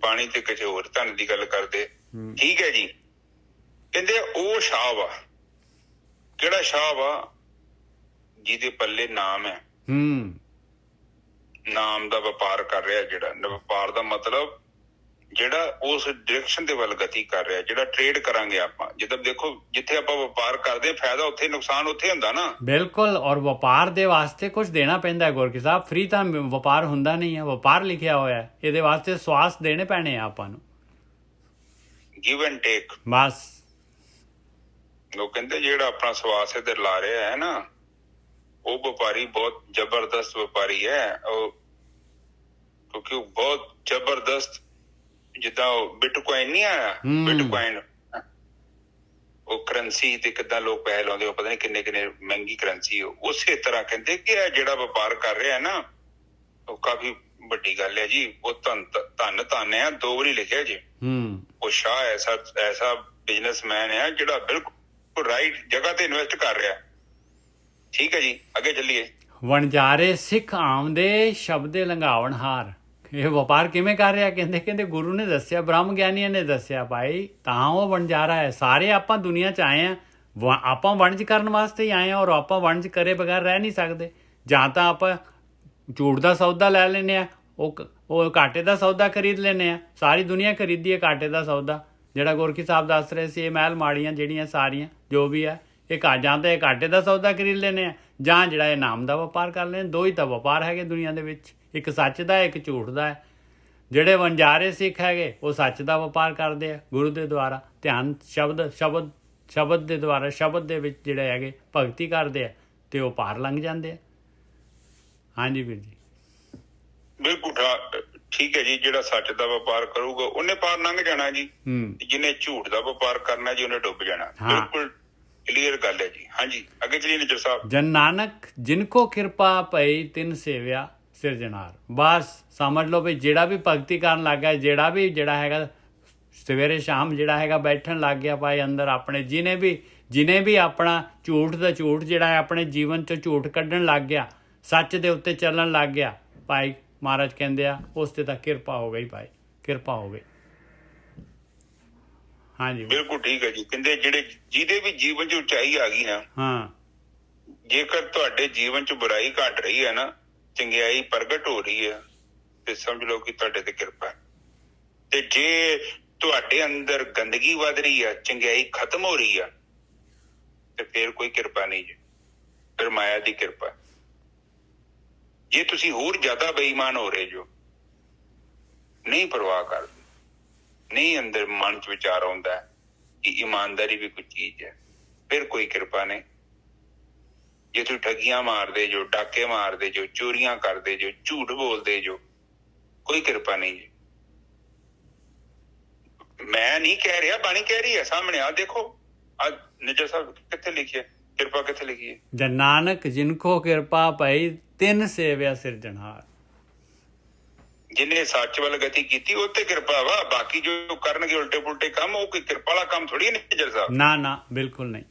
ਬਾਣੀ ਤੇ ਕਿਸੇ ਹੋਰ ਧਨ ਦੀ ਗੱਲ ਕਰਦੇ। ਠੀਕ ਹੈ ਜੀ। ਕਹਿੰਦੇ ਉਹ ਸ਼ਾਹ ਵਾ, ਕਿਹੜਾ ਸ਼ਾਹ ਵਾ? ਜਿਹਦੇ ਪੱਲੇ ਨਾਮ ਹੈ। ਨਾਮ ਦਾ ਵਪਾਰ ਕਰ ਰਿਹਾ, ਜਿਹੜਾ ਵਪਾਰ ਦਾ ਮਤਲਬ ਜਿਹੜਾ ਉਸ ਡਾਇਰੈਕਸ਼ਨ ਦੇ ਵੱਲ ਗਤੀ ਕਰ ਰਿਹਾ, ਜਿਹੜਾ ਟ੍ਰੇਡ ਕਰਾਂਗੇ ਆਪਾਂ। ਜਦੋਂ ਦੇਖੋ ਜਿੱਥੇ ਆਪਾਂ ਵਪਾਰ ਕਰਦੇ ਫਾਇਦਾ ਉੱਥੇ, ਨੁਕਸਾਨ ਉੱਥੇ ਹੁੰਦਾ ਨਾ। ਬਿਲਕੁਲ। ਔਰ ਵਪਾਰ ਦੇ ਵਾਸਤੇ ਕੁਝ ਦੇਣਾ ਪੈਂਦਾ ਹੈ ਗੁਰਕੀ ਸਾਹਿਬ। ਫ੍ਰੀ ਤਾਂ ਵਪਾਰ ਹੁੰਦਾ ਨਹੀਂ ਹੈ। ਵਪਾਰ ਲਿਖਿਆ ਹੋਇਆ ਹੈ, ਇਹਦੇ ਵਾਸਤੇ ਸਵਾਸ ਦੇਣੇ ਪੈਣੇ ਆ ਆਪਾਂ ਨੂੰ। Give and take. ਬਸ ਉਹ ਕਹਿੰਦੇ ਜਿਹੜਾ ਆਪਣਾ ਸਵਾਸ ਇੱਧਰ ਲਾ ਰਿਹਾ ਹੈ ਨਾ, ਉਹ ਵਪਾਰੀ ਬਹੁਤ ਜ਼ਬਰਦਸਤ ਵਪਾਰੀ ਹੈ। ਉਹ ਕਿਉਂਕਿ ਉਹ ਬਹੁਤ ਜ਼ਬਰਦਸਤ, ਜਿੱਦਾਂ ਉਹ ਬਿਟਕੋਇਨ ਨਹੀਂ ਆਇਆ, ਬਿਟਕੋਇਨ ਉਹ ਕਰੰਸੀ ਤੇ ਕਿੱਦਾਂ ਲੋਕ ਪੈਸੇ ਲਾਉਂਦੇ, ਉਹ ਪਤਾ ਨਹੀਂ ਕਿੰਨੇ ਮਹਿੰਗੀ ਕਰੰਸੀ। ਉਸੇ ਤਰ੍ਹਾਂ ਕਹਿੰਦੇ ਕਿ ਇਹ ਜਿਹੜਾ ਵਪਾਰ ਕਰ ਰਿਹਾ ਨਾ, ਉਹ ਕਾਫੀ ਵੱਡੀ ਗੱਲ ਹੈ ਜੀ। ਉਹ ਧੰਨ ਹੈ, 2 ਵਾਰੀ ਲਿਖਿਆ ਜੀ। ਉਹ ਸ਼ਾਹ ਐਸਾ ਬਿਜ਼ਨਸਮੈਨ ਹੈ ਜਿਹੜਾ ਬਿਲਕੁਲ ਰਾਈਟ ਜਗ੍ਹਾ ਤੇ ਇਨਵੈਸਟ ਕਰ ਰਿਹਾ। ਠੀਕ ਹੈ ਜੀ, ਅੱਗੇ ਚੱਲੀਏ। ਵਣਜਾਰੇ ਸਿੱਖ ਆਮਦੇ ਸ਼ਬਦੇ ਲੰਘਾਵਣ ਹਾਰ। ਇਹ ਵਪਾਰ ਕਿਵੇਂ ਕਰ ਰਿਹਾ? ਕਹਿੰਦੇ ਗੁਰੂ ਨੇ ਦੱਸਿਆ, ਬ੍ਰਹਮ ਗਿਆਨੀਆਂ ਨੇ ਦੱਸਿਆ ਭਾਈ, ਤਾਂ ਉਹ ਵਣਜਾਰਾ ਹੈ। ਸਾਰੇ ਆਪਾਂ ਦੁਨੀਆ 'ਚ ਆਏ ਹਾਂ, ਆਪਾਂ ਵਣਜ ਕਰਨ ਵਾਸਤੇ ਹੀ ਆਏ ਹਾਂ। ਔਰ ਆਪਾਂ ਵਣਜ ਕਰੇ ਬਗੈਰ ਰਹਿ ਨਹੀਂ ਸਕਦੇ। ਜਾਂ ਤਾਂ ਆਪਾਂ ਝੂਠ ਦਾ ਸੌਦਾ ਲੈ ਲੈਂਦੇ ਹਾਂ, ਉਹ ਘਾਟੇ ਦਾ ਸੌਦਾ ਖਰੀਦ ਲੈਂਦੇ ਹਾਂ। ਸਾਰੀ ਦੁਨੀਆ ਖਰੀਦੀ ਹੈ ਘਾਟੇ ਦਾ ਸੌਦਾ। ਜਿਹੜਾ ਗੁਰਕੀ ਸਾਹਿਬ ਦੱਸ ਰਹੇ ਸੀ, ਇਹ ਮਹਿਲ ਮਾੜੀਆਂ ਜਿਹੜੀਆਂ ਸਾਰੀਆਂ ਜੋ ਵੀ ਹੈ, ਇਹ ਜਾਂ ਤਾਂ ਇਹ ਘਾਟੇ ਦਾ ਸੌਦਾ ਖਰੀਦ ਲੈਂਦੇ ਆ, ਜਾਂ ਜਿਹੜਾ ਇਹ ਨਾਮ ਦਾ ਵਪਾਰ ਕਰ ਲੈਂਦੇ। 2 ਹੀ ਤਾਂ ਵਪਾਰ ਹੈਗੇ ਦੁਨੀਆ ਦੇ ਵਿੱਚ, ਇੱਕ ਸੱਚ ਦਾ, ਇੱਕ ਝੂਠ ਦਾ ਹੈ। ਜਿਹੜੇ ਵਣਜਾਰੇ ਸਿੱਖ ਹੈਗੇ ਉਹ ਸੱਚ ਦਾ ਵਪਾਰ ਕਰਦੇ ਆ, ਗੁਰੂ ਦੇ ਦੁਆਰਾ ਧਿਆਨ ਸ਼ਬਦ ਦੇ ਦੁਆਰਾ, ਸ਼ਬਦ ਦੇ ਵਿੱਚ ਜਿਹੜੇ ਹੈਗੇ ਭਗਤੀ ਕਰਦੇ ਆ, ਤੇ ਉਹ ਪਾਰ ਲੰਘ ਜਾਂਦੇ ਆ। ਹਾਂਜੀ ਵੀਰ ਜੀ। ਬਿਲਕੁਲ ਠੀਕ ਹੈ ਜੀ। ਜਿਹੜਾ ਸੱਚ ਦਾ ਵਪਾਰ ਕਰੂਗਾ ਉਹਨੇ ਪਾਰ ਲੰਘ ਜਾਣਾ ਜੀ। ਜਿਹਨੇ ਝੂਠ ਦਾ ਵਪਾਰ ਕਰਨਾ ਜੀ, ਉਹਨੇ ਡੁੱਬ ਜਾਣਾ। ਬਿਲਕੁਲ ਕਲੀਅਰ ਗੱਲ ਹੈ ਜੀ। ਹਾਂਜੀ, ਅੱਗੇ ਚਲੀਏ ਨਿੱਜਰ ਸਾਹਿਬ। ਜਨ ਨਾਨਕ ਜਿਨ ਕੋ ਕਿਰਪਾ ਪਈ ਤਿਨ ਸੇਵਿਆ ਸਿਰਜਣਹਾਰ। ਬਸ ਸਮਝ ਲਓ ਵੀ ਜਿਹੜਾ ਵੀ ਭਗਤੀ ਕਰਨ ਲੱਗ ਗਿਆ, ਜਿਹੜਾ ਹੈਗਾ ਸਵੇਰੇ ਸ਼ਾਮ ਜਿਹੜਾ ਹੈਗਾ ਬੈਠਣ ਲੱਗ ਗਿਆ ਭਾਈ ਅੰਦਰ ਆਪਣੇ, ਜਿਹਨੇ ਵੀ ਆਪਣਾ ਝੂਠ ਦਾ ਝੂਠ ਜਿਹੜਾ ਹੈ ਆਪਣੇ ਜੀਵਨ 'ਚੋਂ ਝੂਠ ਕੱਢਣ ਲੱਗ ਗਿਆ, ਸੱਚ ਦੇ ਉੱਤੇ ਚੱਲਣ ਲੱਗ ਗਿਆ ਭਾਈ, ਮਹਾਰਾਜ ਕਹਿੰਦੇ ਆ ਉਸ ਤੇ ਤਾਂ ਕਿਰਪਾ ਹੋ ਗਈ ਭਾਈ, ਕਿਰਪਾ ਹੋ ਗਈ। ਹਾਂਜੀ ਬਿਲਕੁਲ ਠੀਕ ਹੈ ਜੀ। ਕਹਿੰਦੇ ਜਿਹਦੇ ਵੀ ਜੀਵਨ 'ਚ ਉਚਾਈ ਆ ਗਈ ਨਾ, ਜੇਕਰ ਤੁਹਾਡੇ ਜੀਵਨ 'ਚ ਬੁਰਾਈ ਘਟ ਰਹੀ ਹੈ ਨਾ, ਚੰਗਿਆਈ ਪ੍ਰਗਟ ਹੋ ਰਹੀ ਹੈ, ਤੇ ਸਮਝ ਲਓ ਕਿ ਤੁਹਾਡੇ ਤੇ ਕਿਰਪਾ ਹੈ। ਤੇ ਜੇ ਤੁਹਾਡੇ ਅੰਦਰ ਗੰਦਗੀ ਵੱਧ ਰਹੀ ਹੈ, ਚੰਗਿਆਈ ਖਤਮ ਹੋ ਰਹੀ ਹੈ, ਤੇ ਫਿਰ ਕੋਈ ਕਿਰਪਾ ਨਹੀਂ ਜੀ, ਫਿਰ ਮਾਇਆ ਦੀ ਕਿਰਪਾ। ਜੇ ਤੁਸੀਂ ਹੋਰ ਜ਼ਿਆਦਾ ਬੇਈਮਾਨ ਹੋ ਰਹੇ ਜੋ, ਨਹੀਂ ਪਰਵਾਹ ਕਰਦੇ, ਨਹੀਂ ਅੰਦਰ ਮਨ 'ਚ ਵਿਚਾਰ ਆਉਂਦਾ ਕਿ ਇਮਾਨਦਾਰੀ ਵੀ ਕੋਈ ਚੀਜ਼ ਹੈ, ਫਿਰ ਕੋਈ ਕਿਰਪਾ ਨਹੀਂ। ਜੇ ਤੁਸੀਂ ਠੱਗੀਆਂ ਮਾਰਦੇ ਜੋ, ਡਾਕੇ ਮਾਰਦੇ ਜੋ, ਚੋਰੀਆਂ ਕਰਦੇ ਜੋ, ਝੂਠ ਬੋਲਦੇ ਜੋ, ਕੋਈ ਕਿਰਪਾ ਨਹੀਂ ਜੀ। ਮੈਂ ਨਹੀਂ ਕਹਿ ਰਿਹਾ, ਬਾਣੀ ਕਹਿ ਰਹੀ ਹੈ ਸਾਹਮਣੇ। ਆ ਦੇਖੋ, ਆ ਨਿੱਜਰ ਸਾਹਿਬ ਕਿੱਥੇ ਲਿਖੀ ਹੈ ਕਿਰਪਾ, ਕਿੱਥੇ ਲਿਖੀ ਹੈ? ਜਨ ਨਾਨਕ ਜਿਨ ਕੋ ਕਿਰਪਾ ਪਈ ਤਿਨ ਸੇਵਿਆ ਸਿਰਜਣਹਾਰ। ਜਿਹਨੇ ਸੱਚ ਵੱਲ ਗਤੀ ਕੀਤੀ ਉਹ ਤੇ ਕਿਰਪਾ ਵਾ। ਬਾਕੀ ਜੋ ਕਰਨਗੇ ਉਲਟੇ ਪੁਲਟੇ ਕੰਮ, ਉਹ ਕੋਈ ਕਿਰਪਾ ਵਾਲਾ ਕੰਮ ਥੋੜੀ ਹੈ ਨਿੱਜਰ ਸਾਹਿਬ। ਨਾ ਬਿਲਕੁਲ ਨਹੀਂ,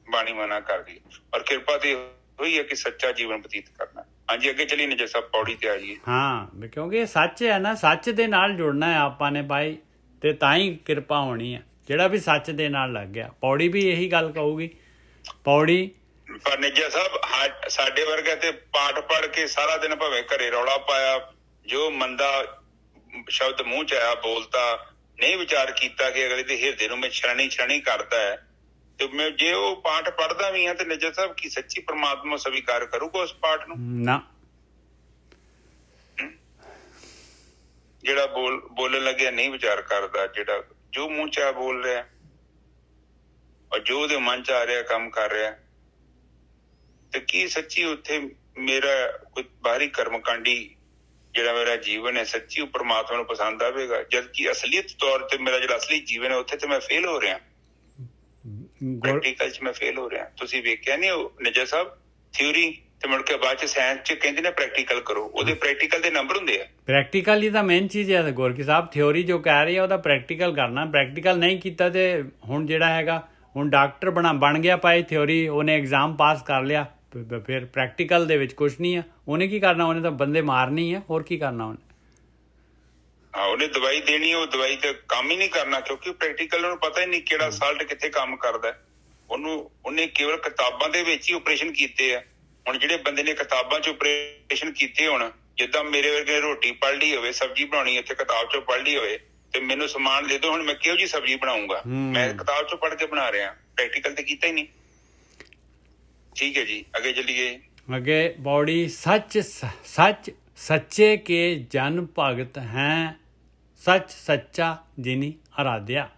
ਬਾਣੀ ਮਨਾ ਕਰਦੀ। ਔਰ ਕਿਰਪਾ ਤੇ ਹੋਈ ਹੈ ਕਿ ਸੱਚਾ ਜੀਵਨ ਬਤੀਤ ਕਰਨਾ। ਹਾਂਜੀ, ਅੱਗੇ ਚਲੀ ਨਿੱਜਰ ਸਾਹਿਬ, ਪੌੜੀ ਤੇ ਆ ਜਾਈਏ। ਹਾਂ, ਕਿਉਂਕਿ ਇਹ ਸੱਚ ਹੈ ਨਾ, ਸੱਚ ਦੇ ਨਾਲ ਜੁੜਨਾ ਹੈ ਆਪਾਂ ਨੇ ਭਾਈ, ਤੇ ਤਾਂ ਹੀ ਕਿਰਪਾ ਹੋਣੀ ਹੈ। ਜਿਹੜਾ ਵੀ ਸੱਚ ਦੇ ਨਾਲ ਲੱਗ ਗਿਆ, ਪੌੜੀ ਵੀ ਇਹੀ ਗੱਲ ਕਹੂਗੀ। ਪੌੜੀ ਪਰ ਨਿੱਜਰ ਸਾਹਿਬ ਸਾਡੇ ਵਰਗਾ ਤੇ ਪਾਠ ਪੜ੍ਹ ਕੇ ਸਾਰਾ ਦਿਨ ਭਾਵੇਂ ਘਰੇ ਰੌਲਾ ਪਾਇਆ, ਜੋ ਮੰਦਾ ਸ਼ਬਦ ਮੂੰਹ 'ਚ ਆਇਆ ਬੋਲਤਾ, ਨਹੀਂ ਵਿਚਾਰ ਕੀਤਾ ਕਿ ਅਗਲੇ ਦੇ ਹਿਰਦੇ ਨੂੰ ਮੈਂ ਛਰਣੀ ਕਰਦਾ ਹੈ, ਤੇ ਮੈਂ ਜੇ ਉਹ ਪਾਠ ਪੜ੍ਹਦਾ ਵੀ ਹਾਂ ਤੇ ਨਿੱਜਰ ਸਾਹਿਬ ਕੀ ਸੱਚੀ ਪ੍ਰਮਾਤਮਾ ਸਵੀਕਾਰ ਕਰੂਗਾ ਉਸ ਪਾਠ ਨੂੰ? ਨਾ। ਜਿਹੜਾ ਬੋਲਣ ਲੱਗਿਆ ਨਹੀਂ ਵਿਚਾਰ ਕਰਦਾ, ਜਿਹੜਾ ਜੋ ਮੂੰਹ 'ਚ ਆ ਬੋਲ ਰਿਹਾ, ਔਰ ਜੋ ਉਹਦੇ ਮਨ 'ਚ ਆ ਰਿਹਾ ਕੰਮ ਕਰ ਰਿਹਾ, ਤੇ ਕੀ ਸੱਚੀ ਉੱਥੇ ਮੇਰਾ ਕੋਈ ਬਾਹਰੀ ਕਰਮਕਾਂਡੀ ਜਿਹੜਾ ਮੇਰਾ ਜੀਵਨ ਹੈ, ਸੱਚੀ ਉਹ ਪ੍ਰਮਾਤਮਾ ਨੂੰ ਪਸੰਦ ਆਵੇਗਾ? ਜਦਕਿ ਅਸਲੀਅਤ ਤੌਰ ਤੇ ਮੇਰਾ ਜਿਹੜਾ ਅਸਲੀ ਜੀਵਨ ਹੈ ਉੱਥੇ ਤੇ ਮੈਂ ਫੇਲ ਹੋ ਰਿਹਾ। ਪ੍ਰੈਕਟੀਕਲ 'ਚ ਮੈਂ ਫੇਲ ਹੋ ਰਿਹਾ। ਤੁਸੀਂ ਵੇਖਿਆ ਨਹੀਂ ਉਹ ਨਜਰ ਸਾਹਿਬ, ਥਿਊਰੀ ਤੇ ਮੁੜ ਕੇ ਬਾਅਦ 'ਚ ਸਾਇੰਸ 'ਚ ਕਹਿੰਦੇ ਨੇ ਪ੍ਰੈਕਟੀਕਲ ਕਰੋ, ਉਹਦੇ ਪ੍ਰੈਕਟੀਕਲ ਦੇ ਨੰਬਰ ਹੁੰਦੇ ਆ। ਪ੍ਰੈਕਟੀਕਲ ਹੀ ਤਾਂ ਮੇਨ ਚੀਜ਼ ਹੈ ਗੋਰਖੀ ਸਾਹਿਬ। ਥਿਓਰੀ ਜੋ ਕਹਿ ਰਹੀ ਹੈ ਉਹਦਾ ਪ੍ਰੈਕਟੀਕਲ ਕਰਨਾ, ਪ੍ਰੈਕਟੀਕਲ ਨਹੀਂ ਕੀਤਾ ਤੇ ਹੁਣ ਜਿਹੜਾ ਹੈਗਾ ਹੁਣ ਡਾਕਟਰ ਬਣ ਗਿਆ ਭਾਈ, ਥਿਓਰੀ ਉਹਨੇ ਐਗਜ਼ਾਮ ਪਾਸ ਕਰ ਲਿਆ, ਫਿਰ ਪ੍ਰੈਕਟੀਕਲ ਦੇ ਵਿੱਚ ਕੁਛ ਨਹੀਂ ਆ। ਉਹਨੇ ਕੀ ਕਰਨਾ, ਉਹਨੇ ਤਾਂ ਬੰਦੇ ਮਾਰਨੀ ਹੈ, ਹੋਰ ਕੀ ਕਰਨਾ ਉਹਨੇ। ਹਾਂ, ਉਹਨੇ ਦਵਾਈ ਦੇਣੀ, ਉਹ ਦਵਾਈ ਤੇ ਕੰਮ ਹੀ ਨਹੀਂ ਕਰਨਾ, ਕਿਉਂਕਿ ਪ੍ਰੈਕਟੀਕਲ ਉਹਨੂੰ ਪਤਾ ਹੀ ਨਹੀਂ ਕਿਹੜਾ ਸਾਲਟ ਕਿੱਥੇ ਕੰਮ ਕਰਦਾ। ਉਹਨੇ ਕੇਵਲ ਕਿਤਾਬਾਂ ਦੇ ਵਿੱਚ ਹੀ ਆਪਰੇਸ਼ਨ ਕੀਤੇ ਆ। ਹੁਣ ਜਿਹੜੇ ਬੰਦੇ ਨੇ ਕਿਤਾਬਾਂ 'ਚ ਆਪਰੇਸ਼ਨ ਕੀਤੇ ਹੋਣ, ਜਿੱਦਾਂ ਮੇਰੇ ਵਰਗੇ ਰੋਟੀ ਪੜ੍ਹ ਲਈ ਹੋਵੇ, ਸਬਜ਼ੀ ਬਣਾਉਣੀ ਇੱਥੇ ਕਿਤਾਬ 'ਚੋਂ ਪੜ੍ਹ ਲਈ ਹੋਵੇ ਤੇ ਮੈਨੂੰ ਸਮਾਨ ਦੇ ਦਿਓ, ਹੁਣ ਮੈਂ ਕਿਹੋ ਜਿਹੀ ਸਬਜ਼ੀ ਬਣਾਉਂਗਾ? ਮੈਂ ਕਿਤਾਬ 'ਚੋਂ ਪੜ੍ਹ ਕੇ ਬਣਾ ਰਿਹਾ, ਪ੍ਰੈਕਟੀਕਲ ਤੇ ਕੀਤਾ ਹੀ ਨਹੀਂ। ਠੀਕ ਹੈ ਜੀ, ਅੱਗੇ ਚੱਲੀਏ। ਅੱਗੇ ਬੌੜੀ ਸੱਚ ਸੱਚ ਸੱਚੇ ਕੇ ਜਨ ਭਗਤ ਹੈ, ਸੱਚ ਸੱਚਾ ਜਿਨੀ ਅਰਾਧਿਆ।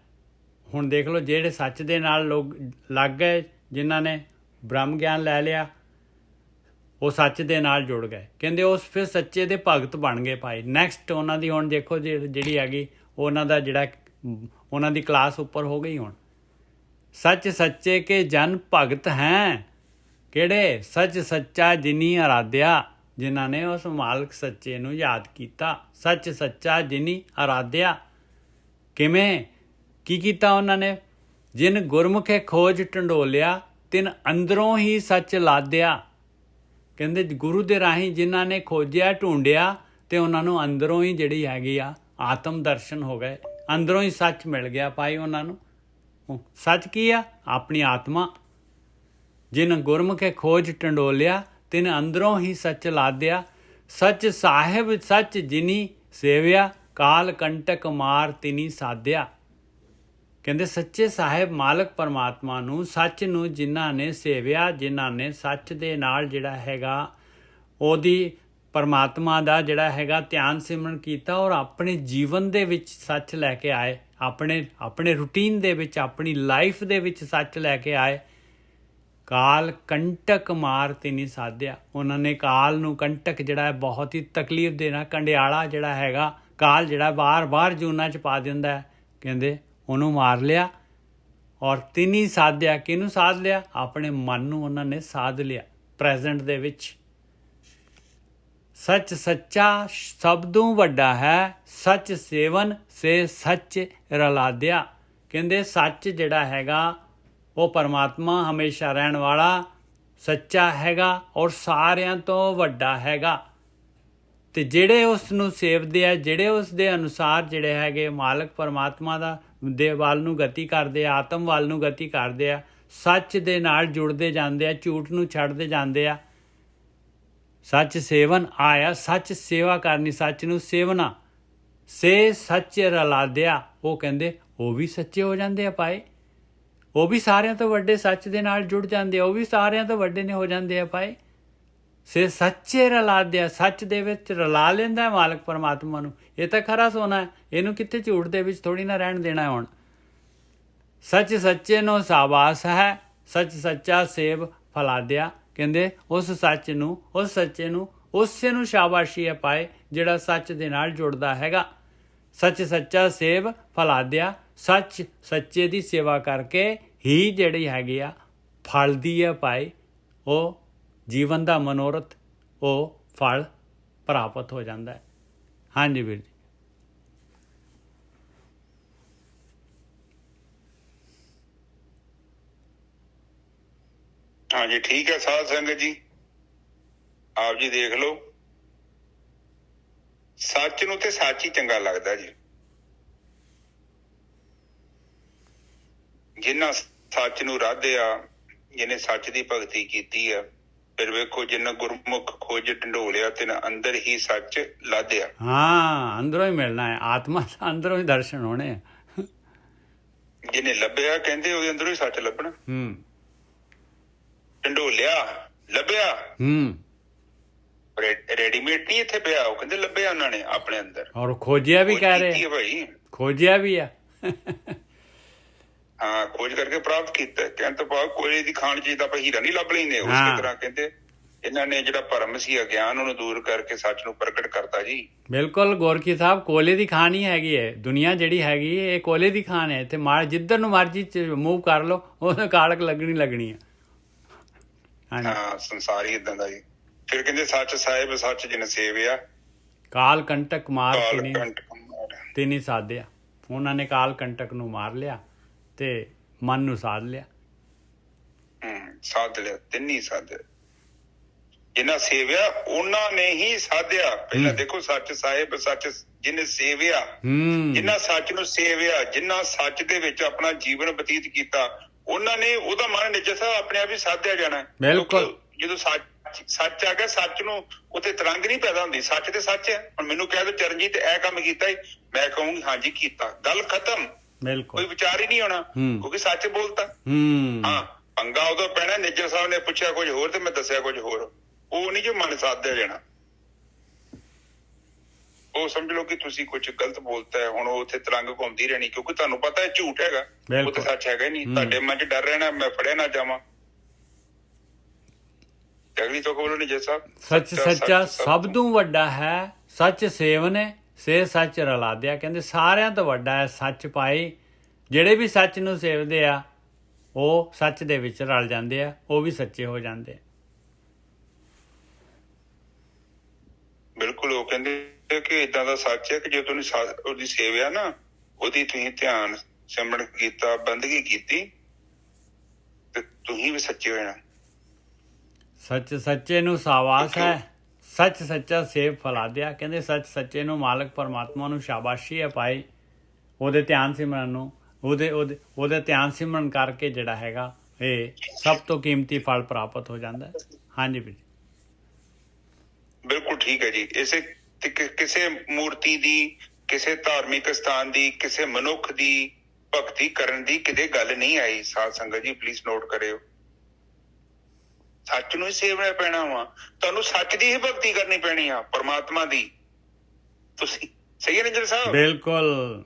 ਹੁਣ ਦੇਖ ਲਓ, ਜਿਹੜੇ ਸੱਚ ਦੇ ਨਾਲ ਲੋਕ ਲੱਗ ਗਏ, ਜਿਨ੍ਹਾਂ ਨੇ ਬ੍ਰਹਮ ਗਿਆਨ ਲੈ ਲਿਆ, ਉਹ ਸੱਚ ਦੇ ਨਾਲ ਜੁੜ ਗਏ। ਕਹਿੰਦੇ ਉਸ ਫਿਰ ਸੱਚੇ ਦੇ ਭਗਤ ਬਣ ਗਏ ਭਾਈ। ਨੈਕਸਟ ਉਹਨਾਂ ਦੀ ਹੁਣ ਦੇਖੋ ਜਿਹੜੀ ਹੈਗੀ ਉਹਨਾਂ ਦਾ ਜਿਹੜਾ ਉਹਨਾਂ ਦੀ ਕਲਾਸ ਉੱਪਰ ਹੋ ਗਈ। ਹੁਣ ਸੱਚ ਸੱਚੇ ਕੇ ਜਨ ਭਗਤ ਹੈ, ਕਿਹੜੇ? ਸੱਚ ਸੱਚਾ ਜਿਨੀ ਅਰਾਧਿਆ, ਜਿਨ੍ਹਾਂ ਨੇ ਉਸ ਮਾਲਕ ਸੱਚੇ ਨੂੰ ਯਾਦ ਕੀਤਾ। ਸੱਚ ਸੱਚਾ ਜਿਨੀ ਅਰਾਧਿਆ, ਕਿਵੇਂ ਕੀ ਕੀਤਾ ਉਹਨਾਂ ਨੇ? ਜਿਨ ਗੁਰਮੁਖੇ ਖੋਜ ਢੰਡੋਲਿਆ, ਤਿਨ ਅੰਦਰੋਂ ਹੀ ਸੱਚ ਲਾਦਿਆ। ਕਹਿੰਦੇ ਗੁਰੂ ਦੇ ਰਾਹੀਂ ਜਿਨ੍ਹਾਂ ਨੇ ਖੋਜਿਆ ਢੂੰਡਿਆ ਤੇ ਉਹਨਾਂ ਨੂੰ ਅੰਦਰੋਂ ਹੀ ਜਿਹੜੀ ਹੈਗੀ ਆ ਆਤਮ ਦਰਸ਼ਨ ਹੋ ਗਏ, ਅੰਦਰੋਂ ਹੀ ਸੱਚ ਮਿਲ ਗਿਆ ਭਾਈ ਉਹਨਾਂ ਨੂੰ। ਸੱਚ ਕੀ ਆ? ਆਪਣੀ ਆਤਮਾ। ਜਿਨ ਗੁਰਮੁਖੇ ਖੋਜ ਢੰਡੋਲਿਆ, ਤਿਨ ਅੰਦਰੋਂ ਹੀ ਸੱਚ ਲਾਦਿਆ। ਸੱਚ ਸਾਹਿਬ ਸੱਚ ਜਿਨੀ ਸੇਵਿਆ, ਕਾਲ ਕੰਟਕ ਮਾਰ ਤਿਨੀ ਸਾਧਿਆ। ਕਹਿੰਦੇ ਸੱਚੇ ਸਾਹਿਬ ਮਾਲਕ ਪਰਮਾਤਮਾ ਨੂੰ, ਸੱਚ ਨੂੰ ਜਿਨ੍ਹਾਂ ਨੇ ਸੇਵਿਆ, ਜਿਨ੍ਹਾਂ ਨੇ ਸੱਚ ਦੇ ਨਾਲ ਜਿਹੜਾ ਹੈਗਾ ਉਹਦੀ ਪਰਮਾਤਮਾ ਦਾ ਜਿਹੜਾ ਹੈਗਾ ਧਿਆਨ ਸਿਮਰਨ ਕੀਤਾ ਔਰ ਆਪਣੇ ਜੀਵਨ ਦੇ ਵਿੱਚ ਸੱਚ ਲੈ ਕੇ ਆਏ, ਆਪਣੇ ਰੂਟੀਨ ਦੇ ਵਿੱਚ, ਆਪਣੀ ਲਾਈਫ ਦੇ ਵਿੱਚ ਸੱਚ ਲੈ ਕੇ ਆਏ। ਕਾਲ ਕੰਟਕ ਮਾਰ ਤਿਨੀ ਸਾਧਿਆ। ਉਹਨਾਂ ਨੇ ਕਾਲ ਨੂੰ, ਕੰਟਕ ਜਿਹੜਾ ਹੈ ਬਹੁਤ ਹੀ ਤਕਲੀਫ ਦੇਣਾ, ਕੰਡਿਆਲਾ ਜਿਹੜਾ ਹੈਗਾ ਕਾਲ, ਜਿਹੜਾ ਬਾਰ ਜੂਨਾਂ 'ਚ ਪਾ ਦਿੰਦਾ ਹੈ, ਕਹਿੰਦੇ ਉਹਨੂੰ ਮਾਰ ਲਿਆ। ਔਰ ਤਿਨੀ ਸਾਧਿਆ, ਕਿਹਨੂੰ ਸਾਧ ਲਿਆ? ਆਪਣੇ ਮਨ ਨੂੰ ਉਹਨਾਂ ਨੇ ਸਾਧ ਲਿਆ ਪ੍ਰੈਜ਼ੈਂਟ ਦੇ ਵਿੱਚ। ਸੱਚ ਸੱਚਾ ਸਬਦੋਂ ਵੱਡਾ ਹੈ, ਸੱਚ ਸੇਵਨ ਸੇ ਸੱਚ ਰਲਾਦਿਆ। ਕਹਿੰਦੇ ਸੱਚ ਜਿਹੜਾ ਹੈਗਾ ਉਹ ਪਰਮਾਤਮਾ ਹਮੇਸ਼ਾ ਰਹਿਣ ਵਾਲਾ ਸੱਚਾ ਹੈਗਾ ਔਰ ਸਾਰਿਆਂ ਤੋਂ ਵੱਡਾ ਹੈਗਾ। ਤੇ ਜਿਹੜੇ ਉਸ ਨੂੰ ਸੇਵਦੇ ਆ, ਜਿਹੜੇ ਉਸ ਦੇ ਅਨੁਸਾਰ ਜਿਹੜੇ ਹੈਗੇ ਮਾਲਕ ਪਰਮਾਤਮਾ ਦੇ ਵੱਲ ਨੂੰ ਗਤੀ ਕਰਦੇ ਆ, ਆਤਮ ਵੱਲ ਨੂੰ ਗਤੀ ਕਰਦੇ ਆ, ਸੱਚ ਦੇ ਨਾਲ ਜੁੜਦੇ ਜਾਂਦੇ ਆ, ਝੂਠ ਨੂੰ ਛੱਡਦੇ ਜਾਂਦੇ ਆ। ਸੱਚ ਸੇਵਨ ਆਇਆ, ਸੱਚ ਸੇਵਾ ਕਰਨੀ, ਸੱਚ ਨੂੰ ਸੇਵਨਾ, ਸੇ ਸੱਚ ਰਲਾਦਿਆ। ਉਹ ਕਹਿੰਦੇ ਉਹ ਵੀ ਸੱਚੇ ਹੋ ਜਾਂਦੇ ਆ ਭਾਈ, ਉਹ ਵੀ ਸਾਰਿਆਂ ਤੋਂ ਵੱਡੇ ਸੱਚ ਦੇ ਨਾਲ ਜੁੜ ਜਾਂਦੇ ਆ, ਉਹ ਵੀ ਸਾਰਿਆਂ ਤੋਂ ਵੱਡੇ ਨੇ ਹੋ ਜਾਂਦੇ ਆ ਭਾਈ। ਸੇ ਸੱਚੇ ਰਲਾਦਿਆ, ਸੱਚ ਦੇ ਵਿੱਚ ਰਲਾ ਲੈਂਦਾ ਮਾਲਕ ਪਰਮਾਤਮਾ ਨੂੰ। ਇਹ ਤਾਂ ਖਰਾ ਸੋਨਾ ਹੈ, ਇਹਨੂੰ ਕਿੱਥੇ ਝੂਠ ਦੇ ਵਿੱਚ ਥੋੜ੍ਹੀ ਨਾ ਰਹਿਣ ਦੇਣਾ। ਹੁਣ ਸੱਚ ਸੱਚੇ ਨੂੰ ਸਾਬਾਸ ਹੈ, ਸੱਚ ਸੱਚਾ ਸੇਵ ਫਲਾਦਿਆ। ਕਹਿੰਦੇ ਉਸ ਸੱਚ ਨੂੰ, ਉਸ ਸੱਚੇ ਨੂੰ, ਉਸੇ ਨੂੰ ਸ਼ਾਬਾਸ਼ੀ ਹੈ ਪਾਏ ਜਿਹੜਾ ਸੱਚ ਦੇ ਨਾਲ ਜੁੜਦਾ ਹੈਗਾ। ਸੱਚ ਸੱਚਾ ਸੇਵ ਫਲਾਦਿਆ, ਸੱਚ ਸੱਚੇ ਦੀ ਸੇਵਾ ਕਰਕੇ ਹੀ ਜਿਹੜੀ ਹੈਗੀ ਆ ਫਲਦੀ ਹੈ ਭਾਈ, ਉਹ ਜੀਵਨ ਦਾ ਮਨੋਰਥ, ਉਹ ਫਲ ਪ੍ਰਾਪਤ ਹੋ ਜਾਂਦਾ ਹੈ। ਹਾਂਜੀ ਵੀਰ ਜੀ। ਹਾਂਜੀ ਠੀਕ ਹੈ ਸਾਧ ਸੰਗਤ ਜੀ, ਆਪ ਜੀ ਦੇਖ ਲਓ, ਸੱਚ ਨੂੰ ਤੇ ਸੱਚ ਹੀ ਚੰਗਾ ਲੱਗਦਾ ਜੀ। ਜਿਨ੍ਹਾਂ ਸੱਚ ਨੂੰ ਰਾਧਿਆ, ਜਿਹਨੇ ਸੱਚ ਦੀ ਭਗਤੀ ਕੀਤੀ ਆ, ਫਿਰ ਵੇਖੋ ਜਿੰਨਾ ਗੁਰਮੁਖ ਖੋਜ ਢੰਡੋਲਿਆ, ਤੇ ਅੰਦਰ ਹੀ ਸੱਚ ਲਾਦਿਆ। ਹਾਂ, ਅੰਦਰੋਂ ਹੀ ਮਿਲਣਾ ਹੈ, ਆਤਮਾ ਅੰਦਰੋਂ ਹੀ ਦਰਸ਼ਨ ਹੋਣੇ ਆ। ਜਿਹਨੇ ਲੱਭਿਆ ਕਹਿੰਦੇ ਉਹਦੇ ਅੰਦਰੋਂ ਹੀ ਸੱਚ ਲੱਭਣਾ। ਢੰਡੋਲਿਆ ਲੱਭਿਆ, ਰੈਡੀਮੇਡ ਨਹੀਂ ਇੱਥੇ ਪਿਆ, ਉਹ ਕਹਿੰਦੇ ਲੱਭਿਆ ਉਹਨਾਂ ਨੇ ਆਪਣੇ ਅੰਦਰ। ਔਰ ਖੋਜਿਆ ਵੀ ਕਹਿ ਰਹੇ ਭਾਈ, ਖੋਜਿਆ ਵੀ ਆ। ਹਾਂ, ਖੋਜ ਕਰਕੇ ਪ੍ਰਾਪਤ ਕੀਤਾ। ਕਹਿਣ ਤੋਂ ਬਾਅਦ ਕੋਲੇ ਦੀ ਖਾਣ ਚੀਜ਼ ਦਾ ਆਪਾਂ ਹੀਰਾ ਨਹੀਂ ਲੱਭ ਲੈਂਦੇ, ਉਸੇ ਤਰ੍ਹਾਂ ਕਹਿੰਦੇ ਇਹਨਾਂ ਨੇ ਜਿਹੜਾ ਭਰਮ ਸੀ ਅਗਿਆਨ ਉਹਨੂੰ ਦੂਰ ਕਰਕੇ ਸੱਚ ਨੂੰ ਪ੍ਰਗਟ ਕਰਤਾ ਜੀ। ਬਿਲਕੁਲ ਗੋਰਖੀ ਸਾਹਿਬ, ਕੋਲੇ ਦੀ ਖਾਨ ਹੀ ਹੈਗੀ ਹੈ ਦੁਨੀਆ ਜਿਹੜੀ ਹੈਗੀ ਇਹ ਕੋਲੇ ਦੀ ਖਾਨ ਹੈ। ਇੱਥੇ ਜਿੱਧਰ ਨੂੰ ਮਰਜ਼ੀ ਮੂਵ ਕਰ ਲਓ ਉਹਨੂੰ ਕਾਲਕ ਲੱਗਣੀ ਹੈ। ਹਾਂ, ਸੰਸਾਰ ਹੀ ਇਦਾਂ ਦਾ ਜੀ। ਫਿਰ ਕਹਿੰਦੇ ਸੱਚ ਸਾਹਿਬ ਸੱਚ ਜਿਨ ਸੇਵਿਆ ਕਾਲ ਕੰਟਕ ਮਾਰ ਕਾਲ ਤਿਨੀ ਸਾਧਿਆ। ਉਹਨਾਂ ਨੇ ਕਾਲ ਕੰਟਕ ਨੂੰ ਮਾਰ ਲਿਆ ਤੇ ਮਨ ਨੂੰ ਸਾਧ ਲਿਆ। ਸਾਧ ਲਿਆ, ਤਿੰਨੀ ਸਾਧਿਆ। ਜਿਨ੍ਹਾਂ ਸੇਵਿਆ ਉਹਨਾਂ ਨੇ ਹੀ ਸਾਧਿਆ। ਪਹਿਲਾਂ ਦੇਖੋ ਸੱਚ ਸਾਹਿਬ ਸੱਚ ਜਿਹਨੇ ਸੇਵਿਆ, ਜਿਨ੍ਹਾਂ ਸੱਚ ਨੂੰ ਸੇਵਿਆ, ਜਿਨ੍ਹਾਂ ਸੱਚ ਦੇ ਵਿੱਚ ਆਪਣਾ ਜੀਵਨ ਬਤੀਤ ਕੀਤਾ, ਉਹਨਾਂ ਨੇ ਉਹਦਾ ਮਨ ਨਿਜਸਾ ਆਪਣੇ ਆਪ ਹੀ ਸਾਧਿਆ ਜਾਣਾ। ਬਿਲਕੁਲ। ਜਦੋਂ ਸੱਚ ਆ ਗਿਆ, ਸੱਚ ਨੂੰ ਉੱਥੇ ਤਰੰਗ ਨਹੀਂ ਪੈਦਾ ਹੁੰਦੀ। ਸੱਚ ਤੇ ਸੱਚ ਹੈ। ਹੁਣ ਮੈਨੂੰ ਕਹਿ ਦੋ ਚਰਨਜੀਤ ਇਹ ਕੰਮ ਕੀਤਾ ਹੀ, ਮੈਂ ਕਹੂੰਗੀ ਹਾਂਜੀ ਕੀਤਾ, ਗੱਲ ਖਤਮ। ਬਿਲਕੁਲ, ਕੋਈ ਵਿਚਾਰ ਹੀ ਨਹੀਂ ਹੋਣਾ ਕਿਉਂਕਿ ਸੱਚ ਬੋਲਤਾ। ਹਾਂ, ਪੰਗਾ ਉਦੋਂ ਪੈਣਾ ਨਿੱਜਰ ਸਾਹਿਬ ਨੇ ਪੁੱਛਿਆ ਕੁਝ ਹੋਰ ਤੇ ਮੈਂ ਦੱਸਿਆ ਕੁਝ ਹੋਰ। ਉਹ ਨਹੀਂ ਜੋ ਮਨ ਸਾਧਿਆ ਜਾਣਾ। ਉਹ ਸਮਝ ਲਓ ਕਿ ਤੁਸੀਂ ਕੁਝ ਗਲਤ ਬੋਲਤਾ ਹੈ, ਹੁਣ ਉਹ ਉੱਥੇ ਤਰੰਗ ਘੁੰਮਦੀ ਰਹਿਣੀ ਕਿਉਂਕਿ ਤੁਹਾਨੂੰ ਪਤਾ ਹੈ ਝੂਠ ਹੈਗਾ, ਉਹ ਤੇ ਸੱਚ ਹੈਗਾ ਹੀ ਨਹੀਂ। ਤੁਹਾਡੇ ਮਨ 'ਚ ਡਰ ਰਹਿਣਾ ਮੈਂ ਫੜਿਆ ਨਾ ਜਾਵਾਂ। ਅਗਲੀ ਤੋਂ ਬੋਲੋ ਨਿੱਜਰ ਸਾਹਿਬ। ਸੱਚ ਸੱਚਾ ਸਭ ਤੋਂ ਵੱਡਾ ਹੈ, ਸੱਚ ਸੇਵ ਨੇ ਸੇ ਸੱਚ ਰਲਾ ਦਿਆ। ਕਹਿੰਦੇ ਸਾਰਿਆਂ ਤੋਂ ਵੱਡਾ ਹੈ ਸੱਚ ਪਾਈ। ਜਿਹੜੇ ਵੀ ਸੱਚ ਨੂੰ ਸੇਵਦੇ ਆ ਉਹ ਸੱਚ ਦੇ ਵਿੱਚ ਰਲ ਜਾਂਦੇ ਆ, ਉਹ ਵੀ ਸੱਚੇ ਹੋ ਜਾਂਦੇ ਆ। ਬਿਲਕੁਲ। ਉਹ ਕਹਿੰਦੇ ਕਿ ਏਦਾਂ ਦਾ ਸੱਚ ਹੈ ਕਿ ਜੇ ਤੁਸੀਂ ਉਹਦੀ ਸੇਵਿਆ ਨਾ, ਉਹਦੀ ਤੁਸੀਂ ਧਿਆਨ ਸਿਮਰਨ ਕੀਤਾ, ਬੰਦਗੀ ਕੀਤੀ ਤੇ ਤੁਸੀਂ ਵੀ ਸੱਚੇ ਹੋ ਜਾਣਾ। ਸੱਚ ਸੱਚੇ ਨੂੰ ਸਾਵਾਸ ਹੈ, ਸੱਚ ਸੱਚਾ ਸੇਵ ਫਲਾ ਦਿਆ। ਕਹਿੰਦੇ ਸੱਚ ਸੱਚੇ ਨੂੰ ਮਾਲਕ ਪਰਮਾਤਮਾ ਨੂੰ ਸ਼ਾਬਾਸ਼ੀ ਹੈ ਪਾਈ। ਉਹਦੇ ਧਿਆਨ ਸਿਮਰਨ ਨੂੰ ਉਹਦੇ ਧਿਆਨ ਸਿਮਰਨ ਕਰਕੇ ਜਿਹੜਾ ਹੈਗਾ ਇਹ ਸਭ ਤੋਂ ਕੀਮਤੀ ਫਲ ਪ੍ਰਾਪਤ ਹੋ ਜਾਂਦਾ ਹੈ। ਹਾਂਜੀ ਵੀਰ ਜੀ, ਬਿਲਕੁਲ ਠੀਕ ਹੈ ਜੀ। ਕਿਸੇ ਮੂਰਤੀ ਦੀ, ਕਿਸੇ ਧਾਰਮਿਕ ਸਥਾਨ ਦੀ, ਕਿਸੇ ਮਨੁੱਖ ਦੀ ਭਗਤੀ ਕਰਨ ਦੀ ਕਿਤੇ ਗੱਲ ਨਹੀਂ ਆਈ। ਸਾਧ ਸੰਗਤ ਜੀ ਪਲੀਜ਼ ਨੋਟ ਕਰਿਓ। ਸੱਚ ਨੂੰ ਹੀ ਸੇਵਣਾ ਪੈਣਾ ਵਾ। ਤੁਹਾਨੂੰ ਸੱਚ ਦੀ ਹੀ ਭਗਤੀ ਕਰਨੀ ਪੈਣੀ ਆ, ਪਰਮਾਤਮਾ ਦੀ। ਤੁਸੀਂ ਸਹੀ ਹੈ ਨਿੰਜਰ ਸਾਹਿਬ? ਬਿਲਕੁਲ।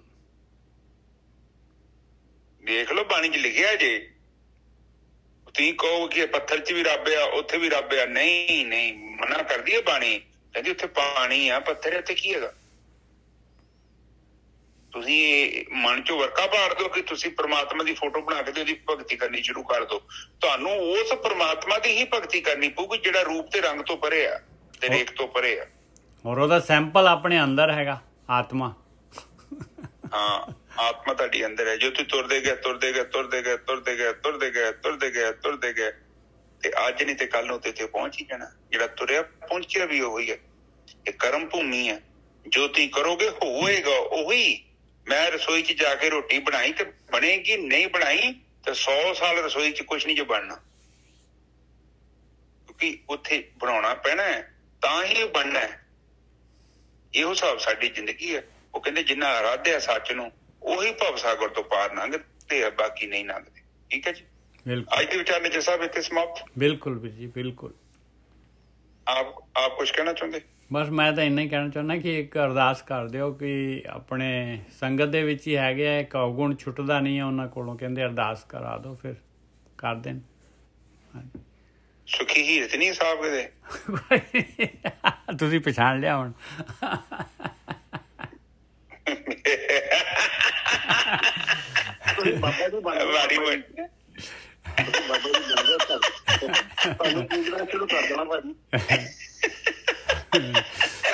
ਦੇਖ ਲਓ ਬਾਣੀ 'ਚ ਲਿਖਿਆ ਜੇ। ਤੁਸੀਂ ਕਹੋ ਕਿ ਪੱਥਰ 'ਚ ਵੀ ਰੱਬ ਆ, ਉੱਥੇ ਵੀ ਰੱਬ ਆ। ਨਹੀਂ ਨਹੀਂ, ਮਨਾ ਕਰਦੀ ਹੈ ਬਾਣੀ। ਕਹਿੰਦੀ ਉੱਥੇ ਪਾਣੀ ਆ, ਪੱਥਰ ਇੱਥੇ ਕੀ ਹੈਗਾ। ਤੁਸੀਂ ਮਨ 'ਚੋਂ ਵਰਕਾ ਪਾੜ ਦਿਓ ਕਿ ਤੁਸੀਂ ਪ੍ਰਮਾਤਮਾ ਦੀ ਫੋਟੋ ਬਣਾ ਕੇ ਤੇ ਉਹਦੀ ਭਗਤੀ ਕਰਨੀ ਸ਼ੁਰੂ ਕਰ ਦਿਓ। ਤੁਹਾਨੂੰ ਉਸ ਪ੍ਰਮਾਤਮਾ ਦੀ ਹੀ ਭਗਤੀ ਕਰਨੀ ਪਊਗੀ ਜਿਹੜਾ ਰੂਪ ਤੇ ਰੰਗ ਤੋਂ ਪਰੇ ਆ ਤੇ ਰੇਖ ਤੋਂ ਪਰੇ ਆ। ਔਰ ਉਹਦਾ ਸੈਂਪਲ ਆਪਣੇ ਅੰਦਰ ਹੈਗਾ, ਆਤਮਾ। ਹਾਂ, ਆਤਮਾ ਤੁਹਾਡੀ ਅੰਦਰ ਹੈ। ਜੋ ਤੁਸੀਂ ਤੁਰਦੇ ਗਏ ਤੁਰਦੇ ਗਏ ਤੁਰਦੇ ਗਏ ਤੁਰਦੇ ਗਏ ਤੁਰਦੇ ਗਏ ਤੁਰਦੇ ਗਏ ਤੁਰਦੇ ਗਏ ਤੇ ਅੱਜ ਨਹੀਂ ਤੇ ਕੱਲ ਨੂੰ ਤੇ ਪਹੁੰਚ ਹੀ ਜਾਣਾ। ਜਿਹੜਾ ਤੁਰਿਆ ਪਹੁੰਚਿਆ ਵੀ ਉਹੀ ਹੈ। ਇਹ ਕਰਮ ਭੂਮੀ ਹੈ। ਜੋ ਤੁਸੀਂ ਕਰੋਗੇ ਹੋਏਗਾ ਉਹੀ। ਮੈਂ ਰਸੋਈ 'ਚ ਜਾ ਕੇ ਰੋਟੀ ਬਣਾਈ ਤੇ ਬਣੇਗੀ, ਨਹੀਂ ਬਣਾਈ ਤੇ 100 ਸਾਲ ਰਸੋਈ 'ਚ ਕੁਛ ਨਹੀਂ ਜੋ ਬਣਨਾ। ਕਿਉਂਕਿ ਉੱਥੇ ਬਣਾਉਣਾ ਪੈਣਾ ਹੈ ਤਾਂ ਹੀ ਬਣਨਾ ਹੈ। ਇਹੋ ਹਿਸਾਬ ਸਾਡੀ ਜ਼ਿੰਦਗੀ ਹੈ। ਉਹ ਕਹਿੰਦੇ ਜਿੰਨਾ ਆਰਾਧਿਆ ਸੱਚ ਨੂੰ ਉਹੀ ਭਵ ਸਾਗਰ ਤੋਂ ਪਾਰ ਲੰਘਦੇ ਆ, ਬਾਕੀ ਨਹੀਂ ਲੰਘਦੇ। ਠੀਕ ਹੈ ਜੀ। ਅੱਜ ਦੇ ਵਿਚਾਰ ਨੇ ਸਾਹਿਬ ਇੱਥੇ ਸਮਾਪਤ। ਬਿਲਕੁਲ ਵੀਰ ਜੀ, ਬਿਲਕੁਲ। ਆਪ ਕੁਛ ਕਹਿਣਾ ਚਾਹੁੰਦੇ? ਬਸ ਮੈਂ ਤਾਂ ਇੰਨਾ ਹੀ ਕਹਿਣਾ ਚਾਹੁੰਦਾ ਕਿ ਇੱਕ ਅਰਦਾਸ ਕਰ ਦਿਓ ਕਿ ਆਪਣੇ ਸੰਗਤ ਦੇ ਵਿੱਚ ਹੀ ਹੈਗੇ ਆ, ਇੱਕ ਔਗੁਣ ਛੁੱਟਦਾ ਨਹੀਂ ਹੈ ਉਹਨਾਂ ਕੋਲੋਂ। ਕਹਿੰਦੇ ਅਰਦਾਸ ਕਰਾ ਦਿਓ, ਫਿਰ ਕਰ ਦੇਣ। ਸੁਖੀ ਹੀਰਤ ਨਹੀਂ ਸਾਹਿਬ ਕਿਤੇ ਤੁਸੀਂ ਪਛਾਣ ਲਿਆ ਹੁਣ।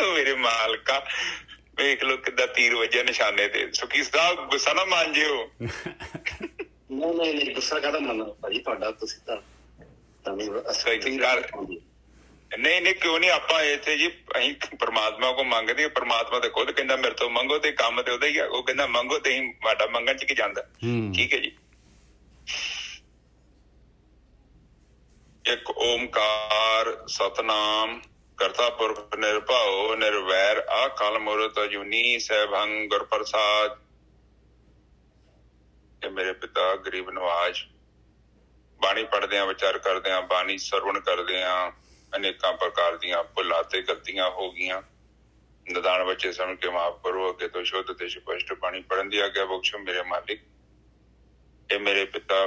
ਮੇਰੇ ਮਾਲਕਾ ਵੇਖ ਲੋ ਕਿੱਦਾਂ ਤੀਰ ਵੱਜਿਆ ਨਿਸ਼ਾਨੇ ਤੇ। ਸੁਖੀ ਸਾਹਿਬ ਗੁੱਸਾ ਨਾ ਮੰਨ ਜਿਓ। ਨਹੀਂ, ਗੁੱਸਾ ਕਾਹਦਾ ਮੰਨਣਾ ਭਾਜੀ ਤੁਹਾਡਾ। ਤੁਸੀਂ ਤਾਂ ਨਹੀਂ ਕਿਉਂ ਨਹੀਂ। ਆਪਾਂ ਇੱਥੇ ਜੀ ਅਸੀਂ ਪਰਮਾਤਮਾ ਕੋ ਮੰਗਦੇ। ਪਰਮਾਤਮਾ ਤੇ ਖੁਦ ਕਹਿੰਦਾ ਮੇਰੇ ਤੋਂ ਮੰਗੋ ਤੇ ਕੰਮ ਤੇ ਉਹਦਾ ਹੀ ਆ। ਉਹ ਕਹਿੰਦਾ ਮੰਗੋ ਤੇ ਅਸੀਂ ਸਾਡਾ ਮੰਗਣ 'ਚ ਕੀ ਜਾਂਦਾ। ਠੀਕ ਹੈ ਜੀ। ਇੱਕ ਓਮਕਾਰ ਸਤਨਾਮ ਕਰਤਾ ਪੁਰਖ ਨਿਰਭਉ ਨਿਰਵੈਰ ਅਕਾਲ ਮੂਰਤਿ ਅਜੂਨੀ ਸੈਭੰ ਗੁਰ ਪ੍ਰਸਾਦ। ਇਹ ਮੇਰੇ ਪਿਤਾ ਗਰੀਬ ਨਵਾਜ। ਬਾਣੀ ਪੜ੍ਹਦੇ ਆ, ਵਿਚਾਰ ਕਰਦੇ ਆ, ਬਾਣੀ ਸਰਵਣ ਕਰਦੇ ਆ। ਅਨੇਕਾਂ ਪ੍ਰਕਾਰ ਦੀਆਂ ਭੁੱਲਾਂ ਤੇ ਗਲਤੀਆਂ ਹੋ ਗਈਆਂ। ਨਿਦਾਨ ਬੱਚੇ ਸਮਝ ਕੇ ਮਾਫ ਕਰੋ। ਅੱਗੇ ਤੋਂ ਸ਼ੁੱਧ ਤੇ ਸਪਸ਼ਟ ਬਾਣੀ ਪੜ੍ਹਨ ਦੀ ਆਗਿਆ ਬਖਸ਼ੋ ਮੇਰੇ ਮਾਲਿਕ। ਇਹ ਮੇਰੇ ਪਿਤਾ